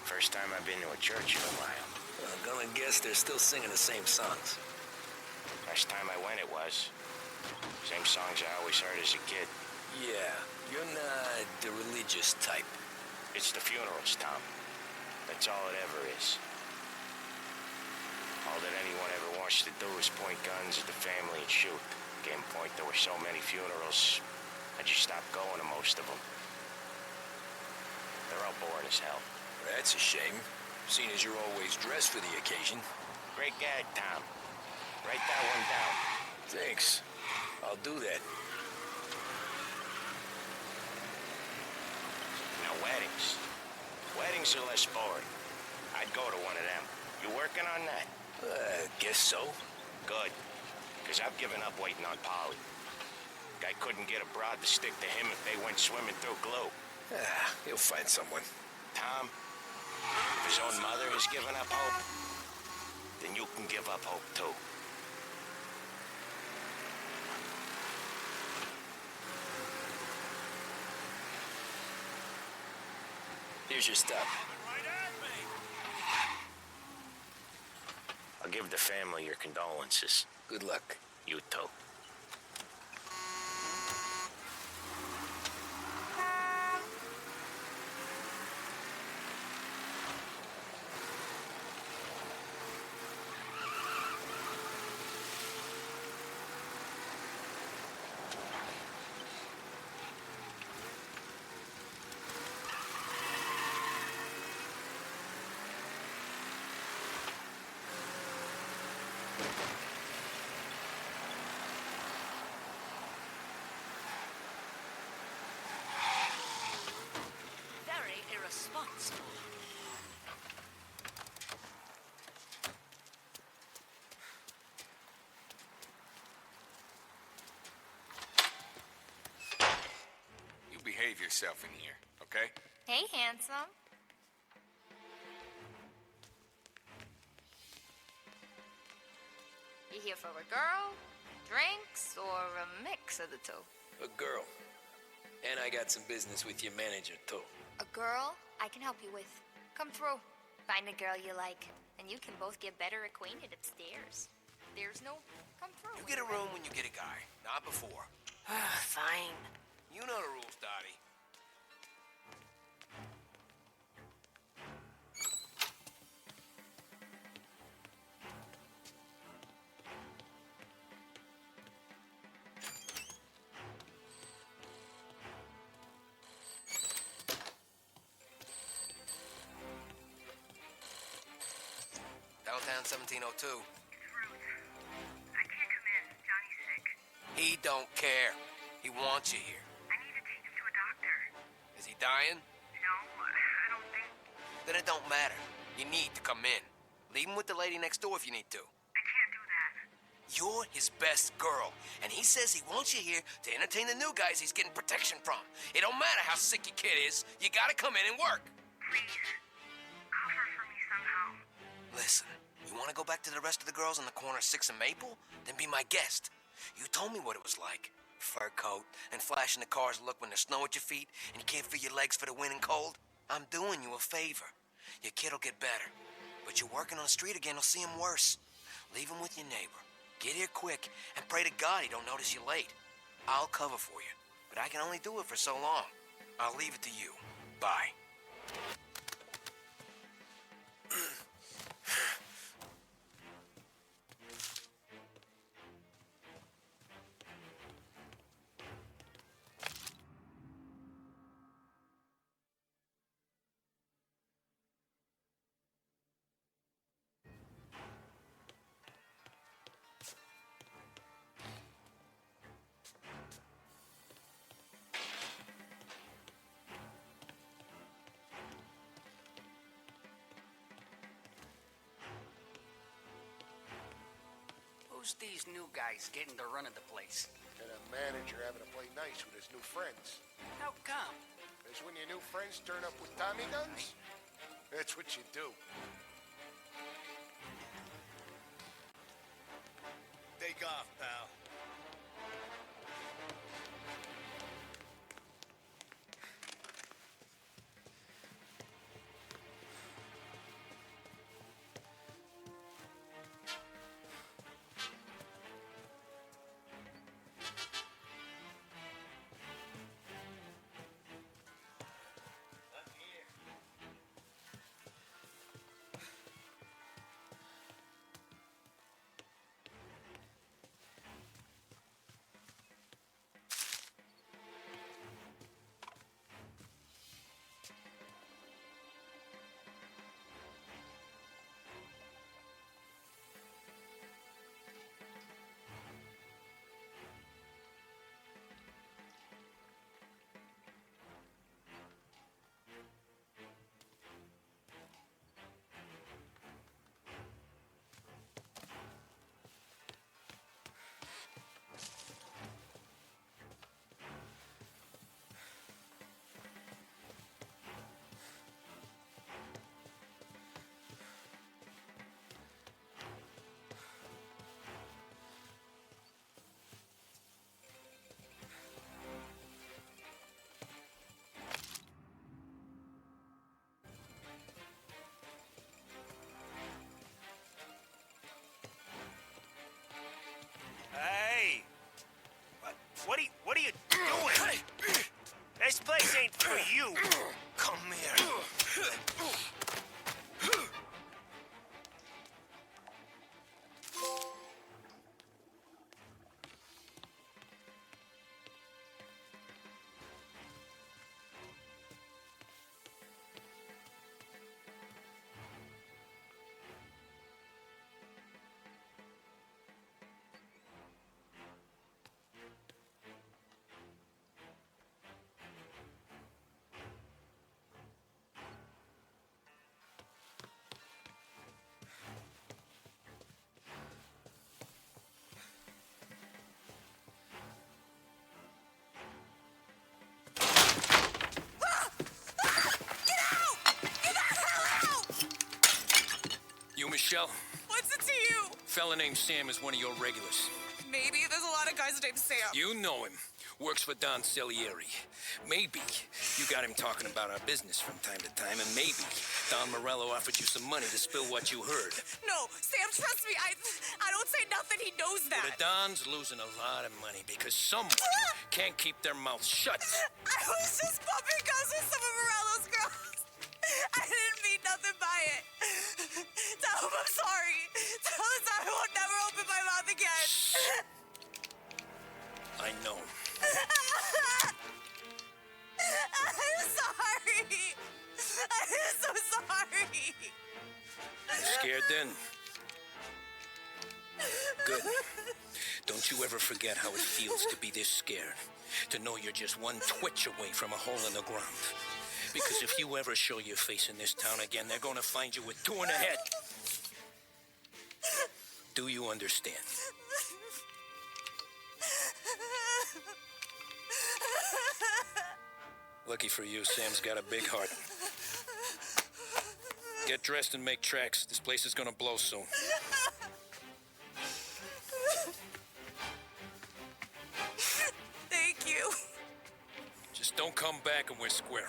First time I've been to a church in a while. I'm gonna guess they're still singing the same songs. Last time I went, it was. Same songs I always heard as a kid. Yeah, you're not the religious type. It's the funerals, Tom. That's all it ever is. All that anyone ever wants to do is point guns at the family and shoot. Came a point there were so many funerals, I just stopped going to most of them. They're all boring as hell. That's a shame, seeing as you're always dressed for the occasion. Great gag, Tom. Write that one down. Thanks. I'll do that. Now, weddings. Weddings are less boring. I'd go to one of them. You working on that? Guess so. Good. Because I've given up waiting on Polly. Guy couldn't get a broad to stick to him if they went swimming through glue. He'll find someone. Tom, if his own mother has given up hope, then you can give up hope too. Here's your stuff. I'll give the family your condolences. Good luck. You too. Very irresponsible. You behave yourself in here, okay? Hey, handsome. You here for a girl, drinks, or a mix of the two? A girl. And I got some business with your manager, too. A girl I can help you with. Come through. Find a girl you like, and you can both get better acquainted upstairs. There's no... Come through. You get a room when you get a guy, not before. Fine. You know the rules, Dottie. Downtown 1702. I can't come in. Johnny's sick. He don't care. He wants you here. I need to take him to a doctor. Is he dying? No, I don't think... Then it don't matter. You need to come in. Leave him with the lady next door if you need to. I can't do that. You're his best girl, and he says he wants you here to entertain the new guys he's getting protection from. It don't matter how sick your kid is. You gotta come in and work. Please, cover for me somehow. Listen, you want to go back to the rest of the girls on the corner of 6th and Maple? Then be my guest. You told me what it was like. Fur coat and flashing the car's look when there's snow at your feet and you can't feel your legs for the wind and cold. I'm doing you a favor. Your kid'll get better. But you're working on the street again, will see him worse. Leave him with your neighbor. Get here quick and pray to God he don't notice you late. I'll cover for you, but I can only do it for so long. I'll leave it to you. Bye. Who's these new guys getting the run of the place? They're the manager having to play nice with his new friends. How come? Because when your new friends turn up with Tommy guns, that's what you do. Take off, pal. Hey! What are you doing? This place ain't for you. Come here. You, Michelle? What's it to you? Fella named Sam is one of your regulars. Maybe there's a lot of guys named Sam. You know him. Works for Don Salieri. Maybe you got him talking about our business from time to time, and maybe Don Morello offered you some money to spill what you heard. No, Sam, trust me. I don't say nothing. He knows that. Well, the Don's losing a lot of money because someone can't keep their mouth shut. I was just bumping guns with some of Morello's girls. I didn't mean nothing by it. Tell him I'm sorry. Tell him I won't never open my mouth again. I know. I'm sorry. I'm so sorry. You scared then? Good. Don't you ever forget how it feels to be this scared. To know you're just one twitch away from a hole in the ground. Because if you ever show your face in this town again, they're gonna find you with two in the head. Do you understand? Lucky for you, Sam's got a big heart. Get dressed and make tracks. This place is gonna blow soon. Thank you. Just don't come back and we're square.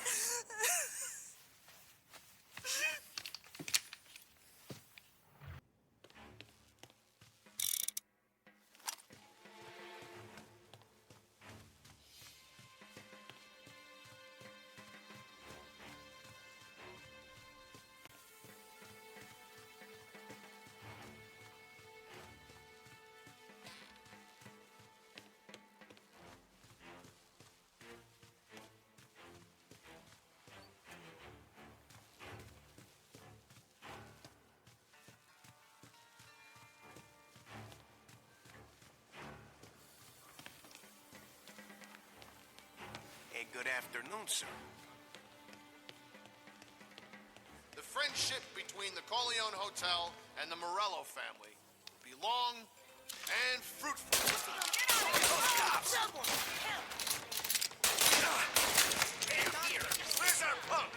Good afternoon, sir. The friendship between the Corleone Hotel and the Morello family will be long and fruitful. those cops! Damn, here! Where's our punk?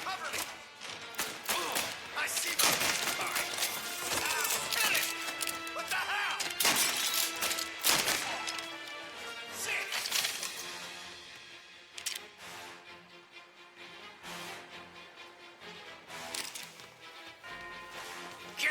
Cover me! I see them! All right. Get it! What the hell? Sick! Get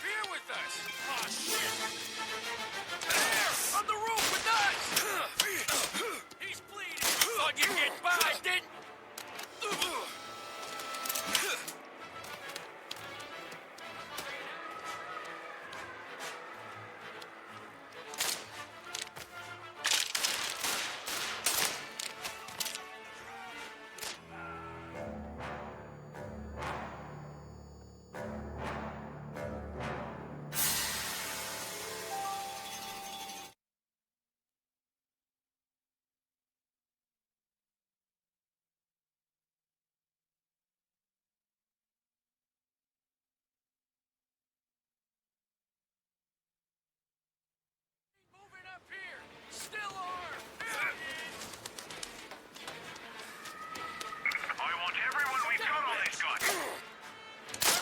here with us! Oh, shit! There! On the roof with us! He's bleeding! Thought you'd get by, didn't... Moving up here! Still armed! There it is! I want everyone we've got on this guy. I'm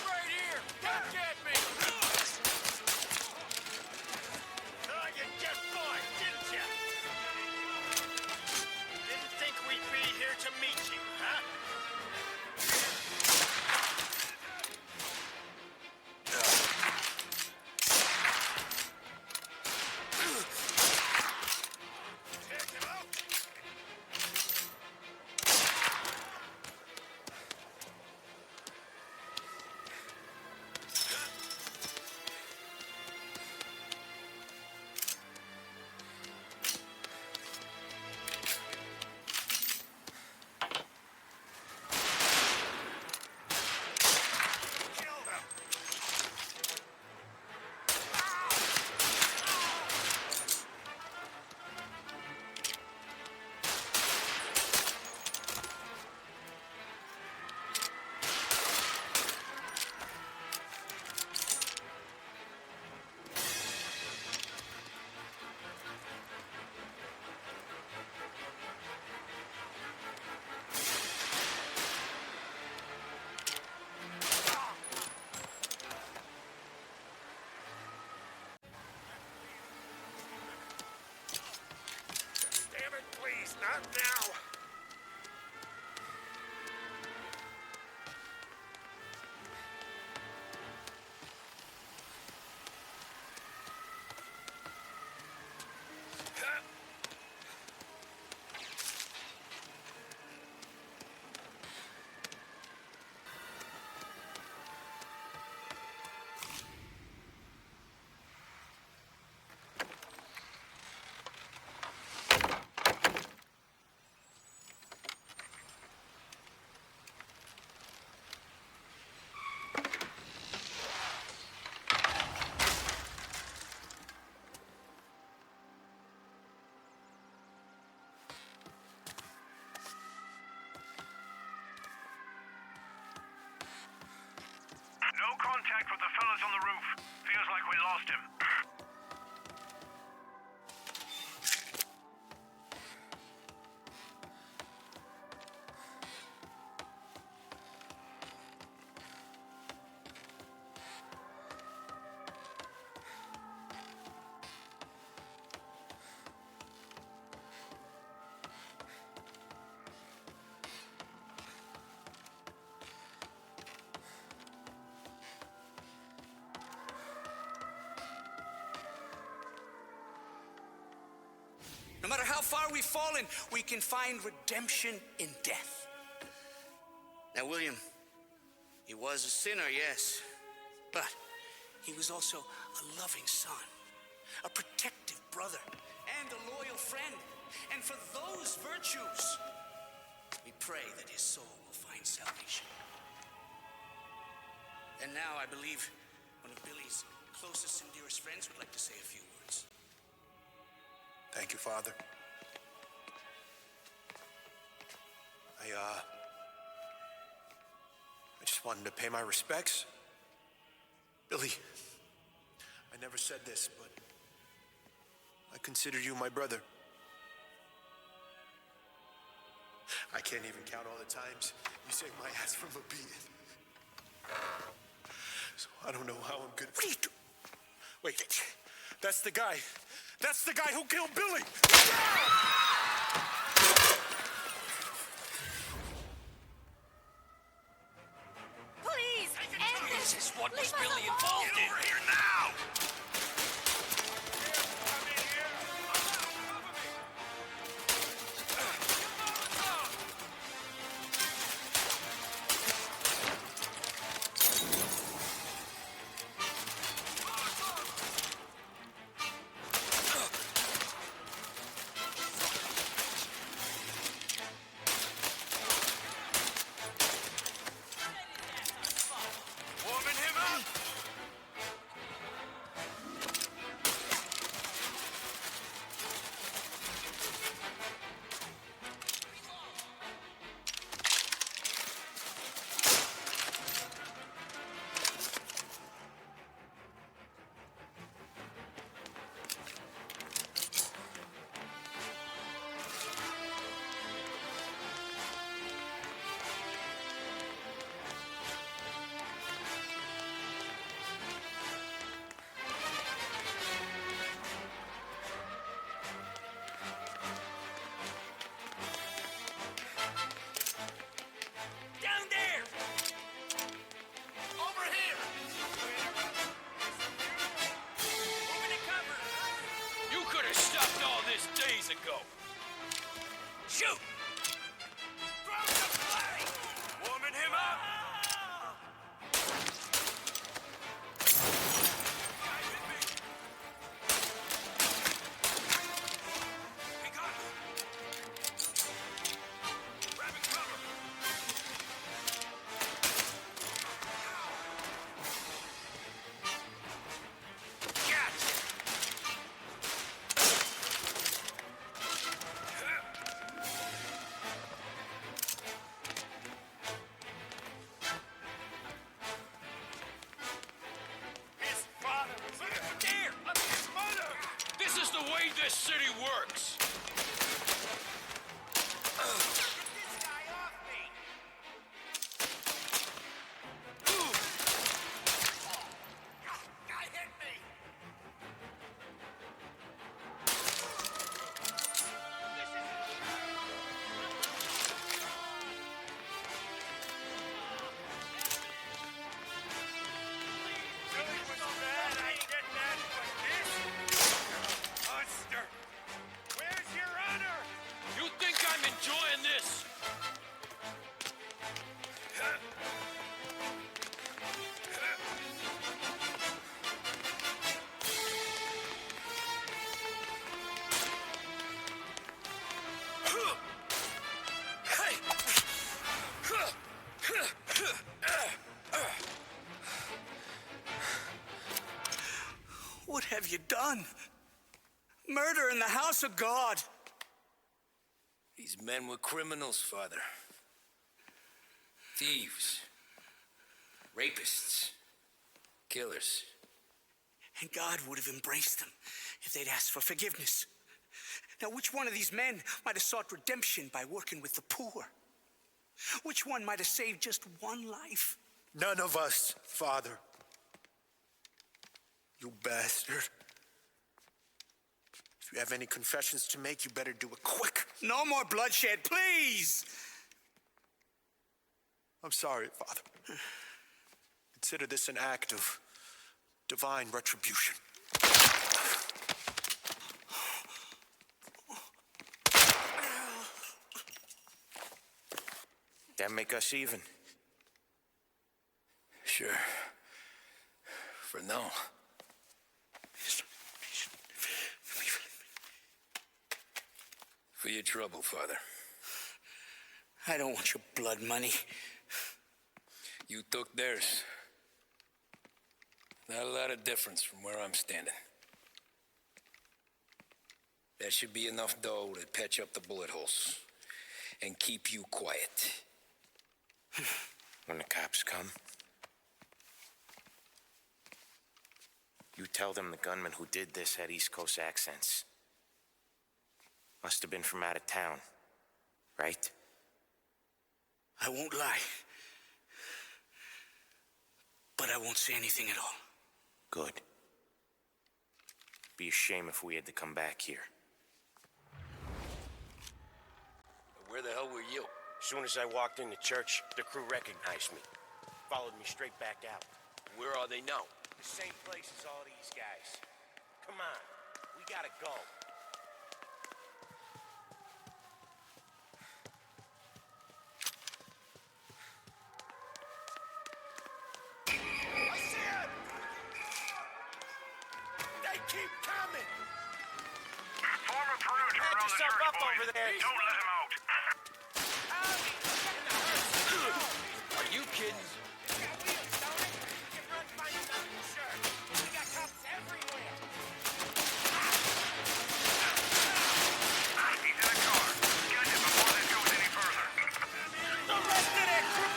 right here! Come get me! You get bored, didn't you? Didn't think we'd be here to meet you, huh? Take him out. Kill them. Damn it, please, not now. No contact with the fellas on the roof. Feels like we lost him. No matter how far we've fallen, we can find redemption in death. Now, William, he was a sinner, yes, but he was also a loving son, a protective brother, and a loyal friend. And for those virtues, we pray that his soul will find salvation. And now I believe one of Billy's closest and dearest friends would like to say a few words. Thank you, Father. I just wanted to pay my respects. Billy, I never said this, but I consider you my brother. I can't even count all the times you saved my ass from a beating. So I don't know how I'm good. What are you doing? Wait, that's the guy. That's the guy who killed Billy! Please, end this! Jesus, what was Leave us Billy involved in. Get over here now! Warming him up! Down there! Over here! Moving to cover! You could have stopped all this days ago. Shoot! Throw the flag! Warming him up! Guys with me! We got him! Grabbing cover! His father was here! There! I'm his mother! This is the way this city works. Get this guy off me! Guy hit me! Really was bad I get that like this? Monster! Where's your honor? You think I'm enjoying this? What have you done? Murder in the house of God. These men were criminals, Father. Thieves. Rapists. Killers. And God would have embraced them if they'd asked for forgiveness. Now, which one of these men might have sought redemption by working with the poor? Which one might have saved just one life? None of us, Father. You bastard. If you have any confessions to make, you better do it quick. No more bloodshed, please! I'm sorry, Father. Consider this an act of divine retribution. That make us even? Sure. For now. For your trouble, Father. I don't want your blood money. You took theirs. Not a lot of difference from where I'm standing. That should be enough dough to patch up the bullet holes and keep you quiet. When the cops come, you tell them the gunman who did this had East Coast accents. Must have been from out of town, right? I won't lie. But I won't say anything at all. Good. Be a shame if we had to come back here. Where the hell were you? As soon as I walked into church, the crew recognized me. Followed me straight back out. Where are they now? the same place as all these guys. Come on, we gotta go. I see it! They keep coming! Form a perimeter Patch around the yourself church, up boys. over there. Don't let him out. Are you kidding? He's in a car. Catch him before this goes any further. The rest of that crew!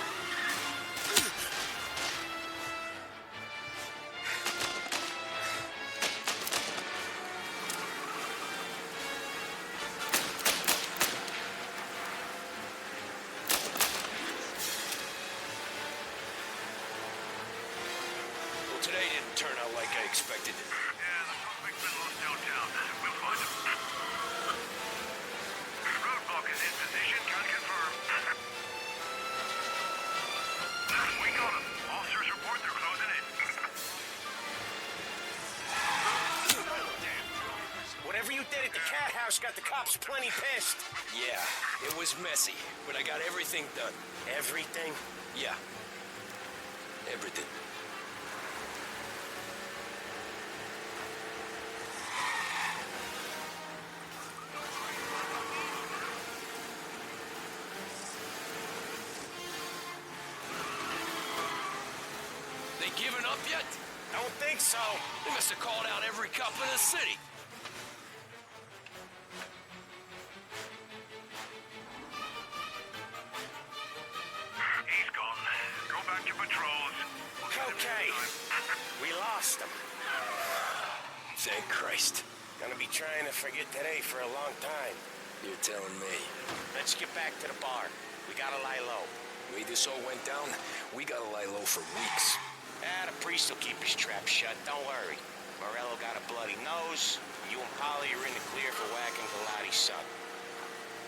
Well, today didn't turn out like I expected. Yeah, the suspect's been lost downtown. We'll find him. Roadblock is in position. Can confirm. We got him. Officers report they're closing in. Whatever you did at the cat house got the cops plenty pissed. Yeah, it was messy, but I got everything done. Everything? Yeah. Everything. They giving up yet? Don't think so. They must have called out every cop in the city. He's gone. Go back to patrols. Okay. We lost them. Thank Christ. Gonna be trying to forget today for a long time. You're telling me. Let's get back to the bar. We gotta lie low. The way this all went down, we gotta lie low for weeks. The priest will keep his trap shut. Don't worry. Morello got a bloody nose. You and Polly are in the clear for whacking Galati's son.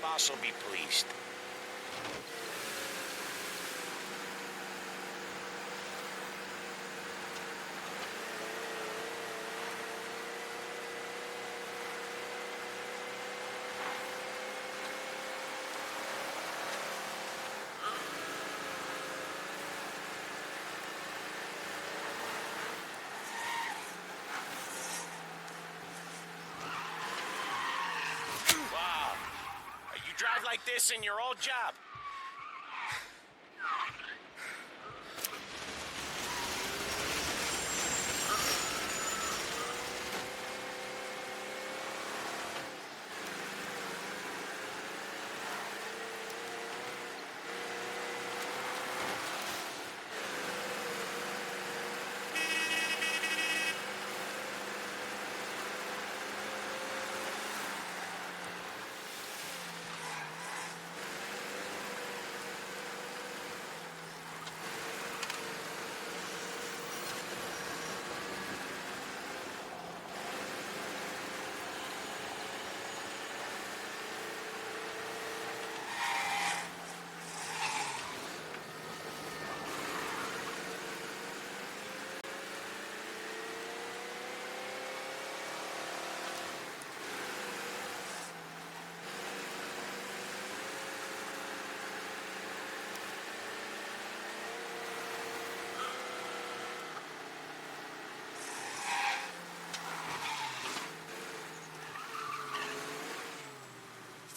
Boss will be pleased. Wow. You drive like this in your old job?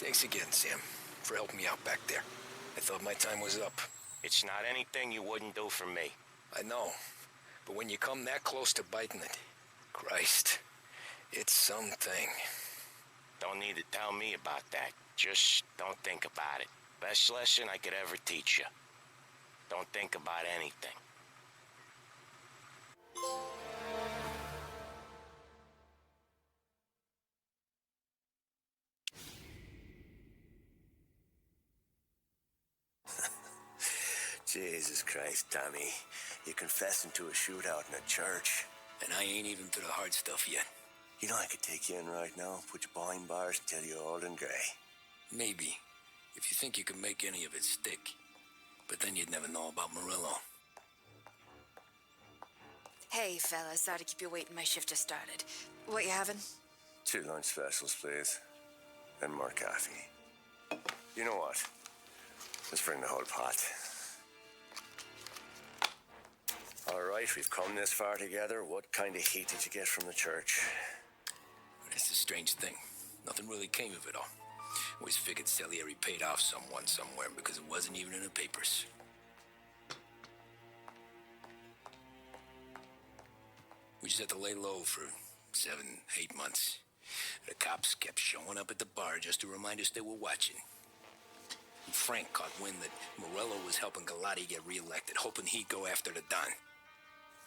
Thanks again, Sam, for helping me out back there. I thought my time was up. It's not anything you wouldn't do for me. I know, but when you come that close to biting it, Christ, it's something. Don't need to tell me about that. Just don't think about it. Best lesson I could ever teach you. Don't think about anything. Jesus Christ, Tommy. You're confessing to a shootout in a church. And I ain't even to the hard stuff yet. You know I could take you in right now, put you behind bars until you're old and gray. Maybe, if you think you can make any of it stick. But then you'd never know about Murillo. Hey, fellas. Sorry to keep you waiting. My shift just started. What you having? 2 lunch specials, please. And more coffee. You know what? Let's bring the whole pot. All right, we've come this far together. What kind of heat did you get from the church? It's a strange thing. Nothing really came of it all. Always figured Salieri paid off someone somewhere because it wasn't even in the papers. We just had to lay low for 7, 8 months. The cops kept showing up at the bar just to remind us they were watching. And Frank caught wind that Morello was helping Galati get reelected, hoping he'd go after the Don.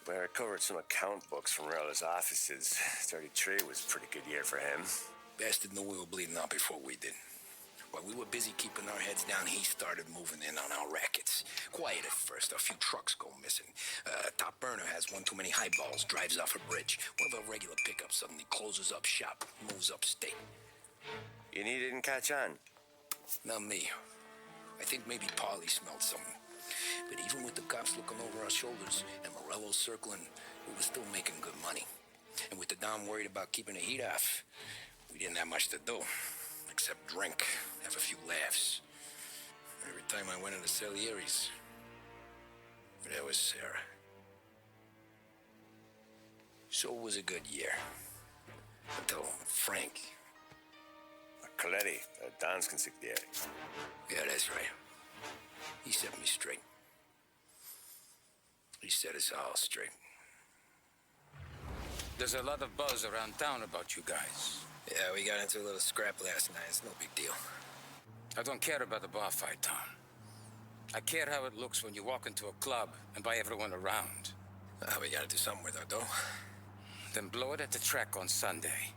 Well, I recovered some account books from Morello's offices. 33 was a pretty good year for him. Bastard knew we were bleeding out before we did. While we were busy keeping our heads down, he started moving in on our rackets. Quiet at first, a few trucks go missing. Top burner has one too many highballs, drives off a bridge. One of our regular pickups suddenly closes up shop, moves upstate. And he didn't catch on? Not me. I think maybe Paulie smelled something. But even with the cops looking over our shoulders and Morello circling, we were still making good money. And with the Don worried about keeping the heat off, we didn't have much to do. Except drink, have a few laughs. Every time I went into Salieri's, there was Sarah. So it was a good year. Until Frank. Coletti, Don's consigliere. Yeah, that's right. He set me straight. He set us all straight. There's a lot of buzz around town about you guys. Yeah, we got into a little scrap last night. It's no big deal. I don't care about the bar fight, Tom. I care how it looks when you walk into a club and by everyone around. We gotta do something with our dough. Then blow it at the track on Sunday.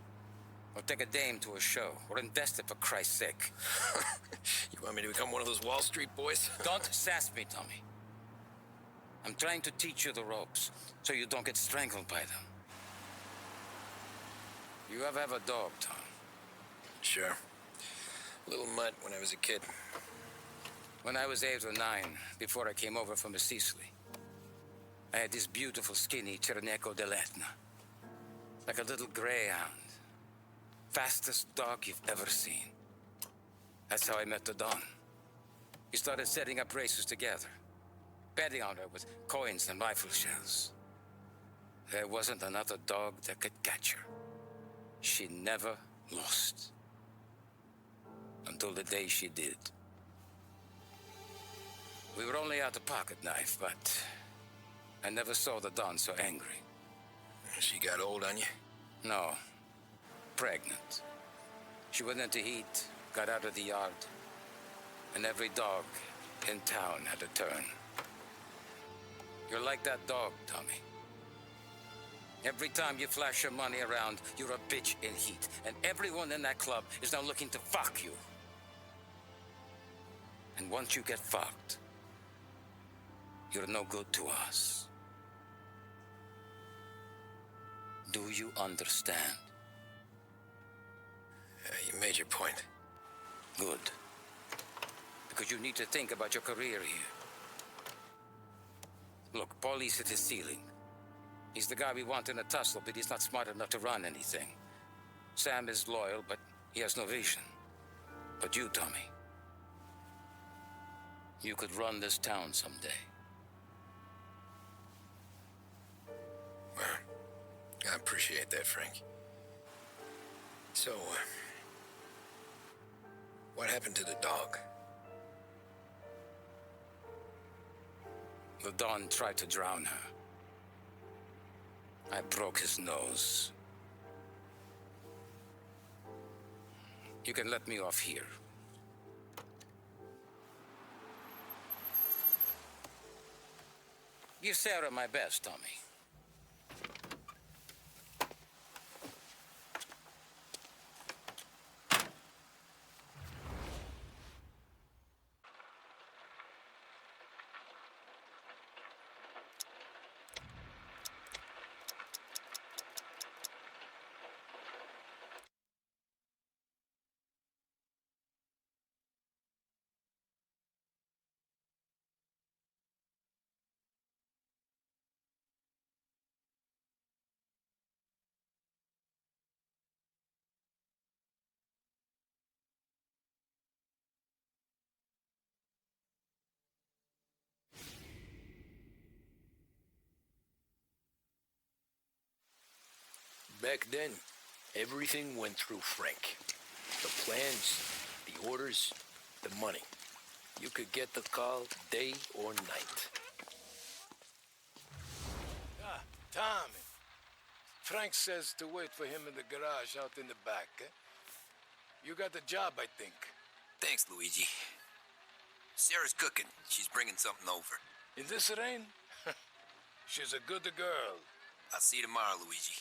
Or take a dame to a show. Or invest it for Christ's sake. You want me to become one of those Wall Street boys? Don't sass me, Tommy. I'm trying to teach you the ropes so you don't get strangled by them. You ever have a dog, Tom? Sure. Little mutt when I was a kid. When I was 8 or 9, before I came over from Sicily, I had this beautiful, skinny Cerneco dell'Etna. Like a little greyhound. Fastest dog you've ever seen. That's how I met the Don. We started setting up races together. Betting on her with coins and rifle shells. There wasn't another dog that could catch her. She never lost. Until the day she did. We were only out a pocket knife, but I never saw the Don so angry. She got old on you? No. Pregnant. She went into heat, got out of the yard, and every dog in town had a turn. You're like that dog, Tommy. Every time you flash your money around, you're a bitch in heat. And everyone in that club is now looking to fuck you. And once you get fucked, you're no good to us. Do you understand? You made your point. Good. Because you need to think about your career here. Look, Paulie's at his ceiling. He's the guy we want in a tussle, but he's not smart enough to run anything. Sam is loyal, but he has no vision. But you, Tommy, you could run this town someday. Well, I appreciate that, Frank. So, what happened to the dog? The Don tried to drown her. I broke his nose. You can let me off here. Give Sarah my best, Tommy. Back then, everything went through Frank. The plans, the orders, the money. You could get the call day or night. Ah, Tommy. Frank says to wait for him in the garage out in the back, eh? You got the job, I think. Thanks, Luigi. Sarah's cooking. She's bringing something over. In this rain? She's a good girl. I'll see you tomorrow, Luigi.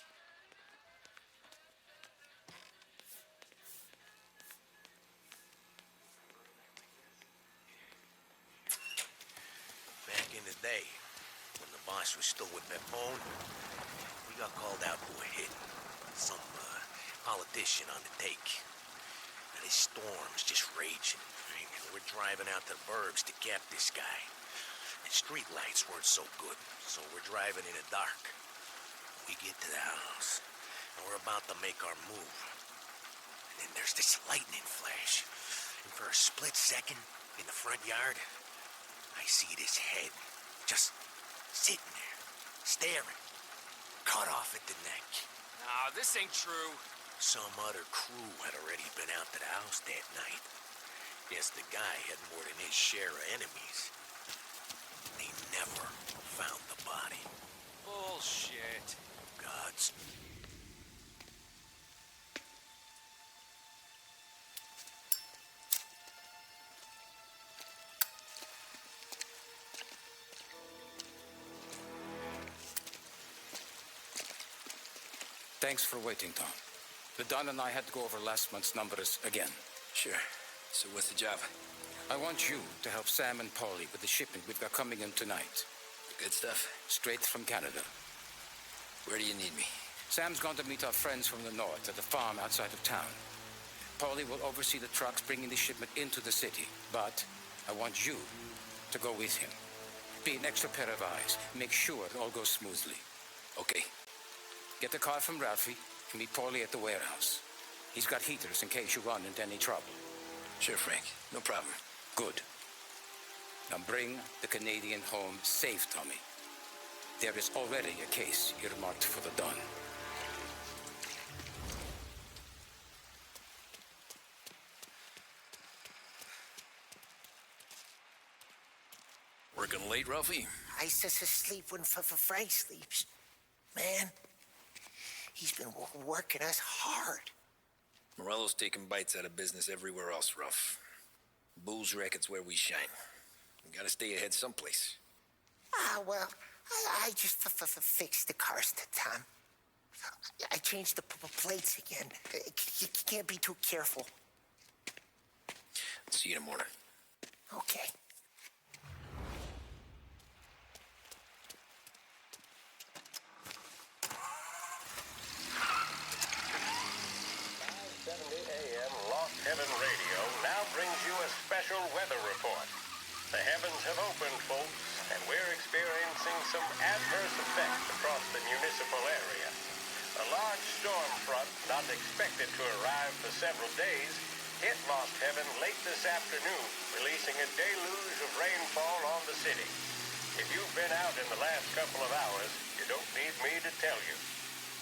Back in the day, when the boss was still with Pepone, we got called out to a hit. Some politician on the take. And his storm's just raging. Right? And we're driving out to the burbs to cap this guy. And street lights weren't so good, so we're driving in the dark. We get to the house, and we're about to make our move. And then there's this lightning flash. And for a split second, in the front yard, I see this head just sitting there, staring, cut off at the neck. Nah, this ain't true. Some other crew had already been out to the house that night. Guess the guy had more than his share of enemies. They never found the body. Bullshit. Gods. Thanks for waiting, Tom. The Don and I had to go over last month's numbers again. Sure. So what's the job? I want you to help Sam and Paulie with the shipment we've got coming in tonight. Good stuff? Straight from Canada. Where do you need me? Sam's going to meet our friends from the north at the farm outside of town. Paulie will oversee the trucks bringing the shipment into the city. But I want you to go with him. Be an extra pair of eyes. Make sure it all goes smoothly. Okay. Get the car from Ralphie and meet Paulie at the warehouse. He's got heaters in case you run into any trouble. Sure, Frank. No problem. Good. Now bring the Canadian home safe, Tommy. There is already a case earmarked for the Don. Working late, Ralphie? I sleep when Frank sleeps. Man, he's been working us hard. Morello's taking bites out of business everywhere else, Ralph. Booze racket's where we shine. We gotta stay ahead someplace. Well, I just fixed the cars, Tom. I changed the plates again. You can't be too careful. See you in the morning. Okay. Lost Heaven Radio now brings you a special weather report. The heavens have opened, folks, and we're experiencing some adverse effects across the municipal area. A large storm front, not expected to arrive for several days, hit Lost Heaven late this afternoon, releasing a deluge of rainfall on the city. If you've been out in the last couple of hours, you don't need me to tell you.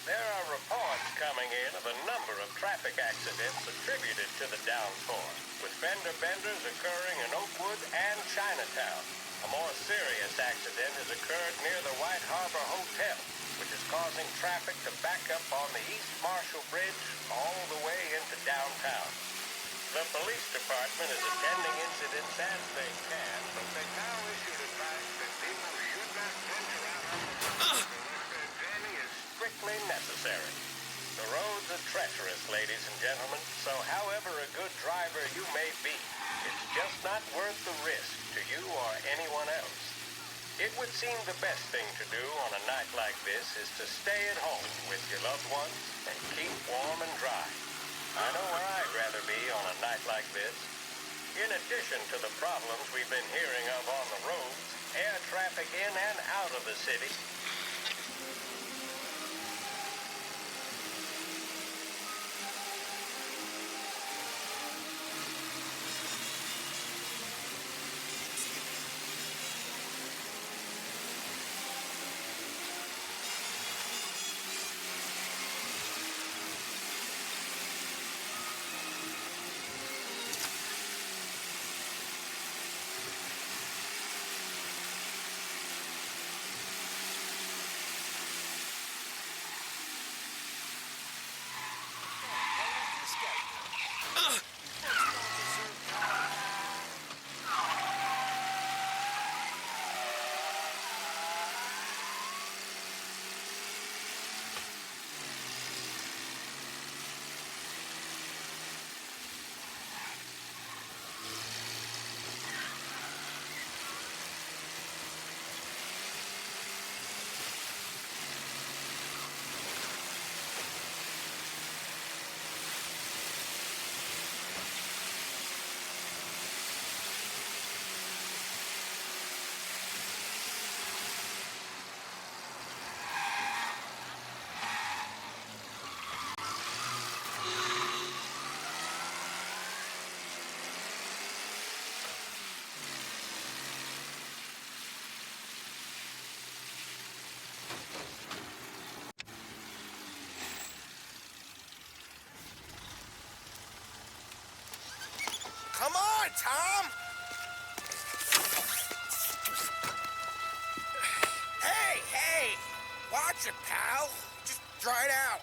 There are reports coming in of a number of traffic accidents attributed to the downpour, with fender benders occurring in Oakwood and Chinatown. A more serious accident has occurred near the White Harbor Hotel, which is causing traffic to back up on the East Marshall Bridge all the way into downtown. The police department is attending incidents as they can, but they now issued advice that people should not venture out on the road unless their journey is strictly necessary. The roads are treacherous, ladies and gentlemen, so however a good driver you may be, it's just not worth the risk to you or anyone else. It would seem the best thing to do on a night like this is to stay at home with your loved ones and keep warm and dry. I know where I'd rather be on a night like this. In addition to the problems we've been hearing of on the roads, air traffic in and out of the city on, Tom! Hey! Watch it, pal. Just dry it out.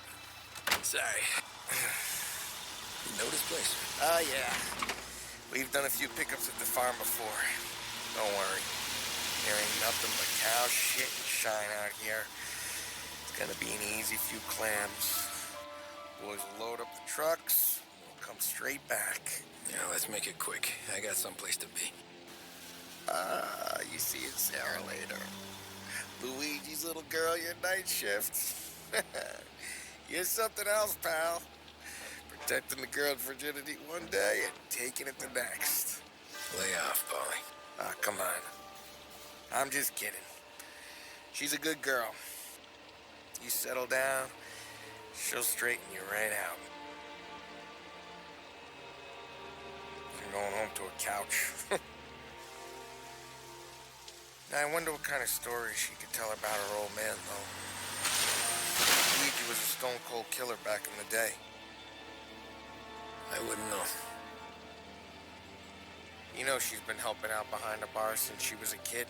Sorry. You know this place? Yeah. We've done a few pickups at the farm before. Don't worry. There ain't nothing but cow shit and shine out here. It's gonna be an easy few clams. Boys will load up the trucks, and we'll come straight back. Yeah, let's make it quick. I got someplace to be. You see Sarah later. Luigi's little girl, your night shift. You're something else, pal. Protecting the girl's virginity one day and taking it the next. Lay off, Polly. Come on. I'm just kidding. She's a good girl. You settle down, she'll straighten you right out. I'm going home to a couch. Now, I wonder what kind of story she could tell about her old man, though. Luigi was a stone-cold killer back in the day. I wouldn't know. You know she's been helping out behind the bar since she was a kid.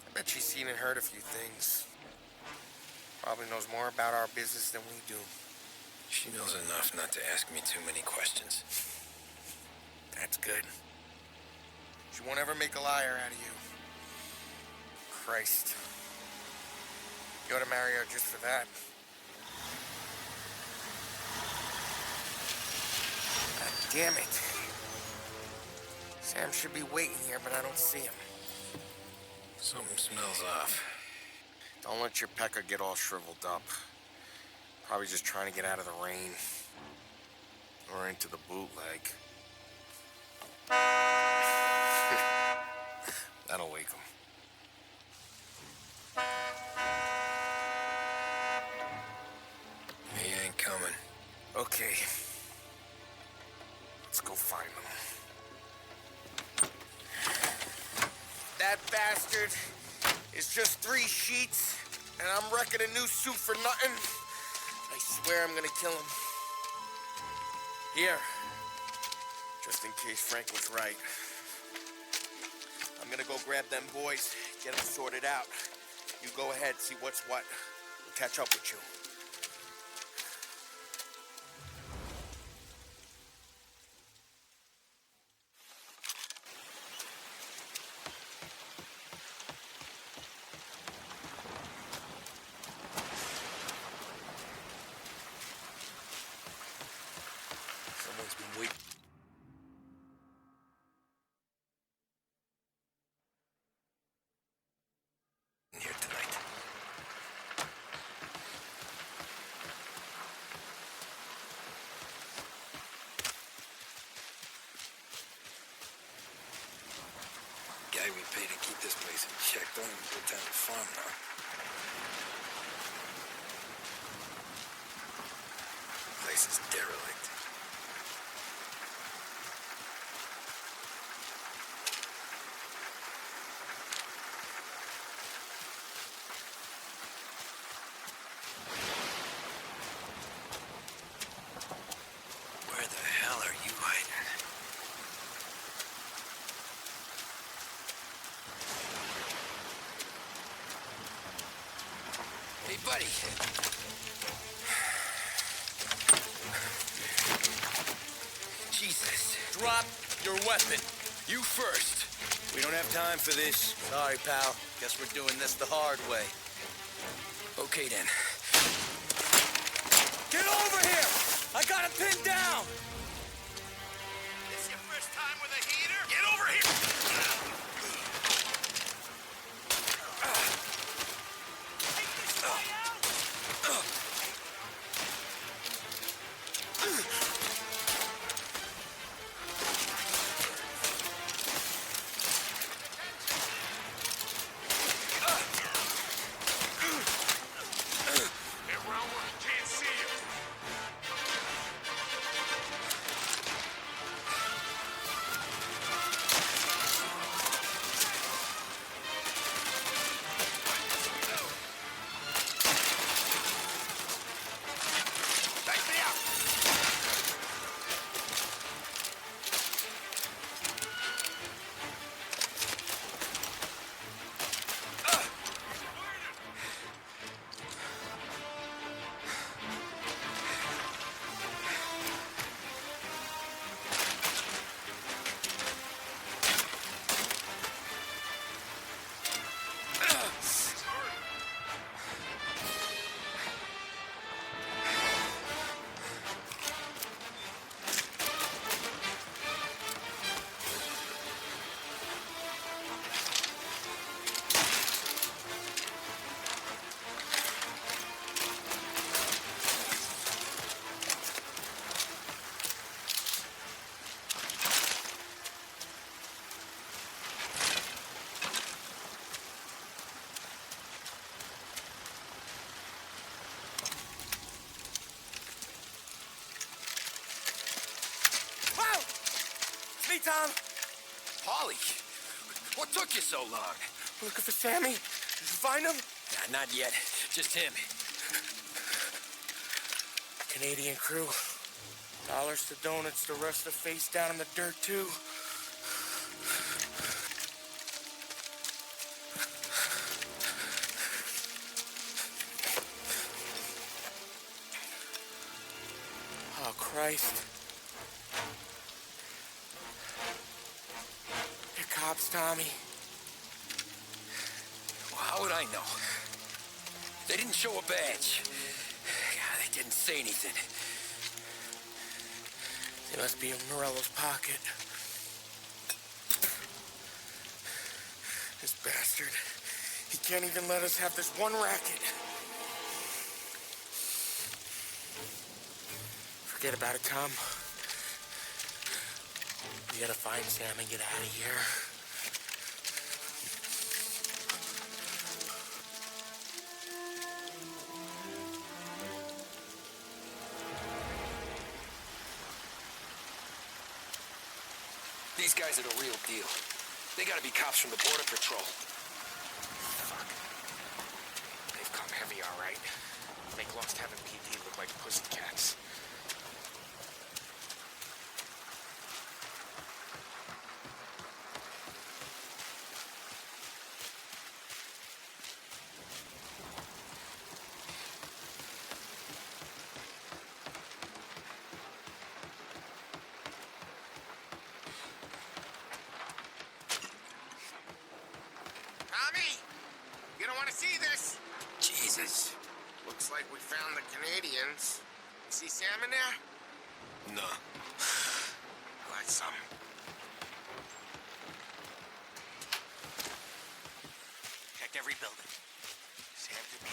I bet she's seen and heard a few things. Probably knows more about our business than we do. She knows enough not to ask me too many questions. That's good. She won't ever make a liar out of you. Christ. You ought to marry her just for that. God damn it. Sam should be waiting here, but I don't see him. Something smells off. Don't let your pecker get all shriveled up. Probably just trying to get out of the rain. Or into the bootleg. That'll wake him. He ain't coming. Okay. Let's go find him. That bastard is just 3 sheets, and I'm wrecking a new suit for nothing. I swear I'm gonna kill him. Here. Just in case Frank was right. I'm gonna go grab them boys, get them sorted out. You go ahead, see what's what. We'll catch up with you. Someone's been waiting. Here tonight. Guy we pay to keep this place in check don't even go down the farm now. Place is derelict. Where the hell are you hiding? Hey, buddy. Jesus. Drop your weapon. You first. We don't have time for this. Sorry, pal. Guess we're doing this the hard way. Okay, then. Get over here! I got him pinned down! This your first time with a heater? Get over here! Take this way out! Get around where he can't see you. Tom? Polly, what took you so long? Looking for Sammy? Did you find him? Nah, not yet. Just him. Canadian crew. Dollars to donuts, the rest of the face down in the dirt, too. Oh, Christ. They're cops, Tommy. Well, how would I know? They didn't show a badge. God, they didn't say anything. They must be in Morello's pocket. This bastard. He can't even let us have this one racket. Forget about it, Tom. We gotta find Sam and get out of here. These guys are the real deal. They gotta be cops from the Border Patrol. Fuck. They've come heavy, all right. Make Lost Heaven PD look like pussycats. Tommy! You don't want to see this? Jesus. Looks like we found the Canadians. You see Sam in there? No. Like some. Check every building. Sam could be.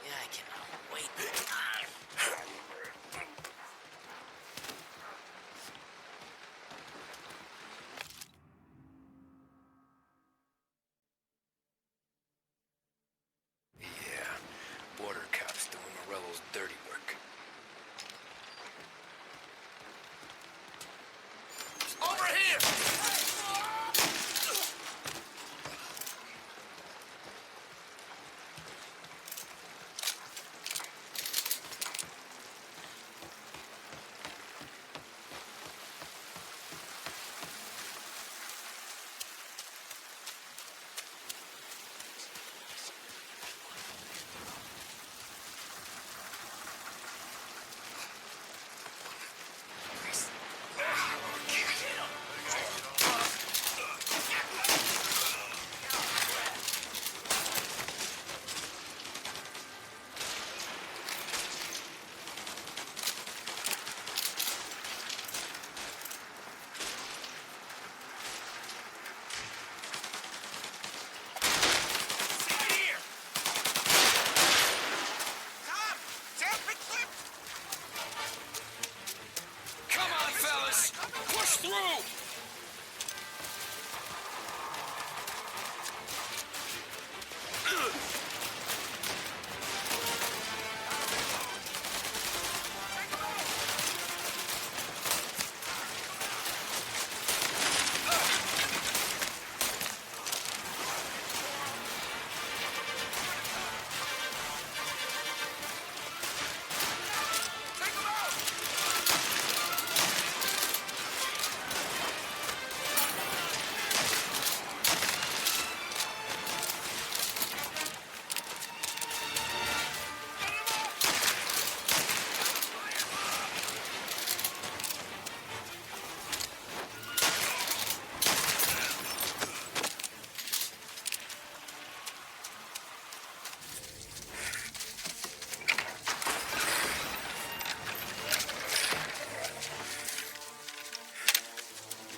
Yeah, I cannot wait. Yeah, border cops doing Morello's dirty work. Over here! Come on, fellas! Push through!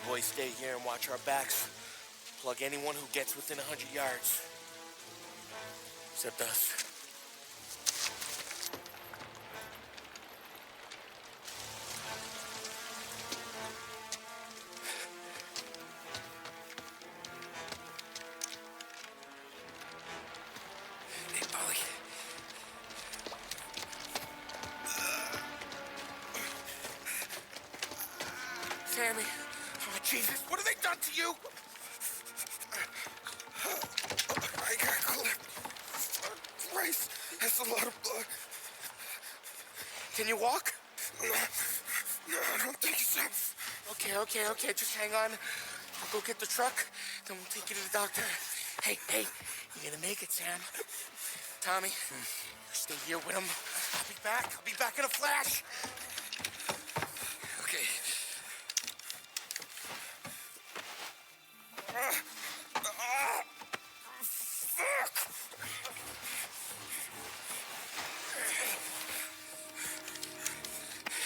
Boys, stay here and watch our backs. Plug anyone who gets within 100 yards. Except us. Sammy. Oh, Jesus, what have they done to you? I got clipped. Christ, that's a lot of blood. Can you walk? No, I don't think so. Okay, just hang on. I'll go get the truck, then we'll take you to the doctor. Hey, you're gonna make it, Sam. Tommy, stay here with him. I'll be back in a flash. Okay. Fuck!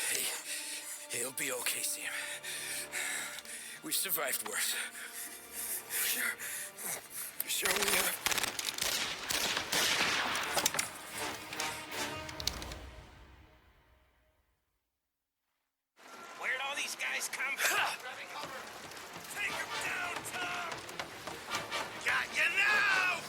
Hey, he'll be okay, Sam. We've survived worse. Sure we have. Where'd all these guys come from? Take him down, Tom! Got you now!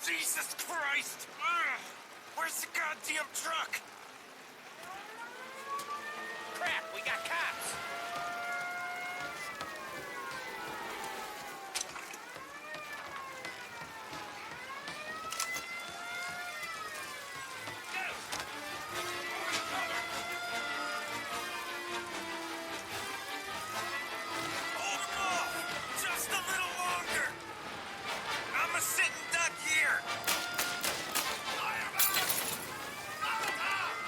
Jesus Christ! Ugh. Where's the goddamn truck? Crap, we got cops! Hold 'em off! Just a little longer! I'm a sitting duck here! Fire back! Molotov!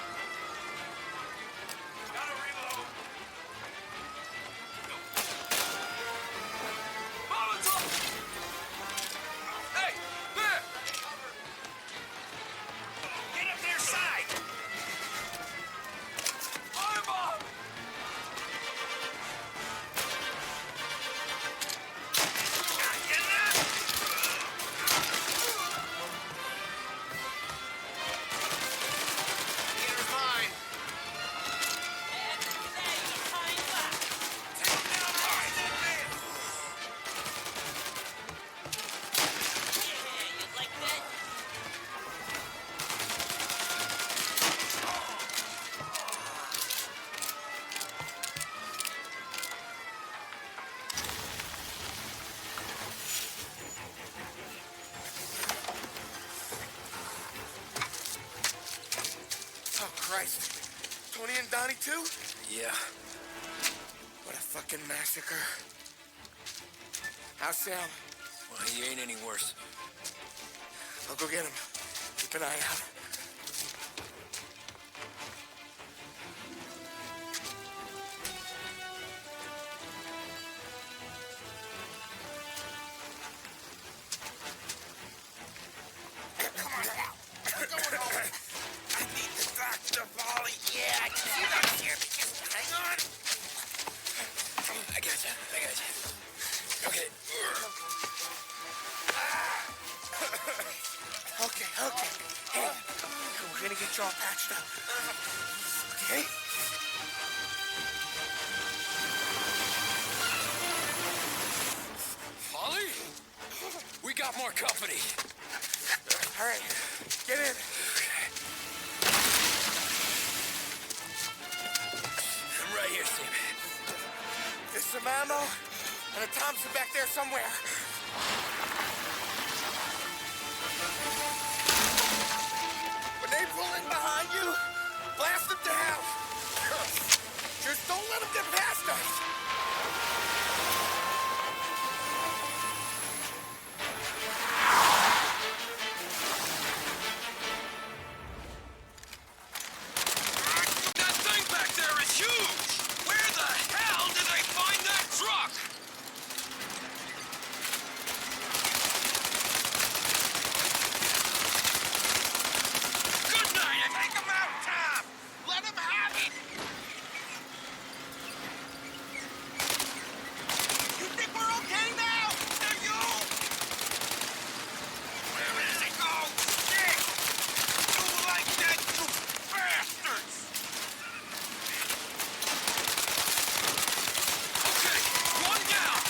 Tony and Donnie too? Yeah. What a fucking massacre. How's Sam? Well, he ain't any worse. I'll go get him. Keep an eye out. Come on now. We're going home. I need the doctor, Polly. Yeah, you don't hear me. Just hang on. I got you. Okay. Okay. Hey, we're gonna get you all patched up. Okay? Holly? We got more company. All right, get in. I'm right here, Sam. There's some ammo and a Thompson back there somewhere. When they pull in behind you, blast them to hell. Just don't let them get past us. That thing back there is huge! Where the hell did they find that truck? Good night! Take him out, Tom! Let him have it! You think we're okay now? Are you? Where is it? Oh, shit! You like that, you bastards! Okay, one down!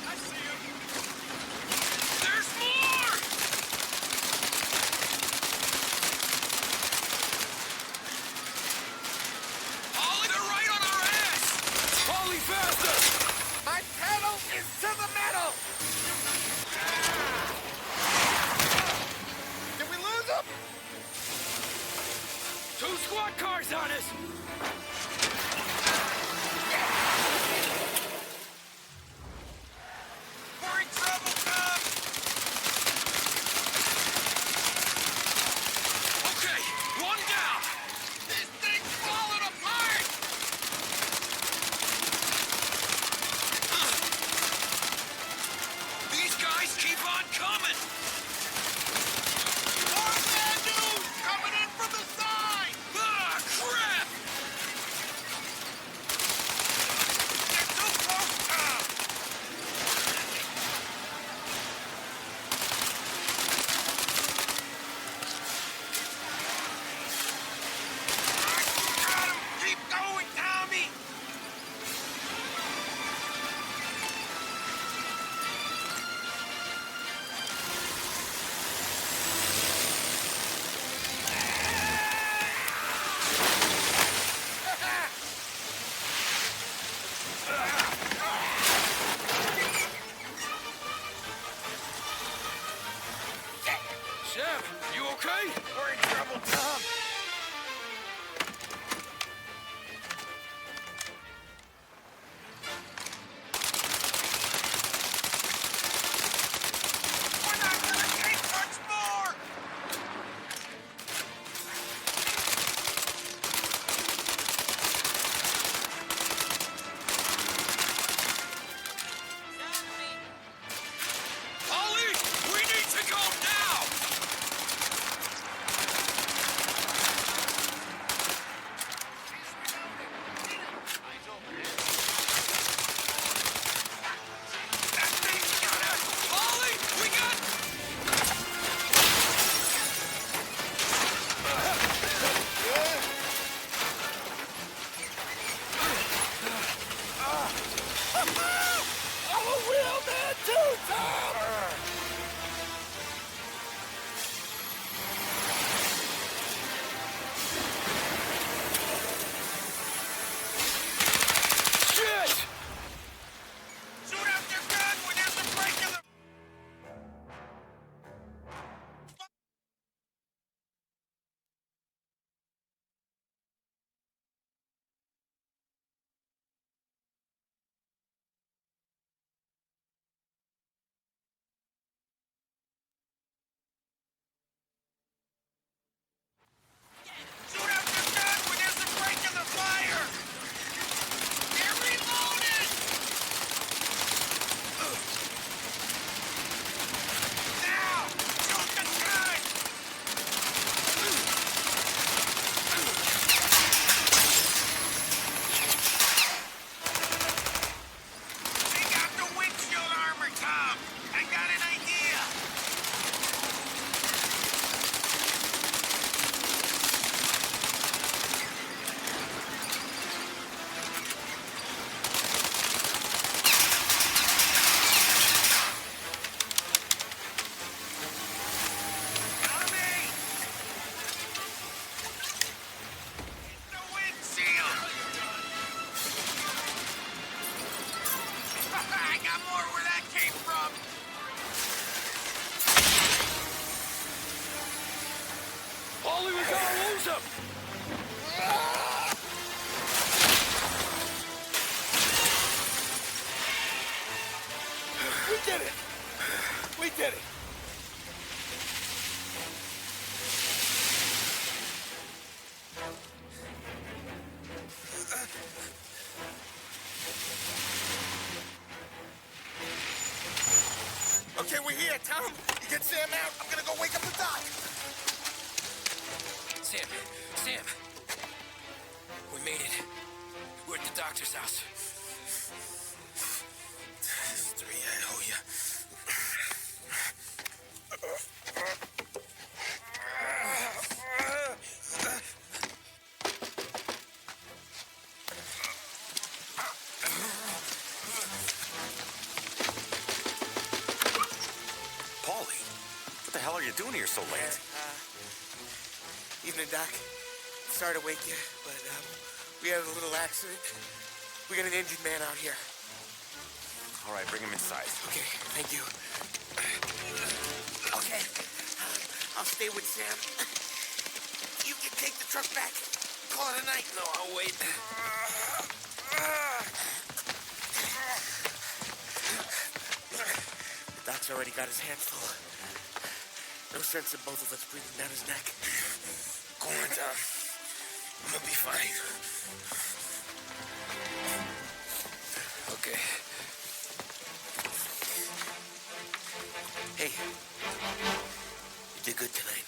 I see him! There's more! Ollie, they're right on our ass! Holly, faster! My pedal is to the metal. Did we lose them? 2 squad cars on us! We're in trouble, Tom! Okay, one down! This thing's falling apart! These guys keep on coming! More bad news coming in from the side! Ah, crap! They're too close, Tom! Got him! Keep going, Tommy! Sam, you okay? We're in trouble, Tom. We're not gonna take much more! Ollie, we need to go now! up! We did it! We did it! Okay, we're here, Tom. You get Sam out. I'm gonna go wake up the doc. Sam, Sam. We made it. We're at the doctor's house. 3, I owe you. Paulie, what the hell are you doing here so late? Evening, Doc. Sorry to wake you, but we had a little accident. We got an injured man out here. All right, bring him inside. Okay, thank you. Okay, I'll stay with Sam. You can take the truck back. Call it a night. No, I'll wait. The doc's already got his hands full. No sense in both of us breathing down his neck. Go on, Tom. I'm gonna be fine. Okay. Hey, you did good tonight.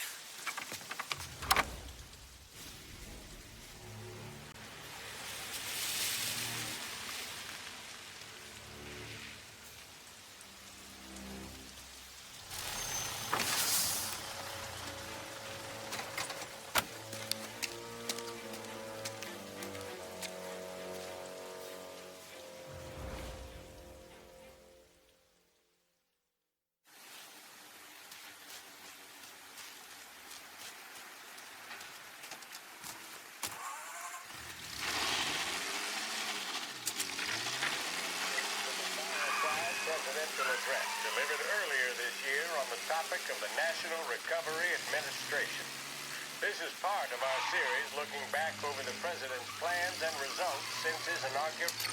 Presidential address delivered earlier this year on the topic of the National Recovery Administration. This is part of our series looking back over the president's plans and results since his inauguration.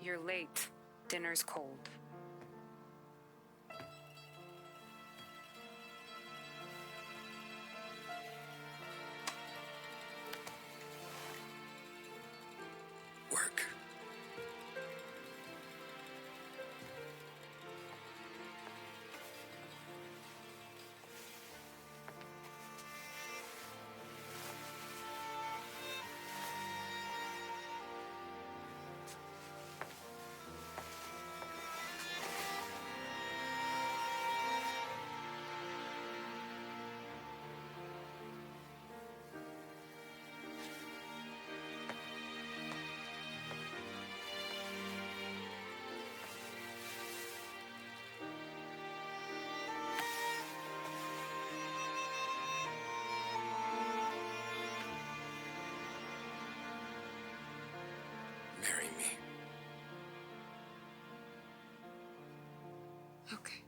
You're late. Dinner's cold. Work. Marry me. Okay.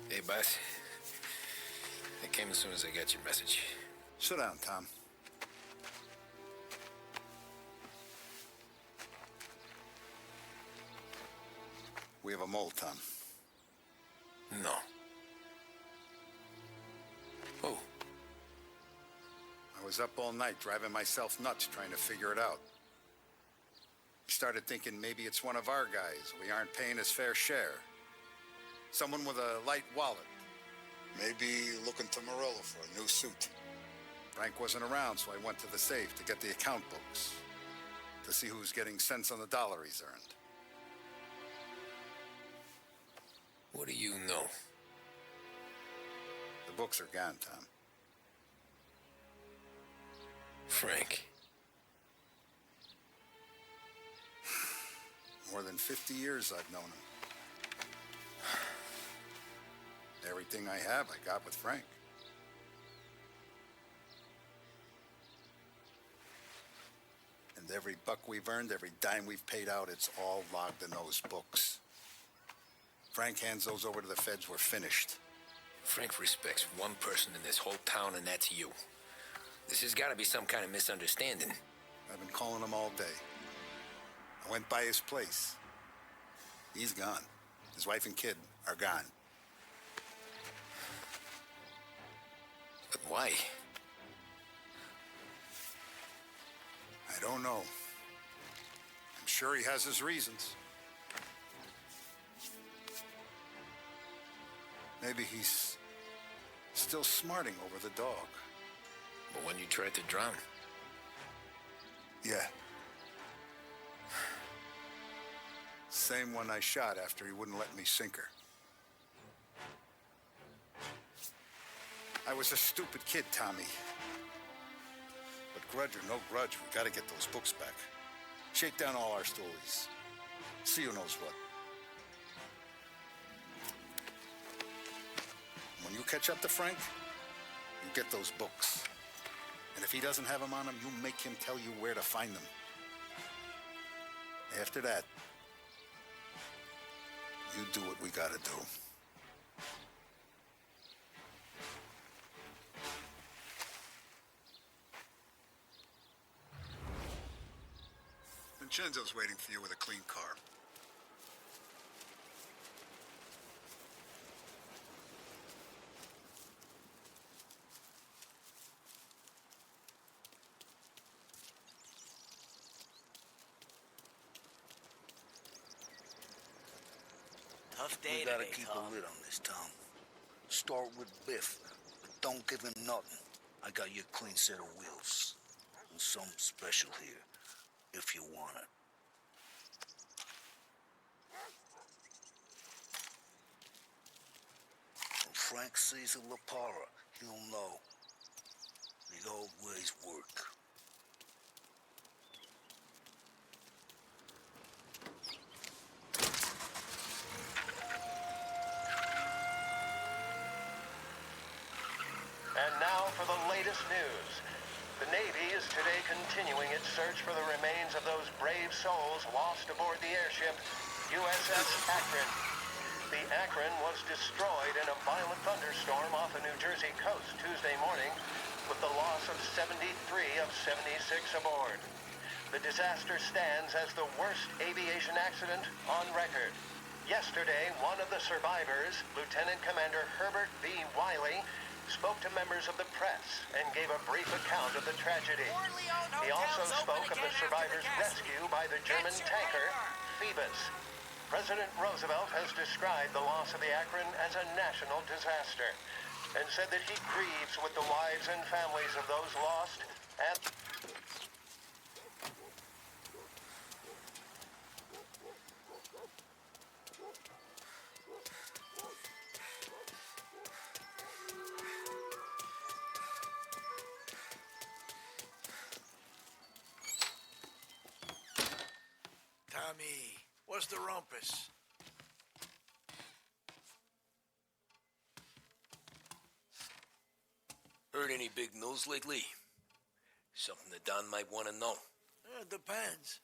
Hey, boss. I came as soon as I got your message. Sit down, Tom. We have a mole, Tom. No. Who? I was up all night driving myself nuts trying to figure it out. I started thinking maybe it's one of our guys. We aren't paying his fair share. Someone with a light wallet. Maybe looking to Morello for a new suit. Frank wasn't around, so I went to the safe to get the account books. To see who's getting cents on the dollar he's earned. What do you know? The books are gone, Tom. Frank. More than 50 years I've known him. Everything I have, I got with Frank. And every buck we've earned, every dime we've paid out, it's all logged in those books. Frank hands those over to the feds, we're finished. Frank respects one person in this whole town, and that's you. This has got to be some kind of misunderstanding. I've been calling him all day. I went by his place. He's gone. His wife and kid are gone. But why? I don't know. I'm sure he has his reasons. Maybe he's still smarting over the dog. But when you tried to drown? Yeah. Same one I shot after he wouldn't let me sink her. I was a stupid kid, Tommy. But grudge or no grudge, we gotta get those books back. Shake down all our stories. See who knows what. When you catch up to Frank, you get those books. And if he doesn't have them on him, you make him tell you where to find them. After that, you do what we gotta do. Vincenzo's waiting for you with a clean car. Tough day We gotta today, keep Tom. a lid on this town. Start with Biff, but don't give him nothing. I got you a clean set of wheels. And something special here, if you want it. When Frank sees a La Parra, he'll know. The old ways work. And now for the latest news. The Navy is today continuing its search for the remains of those brave souls lost aboard the airship USS Akron. The Akron was destroyed in a violent thunderstorm off the New Jersey coast Tuesday morning, with the loss of 73 of 76 aboard. The disaster stands as the worst aviation accident on record. Yesterday, one of the survivors, Lieutenant Commander Herbert B. Wiley, spoke to members of the press and gave a brief account of the tragedy. He also spoke of the survivors' rescue by the German tanker Phoebus. President Roosevelt has described the loss of the Akron as a national disaster and said that he grieves with the wives and families of those lost and... Tommy, what's the rumpus? Heard any big news lately? Something that Don might want to know. Depends.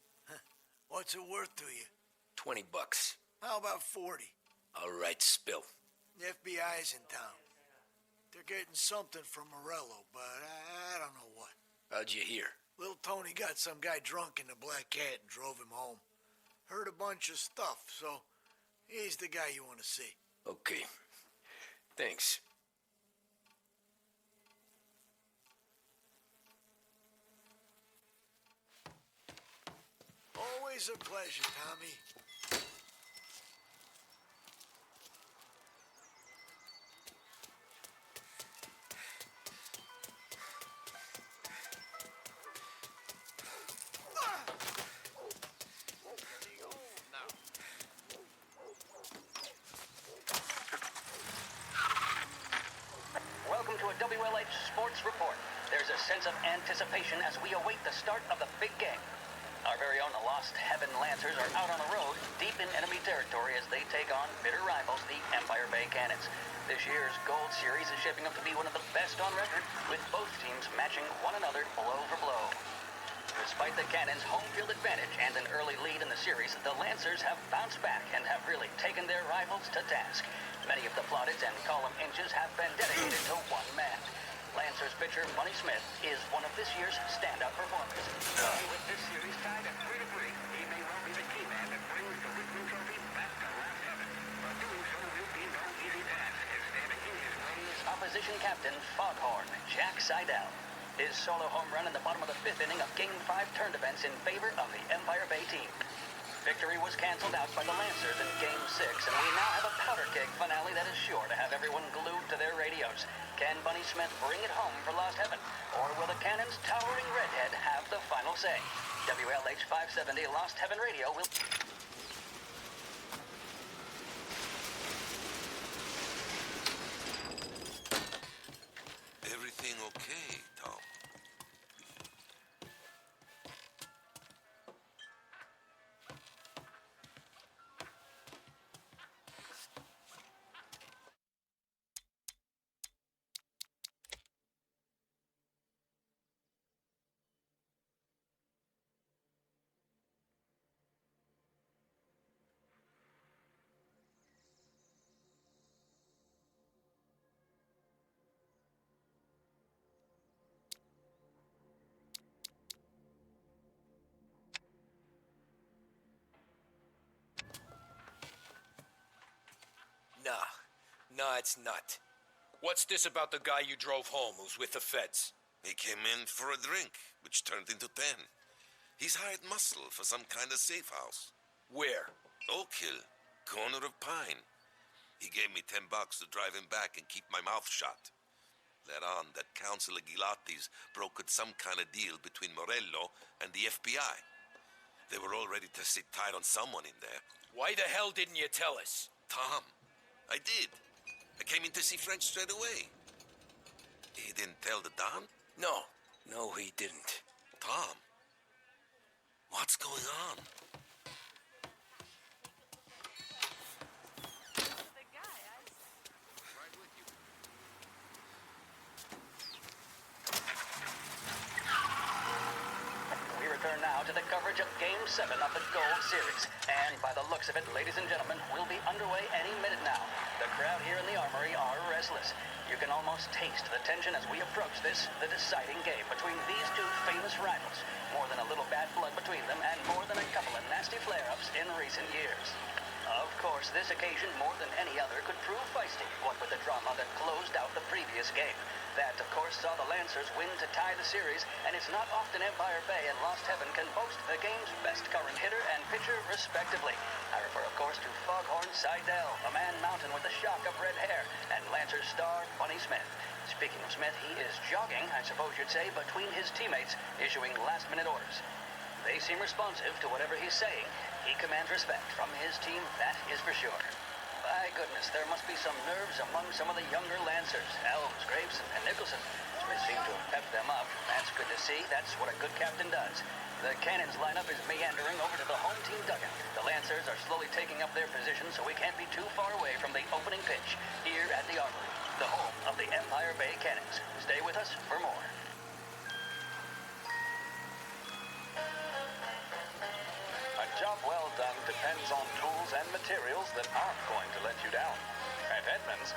What's it worth to you? $20. How about 40? All right, spill. The FBI's in town. They're getting something from Morello, but I don't know what. How'd you hear? Little Tony got some guy drunk in the Black Cat and drove him home. Heard a bunch of stuff, so he's the guy you want to see. Okay. Thanks. Always a pleasure, Tommy. Welcome to a WLH Sports Report. There's a sense of anticipation as we await the start of the big game. Our very own Lost Heaven Lancers are out on the road, deep in enemy territory as they take on bitter rivals, the Empire Bay Cannons. This year's Gold Series is shaping up to be one of the best on record, with both teams matching one another blow for blow. Despite the Cannons' home field advantage and an early lead in the series, the Lancers have bounced back and have really taken their rivals to task. Many of the plaudits and column inches have been dedicated to one man. Lancers pitcher Money Smith is one of this year's standout performers. With this series tied at 3-3, he may well be the key man that brings the Whitman Trophy back to Lost Heaven. But doing so will be no easy task, as standing in his way is opposition captain Foghorn Jack Seidel. His solo home run in the bottom of the fifth inning of Game 5 turned events in favor of the Empire Bay team. Victory was canceled out by the Lancers in Game 6, and we now have a powder keg finale that is sure to have everyone glued to their radios. Can Bunny Smith bring it home for Lost Heaven, or will the Cannons' towering redhead have the final say? WLH 570 Lost Heaven Radio will... Everything okay, Tom? Nah, it's not. What's this about the guy you drove home who's with the feds? He came in for a drink, which turned into 10. He's hired muscle for some kind of safe house. Where? Oak Hill, corner of Pine. He gave me $10 to drive him back and keep my mouth shut. Let on that Councilor Gilatti's brokered some kind of deal between Morello and the FBI. They were all ready to sit tight on someone in there. Why the hell didn't you tell us? Tom, I did. I came in to see Frank straight away. He didn't tell the Don? No, he didn't. Tom, what's going on? coverage of Game 7 of the Gold Series. And by the looks of it, ladies and gentlemen, we'll be underway any minute now. The crowd here in the Armory are restless. You can almost taste the tension as we approach this, the deciding game between these two famous rivals. More than a little bad blood between them, and more than a couple of nasty flare-ups in recent years. Of course, this occasion, more than any other, could prove feisty, what with the drama that closed out the previous game. That, of course, saw the Lancers win to tie the series, and it's not often Empire Bay and Lost Heaven can boast the game's best current hitter and pitcher, respectively. I refer, of course, to Foghorn Seidel, a man mountain with a shock of red hair, and Lancers star Bunny Smith. Speaking of Smith, he is jogging, I suppose you'd say, between his teammates, issuing last-minute orders. They seem responsive to whatever he's saying. He commands respect from his team, that is for sure. My goodness, there must be some nerves among some of the younger Lancers. Elves, Grapes, and Nicholson. Smith seemed to have pepped them up. That's good to see. That's what a good captain does. The Cannons lineup is meandering over to the home team dugout. The Lancers are slowly taking up their position, so we can't be too far away from the opening pitch here at the Armory, the home of the Empire Bay Cannons. Stay with us for more. A job well done depends on tools and materials that aren't going to let you down. At Edmonds,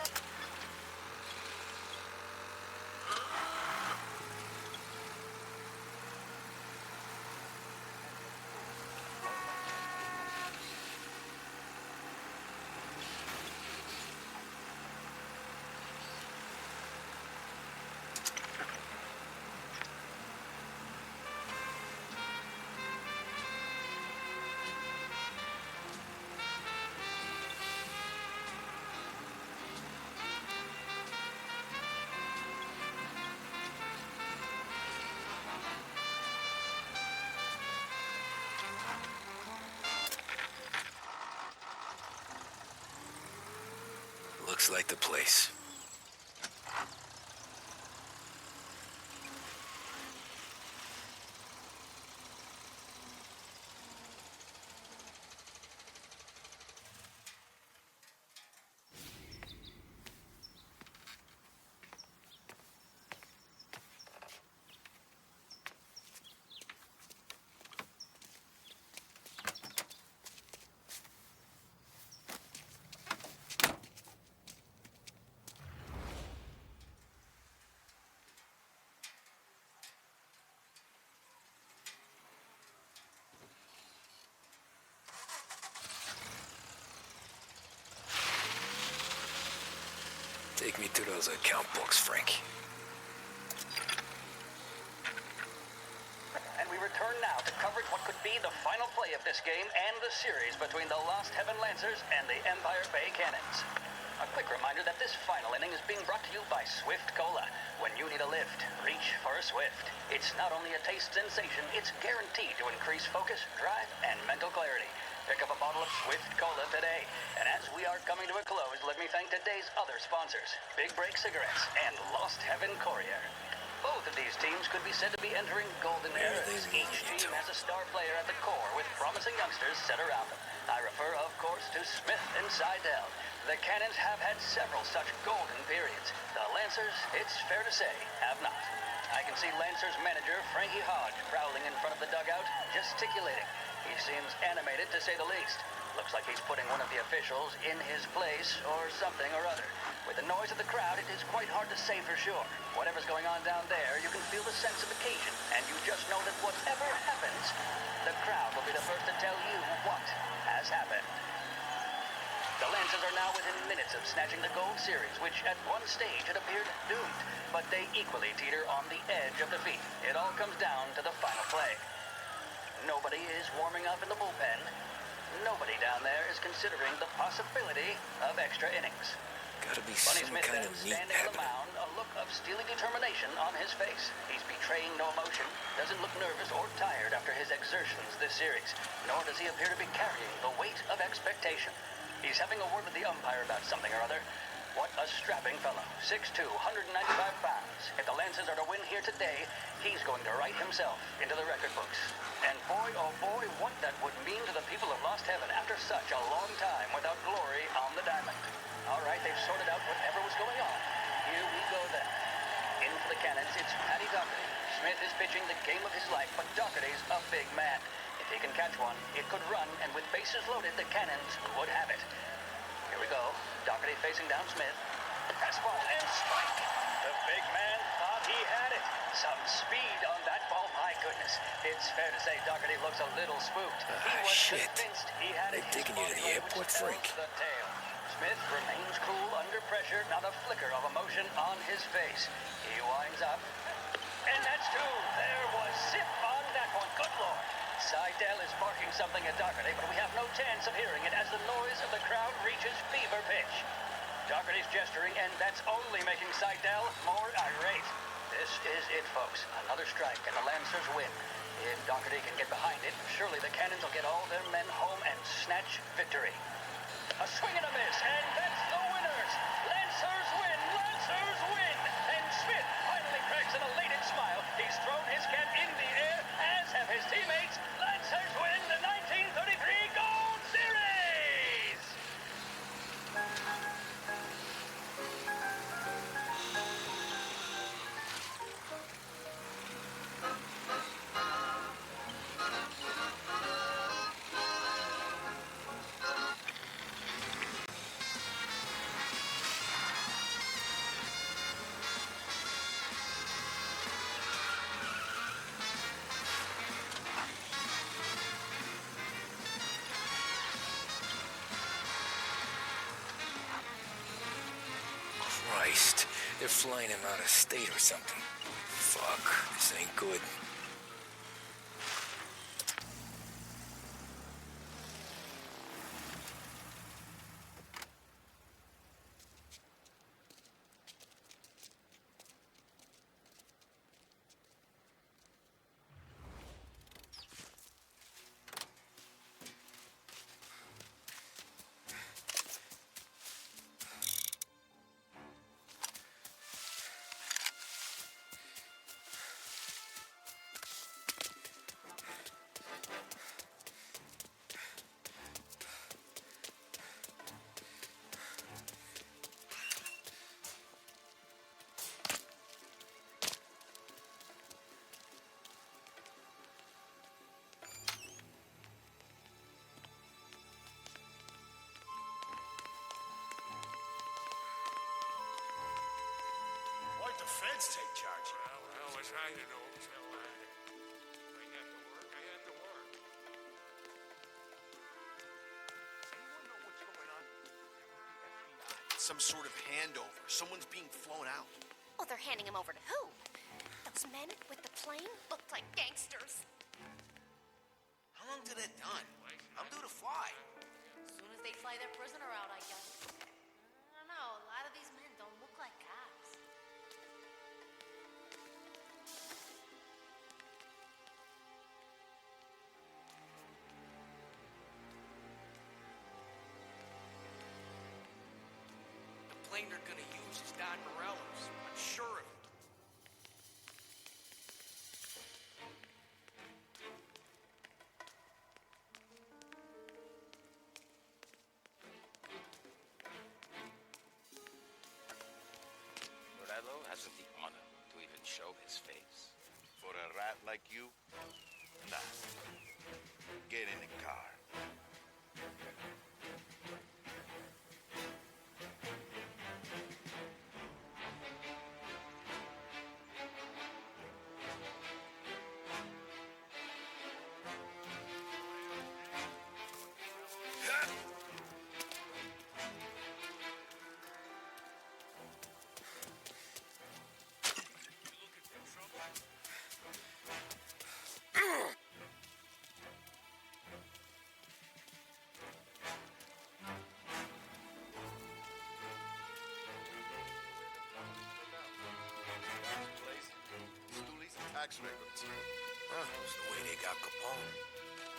Looks like the place. Take me to those account books, Frank. And we return now to coverage what could be the final play of this game and the series between the Lost Heaven Lancers and the Empire Bay Cannons. A quick reminder that this final inning is being brought to you by Swift Cola. When you need a lift, reach for a Swift. It's not only a taste sensation, it's guaranteed to increase focus, drive, and mental clarity. Pick up a bottle of Swift Cola today. And as we are coming to a close, let me thank today's other sponsors, Big Break Cigarettes and Lost Heaven Courier. Both of these teams could be said to be entering golden eras. Each team has a star player at the core with promising youngsters set around them. I refer, of course, to Smith and Seidel. The Cannons have had several such golden periods. The Lancers, it's fair to say, have not. I can see Lancers manager Frankie Hodge prowling in front of the dugout, gesticulating. He seems animated, to say the least. Looks like he's putting one of the officials in his place or something or other. With the noise of the crowd, it is quite hard to say for sure. Whatever's going on down there, you can feel the sense of occasion, and you just know that whatever happens, the crowd will be the first to tell you what has happened. The Lancers are now within minutes of snatching the Gold Series, which at one stage had appeared doomed, but they equally teeter on the edge of defeat. It all comes down to the final play. Nobody is warming up in the bullpen. Nobody down there is considering the possibility of extra innings. Gotta be Bunny some Smith kind then of neat standing on the happening. mound, a look of steely determination on his face. He's betraying no emotion, doesn't look nervous or tired after his exertions this series, nor does he appear to be carrying the weight of expectation. He's having a word with the umpire about something or other. What a strapping fellow. 6'2", 195 pounds. If the Lancers are to win here today, he's going to write himself into the record books. And boy, oh boy, what that would mean to the people of Lost Heaven after such a long time without glory on the diamond. All right, they've sorted out whatever was going on. Here we go then. In for the Cannons, it's Paddy Doherty. Smith is pitching the game of his life, but Doherty's a big man. If He can catch one, it could run, and with bases loaded, the cannons would have it. Here we go. Doherty facing down Smith. Fastball and strike. The big man thought he had it. Some speed on that ball, my goodness. It's fair to say Doherty looks a little spooked. He was convinced he had it. They're taking you to the airport, Frank. The tail. Smith remains cool under pressure, not a flicker of emotion on his face. He winds up. And that's two. There was zip on that one. Good Lord. Seidel is barking something at Doherty, but we have no chance of hearing it as the noise of the crowd reaches fever pitch. Doherty's gesturing, and that's only making Seidel more irate. This is it, folks. Another strike, and the Lancers win. If Doherty can get behind it, surely the Cannons will get all their men home and snatch victory. A swing and a miss, and that's the winners! Lancers win! Lancers win! And Smith finally cracks an elated smile. He's thrown his cap in the air, as have his teammates. Lancers win the 1933 Gold Series! Christ, they're flying him out of state or something. Fuck, this ain't good. Why'd the feds take charge? Well, was I to know till I had to work. I had to work. Anyone know what's going on? Some sort of handover. Someone's being flown out. Oh, they're handing him over to who? Those men with the plane looked like gangsters. How long till they're done? I'm due to fly. As soon as they fly their prisoner out, I guess. I don't know. A lot of these men don't look like cops. The plane they're gonna use is Don Morello's. I'm sure of it. Morello hasn't the honor to even show his face. For a rat like you? Nah. Get in the car. Tax records. It's the way they got Capone.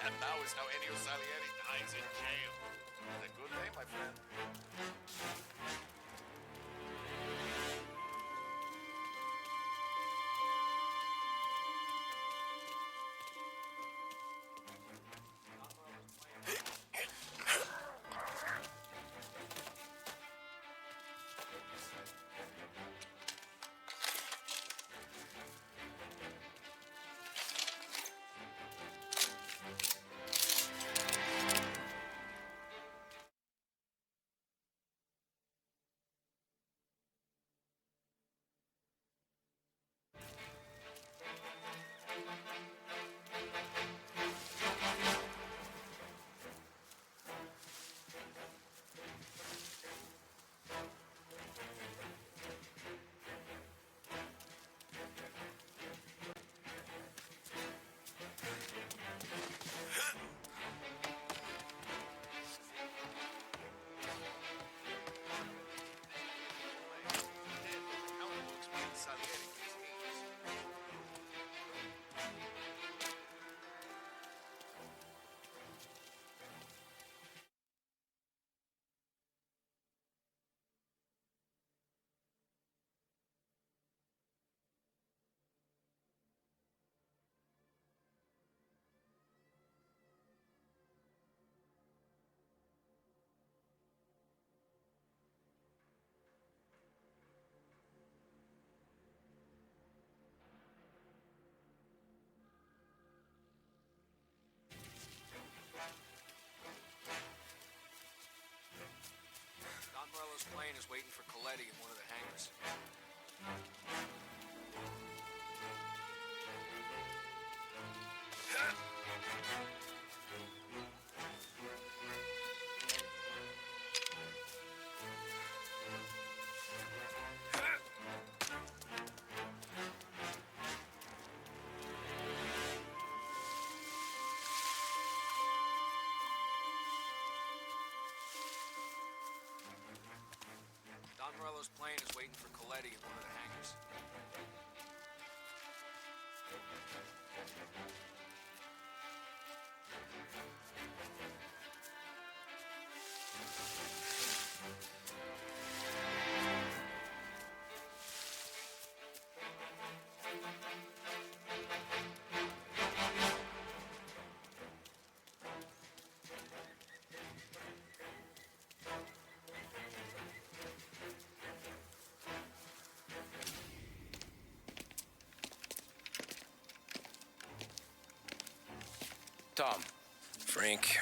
And now is how Ennio Salieri dies in jail. It's a good day, my friend. Morello's plane is waiting for Coletti in one of the hangars. Don Morello's plane is waiting for Coletti in one of the hangars. Tom. Frank,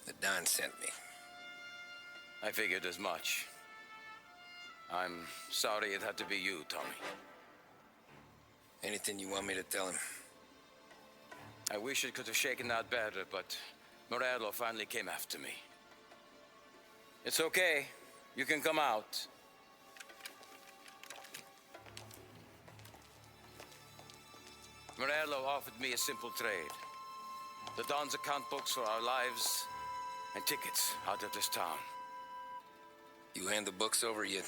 the Don sent me. I figured as much. I'm sorry it had to be you, Tommy. Anything you want me to tell him? I wish it could have shaken out better, but Morello finally came after me. It's okay. You can come out. Morello offered me a simple trade. The Don's account books for our lives and tickets out of this town. You hand the books over yet?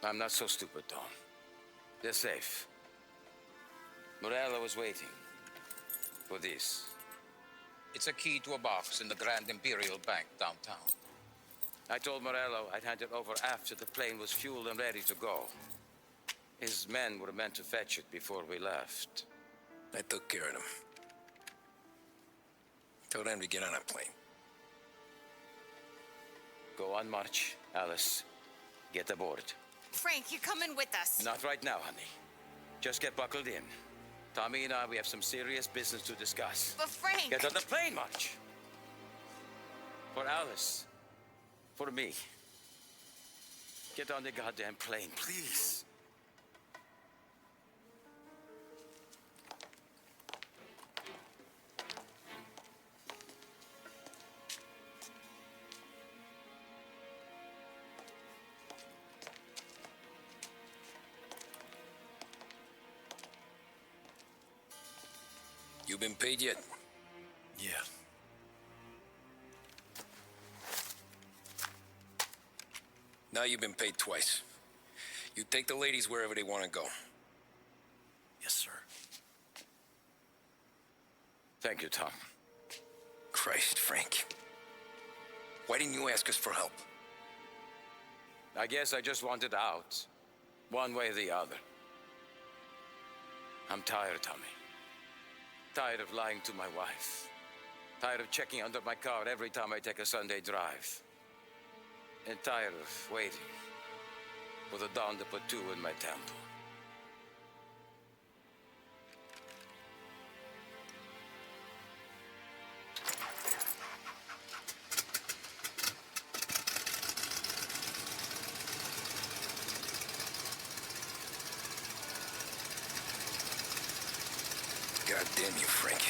I'm not so stupid, Don. They're safe. Morello was waiting for this. It's a key to a box in the Grand Imperial Bank downtown. I told Morello I'd hand it over after the plane was fueled and ready to go. His men were meant to fetch it before we left. I took care of them. Told them to get on a plane. Go on march, Alice. Get aboard. Frank, you're coming with us. Not right now, honey. Just get buckled in. Tommy and I, we have some serious business to discuss. But Frank... Get on the plane, March. For Alice. For me. Get on the goddamn plane, please. You been paid yet? Yeah. Now you've been paid twice. You take the ladies wherever they want to go. Yes, sir. Thank you, Tom. Christ, Frank. Why didn't you ask us for help? I guess I just wanted out. One way or the other. I'm tired, Tommy. Tired of lying to my wife. Tired of checking under my car every time I take a Sunday drive. And tired of waiting for the Don to put two in my temple. God damn you, Frank.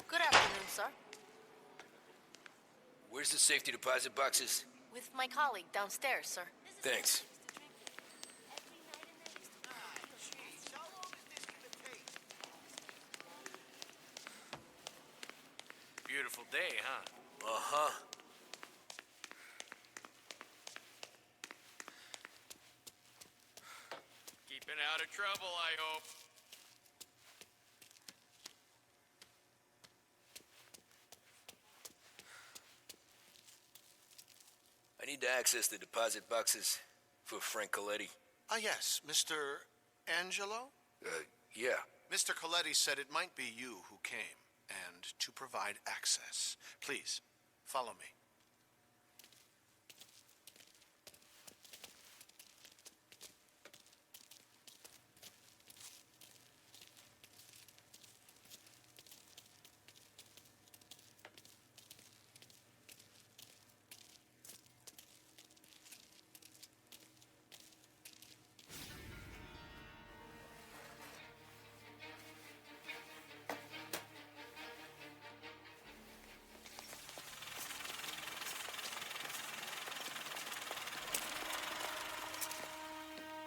Good afternoon, sir. Where's the safety deposit boxes? With my colleague downstairs, sir. Thanks. Beautiful day, huh? Uh-huh. Keeping out of trouble, I hope. I need to access the deposit boxes for Frank Coletti. Ah, yes, Mr. Angelo? Yeah. Mr. Coletti said it might be you who came, and to provide access. Please, follow me.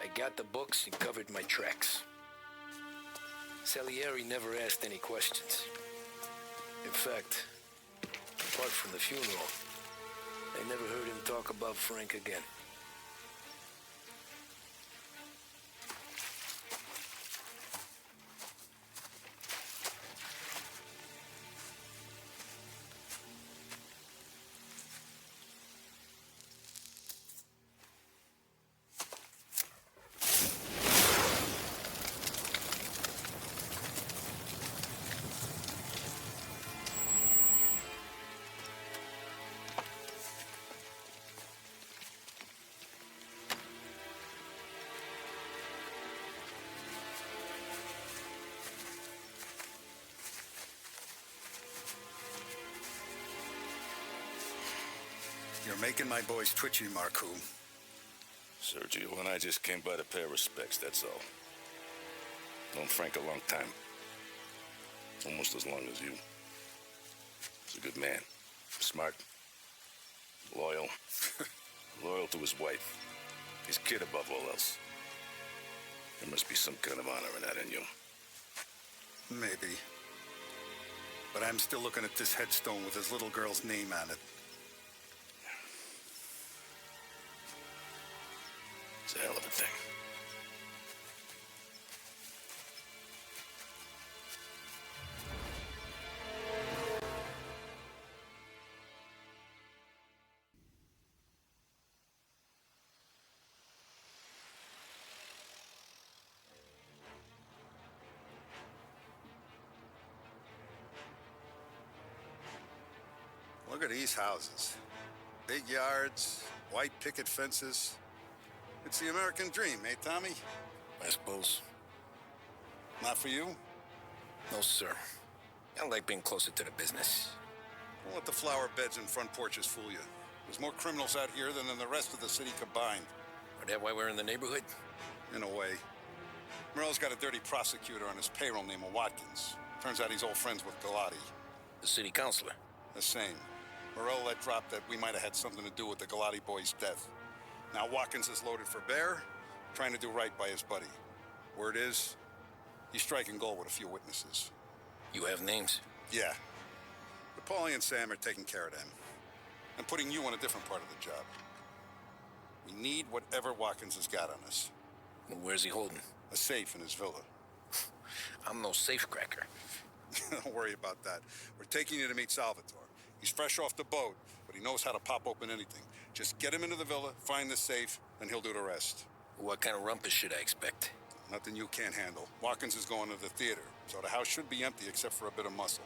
I got the books and covered my tracks. Salieri never asked any questions. In fact, apart from the funeral, I never heard him talk about Frank again. You're making my boys twitchy, Marcoux. Sergio and I just came by to pay respects, that's all. Known Frank a long time. Almost as long as you. He's a good man. Smart. Loyal. Loyal to his wife. His kid above all else. There must be some kind of honor in that in you. Maybe. But I'm still looking at this headstone with his little girl's name on it. It's a hell of a thing. Look at these houses. Big yards, white picket fences. It's the American dream, eh, Tommy? I suppose. Not for you? No, sir. I like being closer to the business. Don't let the flower beds and front porches fool you. There's more criminals out here than in the rest of the city combined. Is that why we're in the neighborhood? In a way. Merle's got a dirty prosecutor on his payroll named Watkins. Turns out he's old friends with Galati. The city councilor? The same. Morel let drop that we might have had something to do with the Galati boy's death. Now Watkins is loaded for bear, trying to do right by his buddy. Word is, he's striking gold with a few witnesses. You have names? Yeah. But Paulie and Sam are taking care of them. I'm putting you on a different part of the job. We need whatever Watkins has got on us. Well, where's he holding? A safe in his villa. I'm no safecracker. Don't worry about that. We're taking you to meet Salvatore. He's fresh off the boat, but he knows how to pop open anything. Just get him into the villa, find the safe, and he'll do the rest. What kind of rumpus should I expect? Nothing you can't handle. Watkins is going to the theater, so the house should be empty except for a bit of muscle.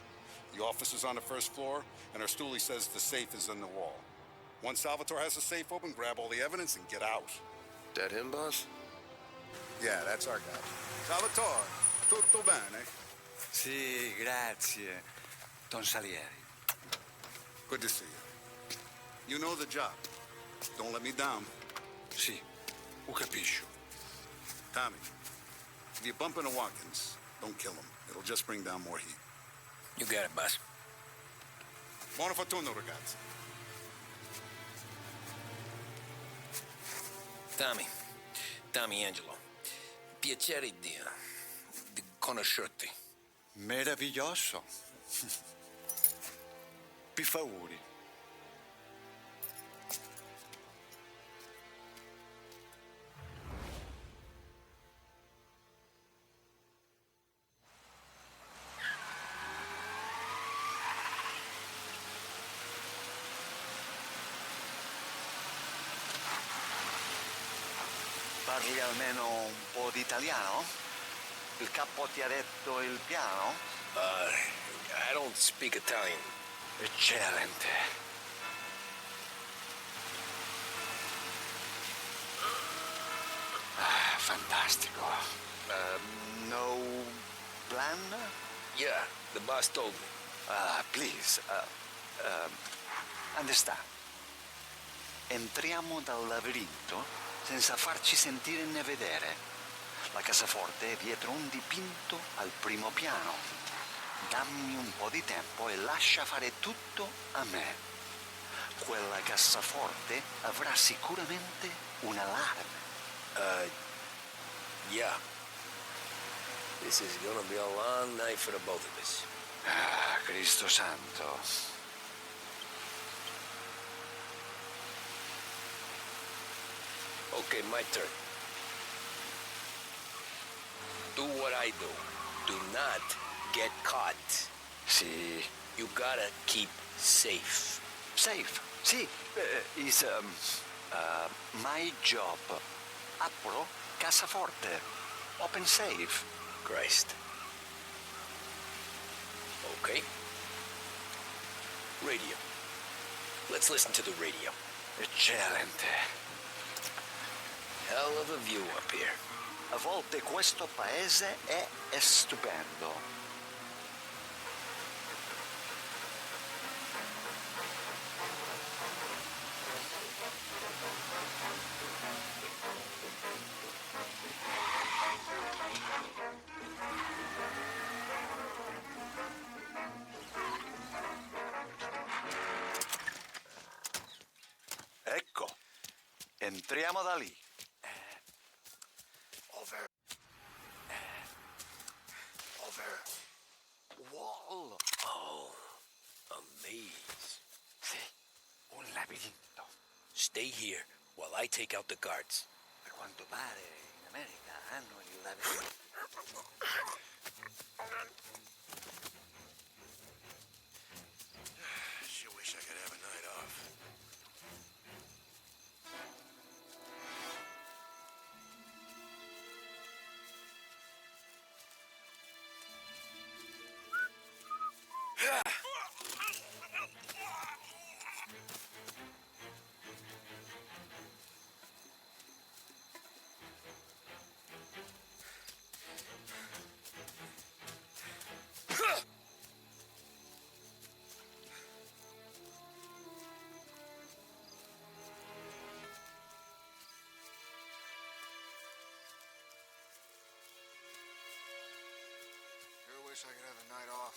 The office is on the first floor, and our stoolie says the safe is in the wall. Once Salvatore has the safe open, grab all the evidence and get out. That him, boss? Yeah, that's our guy. Salvatore, tutto bene? Sì, grazie, Don Salieri. Good to see you. You know the job. Don't let me down. Sì, ho capisco. Tommy, if you bump into Watkins, don't kill him. It'll just bring down more heat. You got it, boss. Buona fortuna, ragazzi. Tommy Angelo. Piacere di conoscerti. Meraviglioso. troppi favori. Parli almeno un po' di italiano? Il capo ti ha detto il piano? I don't speak Italian. Eccellente. Fantastico. No plan? Yeah, the boss told me. Please. Understand. Entriamo dal labirinto senza farci sentire né vedere. La cassaforte è dietro un dipinto al primo piano. Dammi un po' di tempo e lascia fare tutto a me. Quella cassaforte avrà sicuramente un allarme. Yeah. This is gonna be a long night for the both of us. Cristo santo. Okay, my turn. Do what I do. Do not get caught. Sì. You gotta keep safe. Safe? Sì. Is my job. Apro cassaforte. Open safe. Christ. Okay. Radio. Let's listen to the radio. Eccellente. Hell of a view up here. A volte questo paese è stupendo. Ecco, entriamo da lì. Over. Wall. Oh, a maze. Sì, un labirinto. Stay here while I take out the guards. A quanto pare in America hanno il labirinto. Sure wish I could have a night off. Sure wish I could have a night off.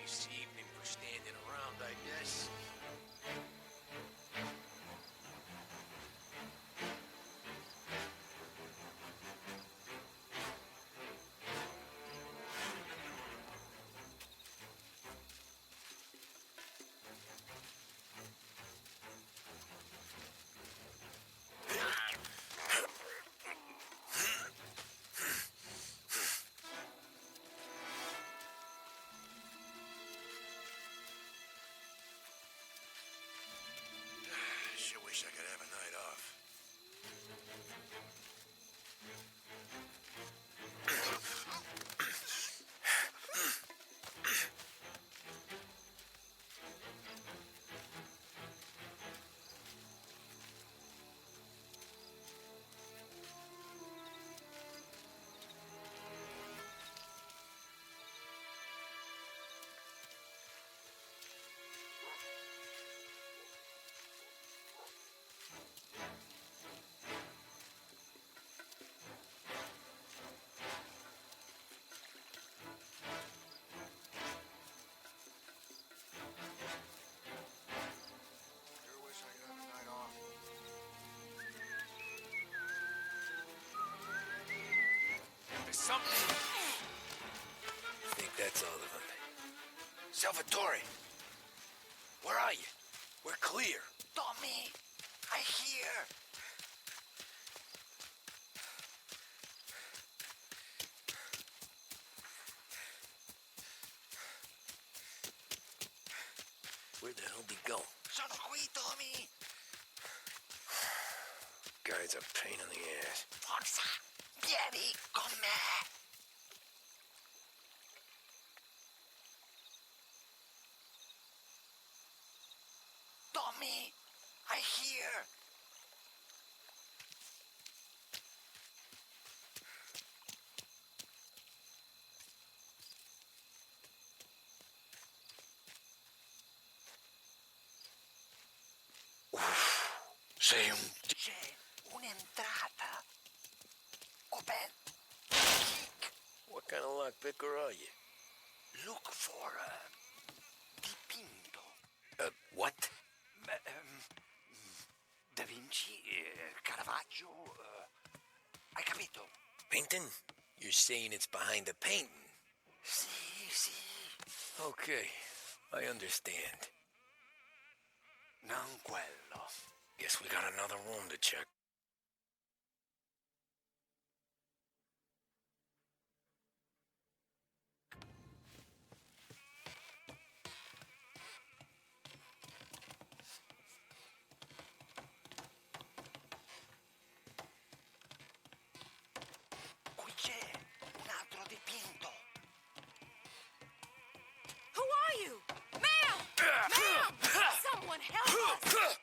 Nice evening for standing around, I guess. There's something. I think that's all of them. Salvatore, where are you? We're clear. Tommy, I hear. Where the hell did he go? Sono qui, Tommy. Guy's a pain in the ass. Forza, vieni con me. Tommy, I hear. Sei un... C'è un'entrata. Open. What kind of lockpicker are you? Look for dipinto. What? Da Vinci, Caravaggio. Hai capito? Painting? You're saying it's behind the painting? Sì. Okay, I understand. Non quello. Guess we got another room to check. Qui c'è un altro dipinto. Who are you? Ma'am! Ma'am! Someone help us!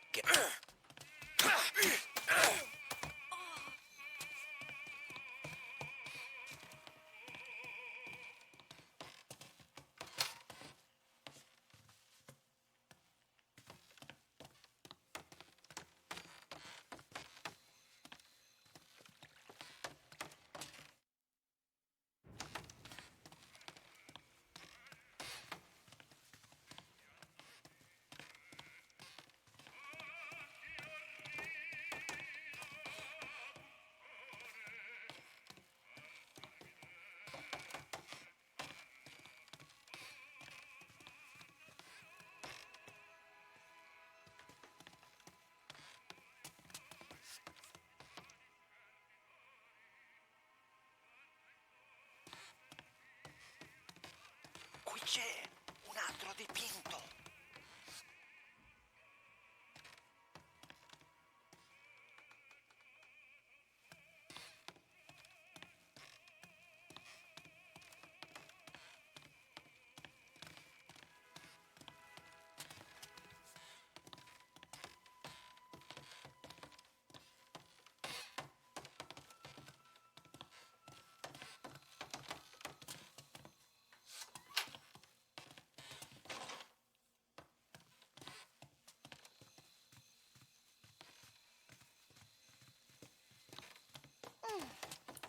Qui c'è un altro dipinto.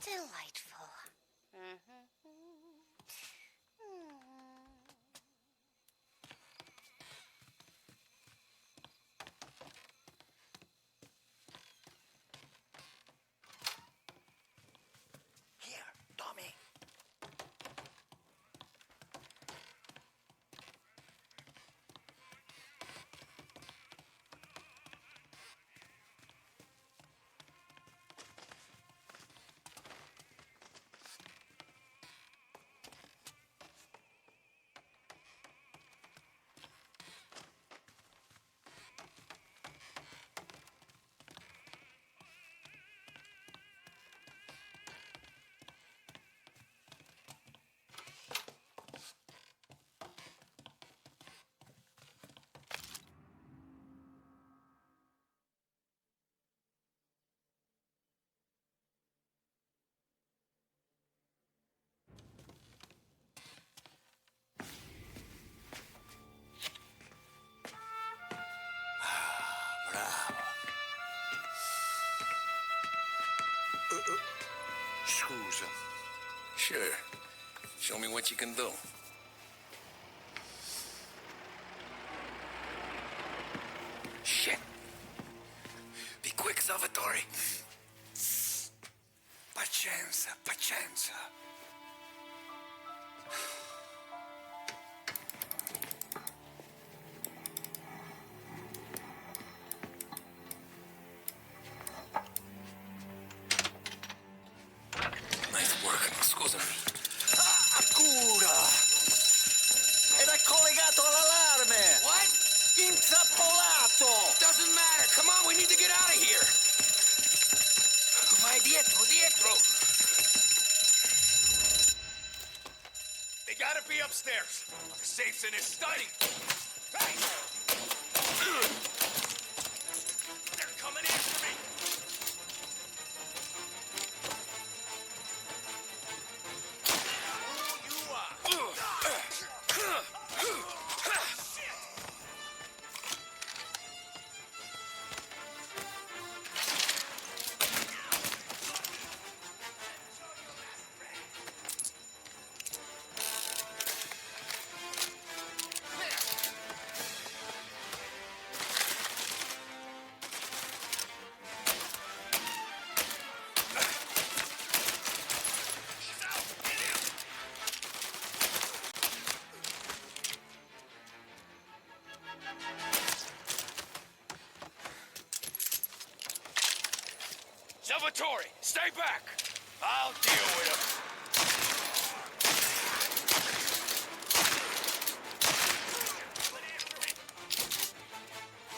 Delightful. Here, Tommy. Scusa. Sure. Show me what you can do. Shit. Be quick, Salvatore. Pazienza. chance. Nice work, scusami. Cura! Ed è collegato all'allarme! What? Intrappolato! Doesn't matter. Come on, we need to get out of here. Vai dietro, dietro. They gotta be upstairs. The safe's in his study. Hey! They're coming after me. Who you are? Salvatore, stay back! I'll deal with him.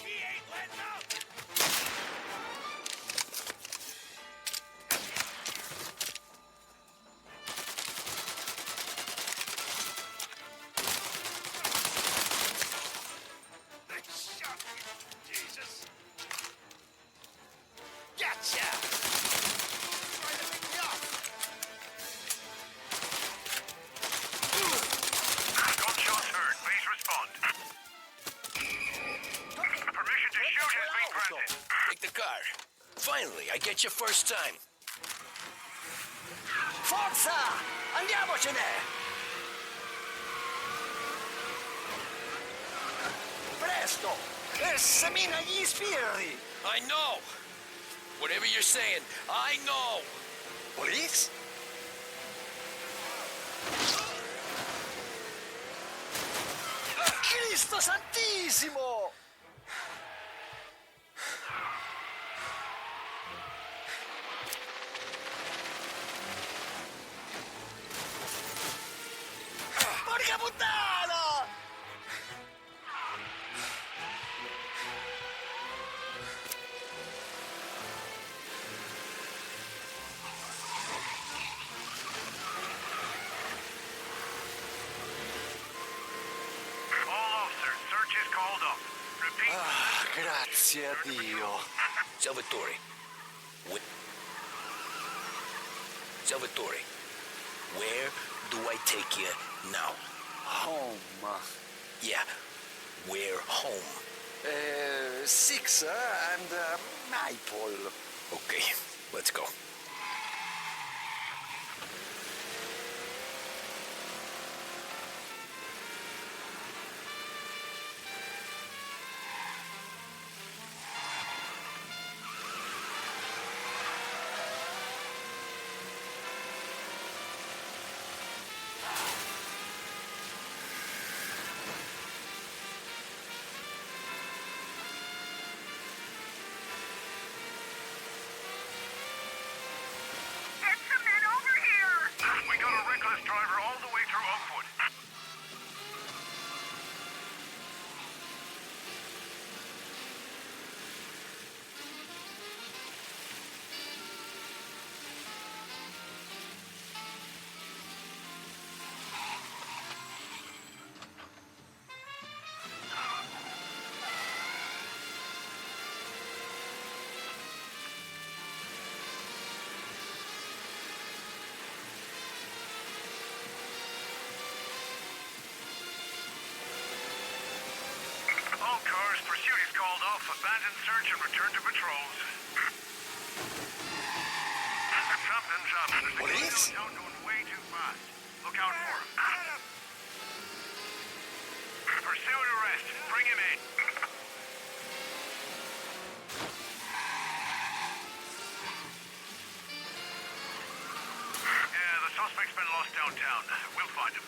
He ain't letting up! They shot me! Jesus! Gotcha! Trying to pick me up! Gunshots heard. Please respond. Permission to shoot has been granted. Take the car. Finally, I get you first time. Forza! Andiamocene! Presto! E semina gli sbirri! I know. Whatever you're saying, I know. Police? Cristo Santissimo! Porca puttana! All officers, search is called off. Repeat. Grazie a Dio. Salvatore. Salvatore, where do I take you now? Home. Yeah, where home? 6 and Maple. Okay, let's go. We got a reckless driver all the way through Oakwood. All cars, pursuit is called off. Abandon search and return to patrols. Something's up. There's a guy downtown going way too fast. Look out for him. Pursuit arrest. Bring him in. Yeah, lost downtown. We'll find him.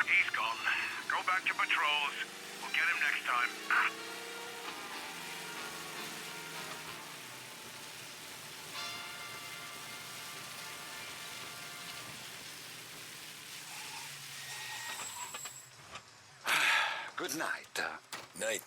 He's gone. Go back to patrols. We'll get him next time. Good night. Night.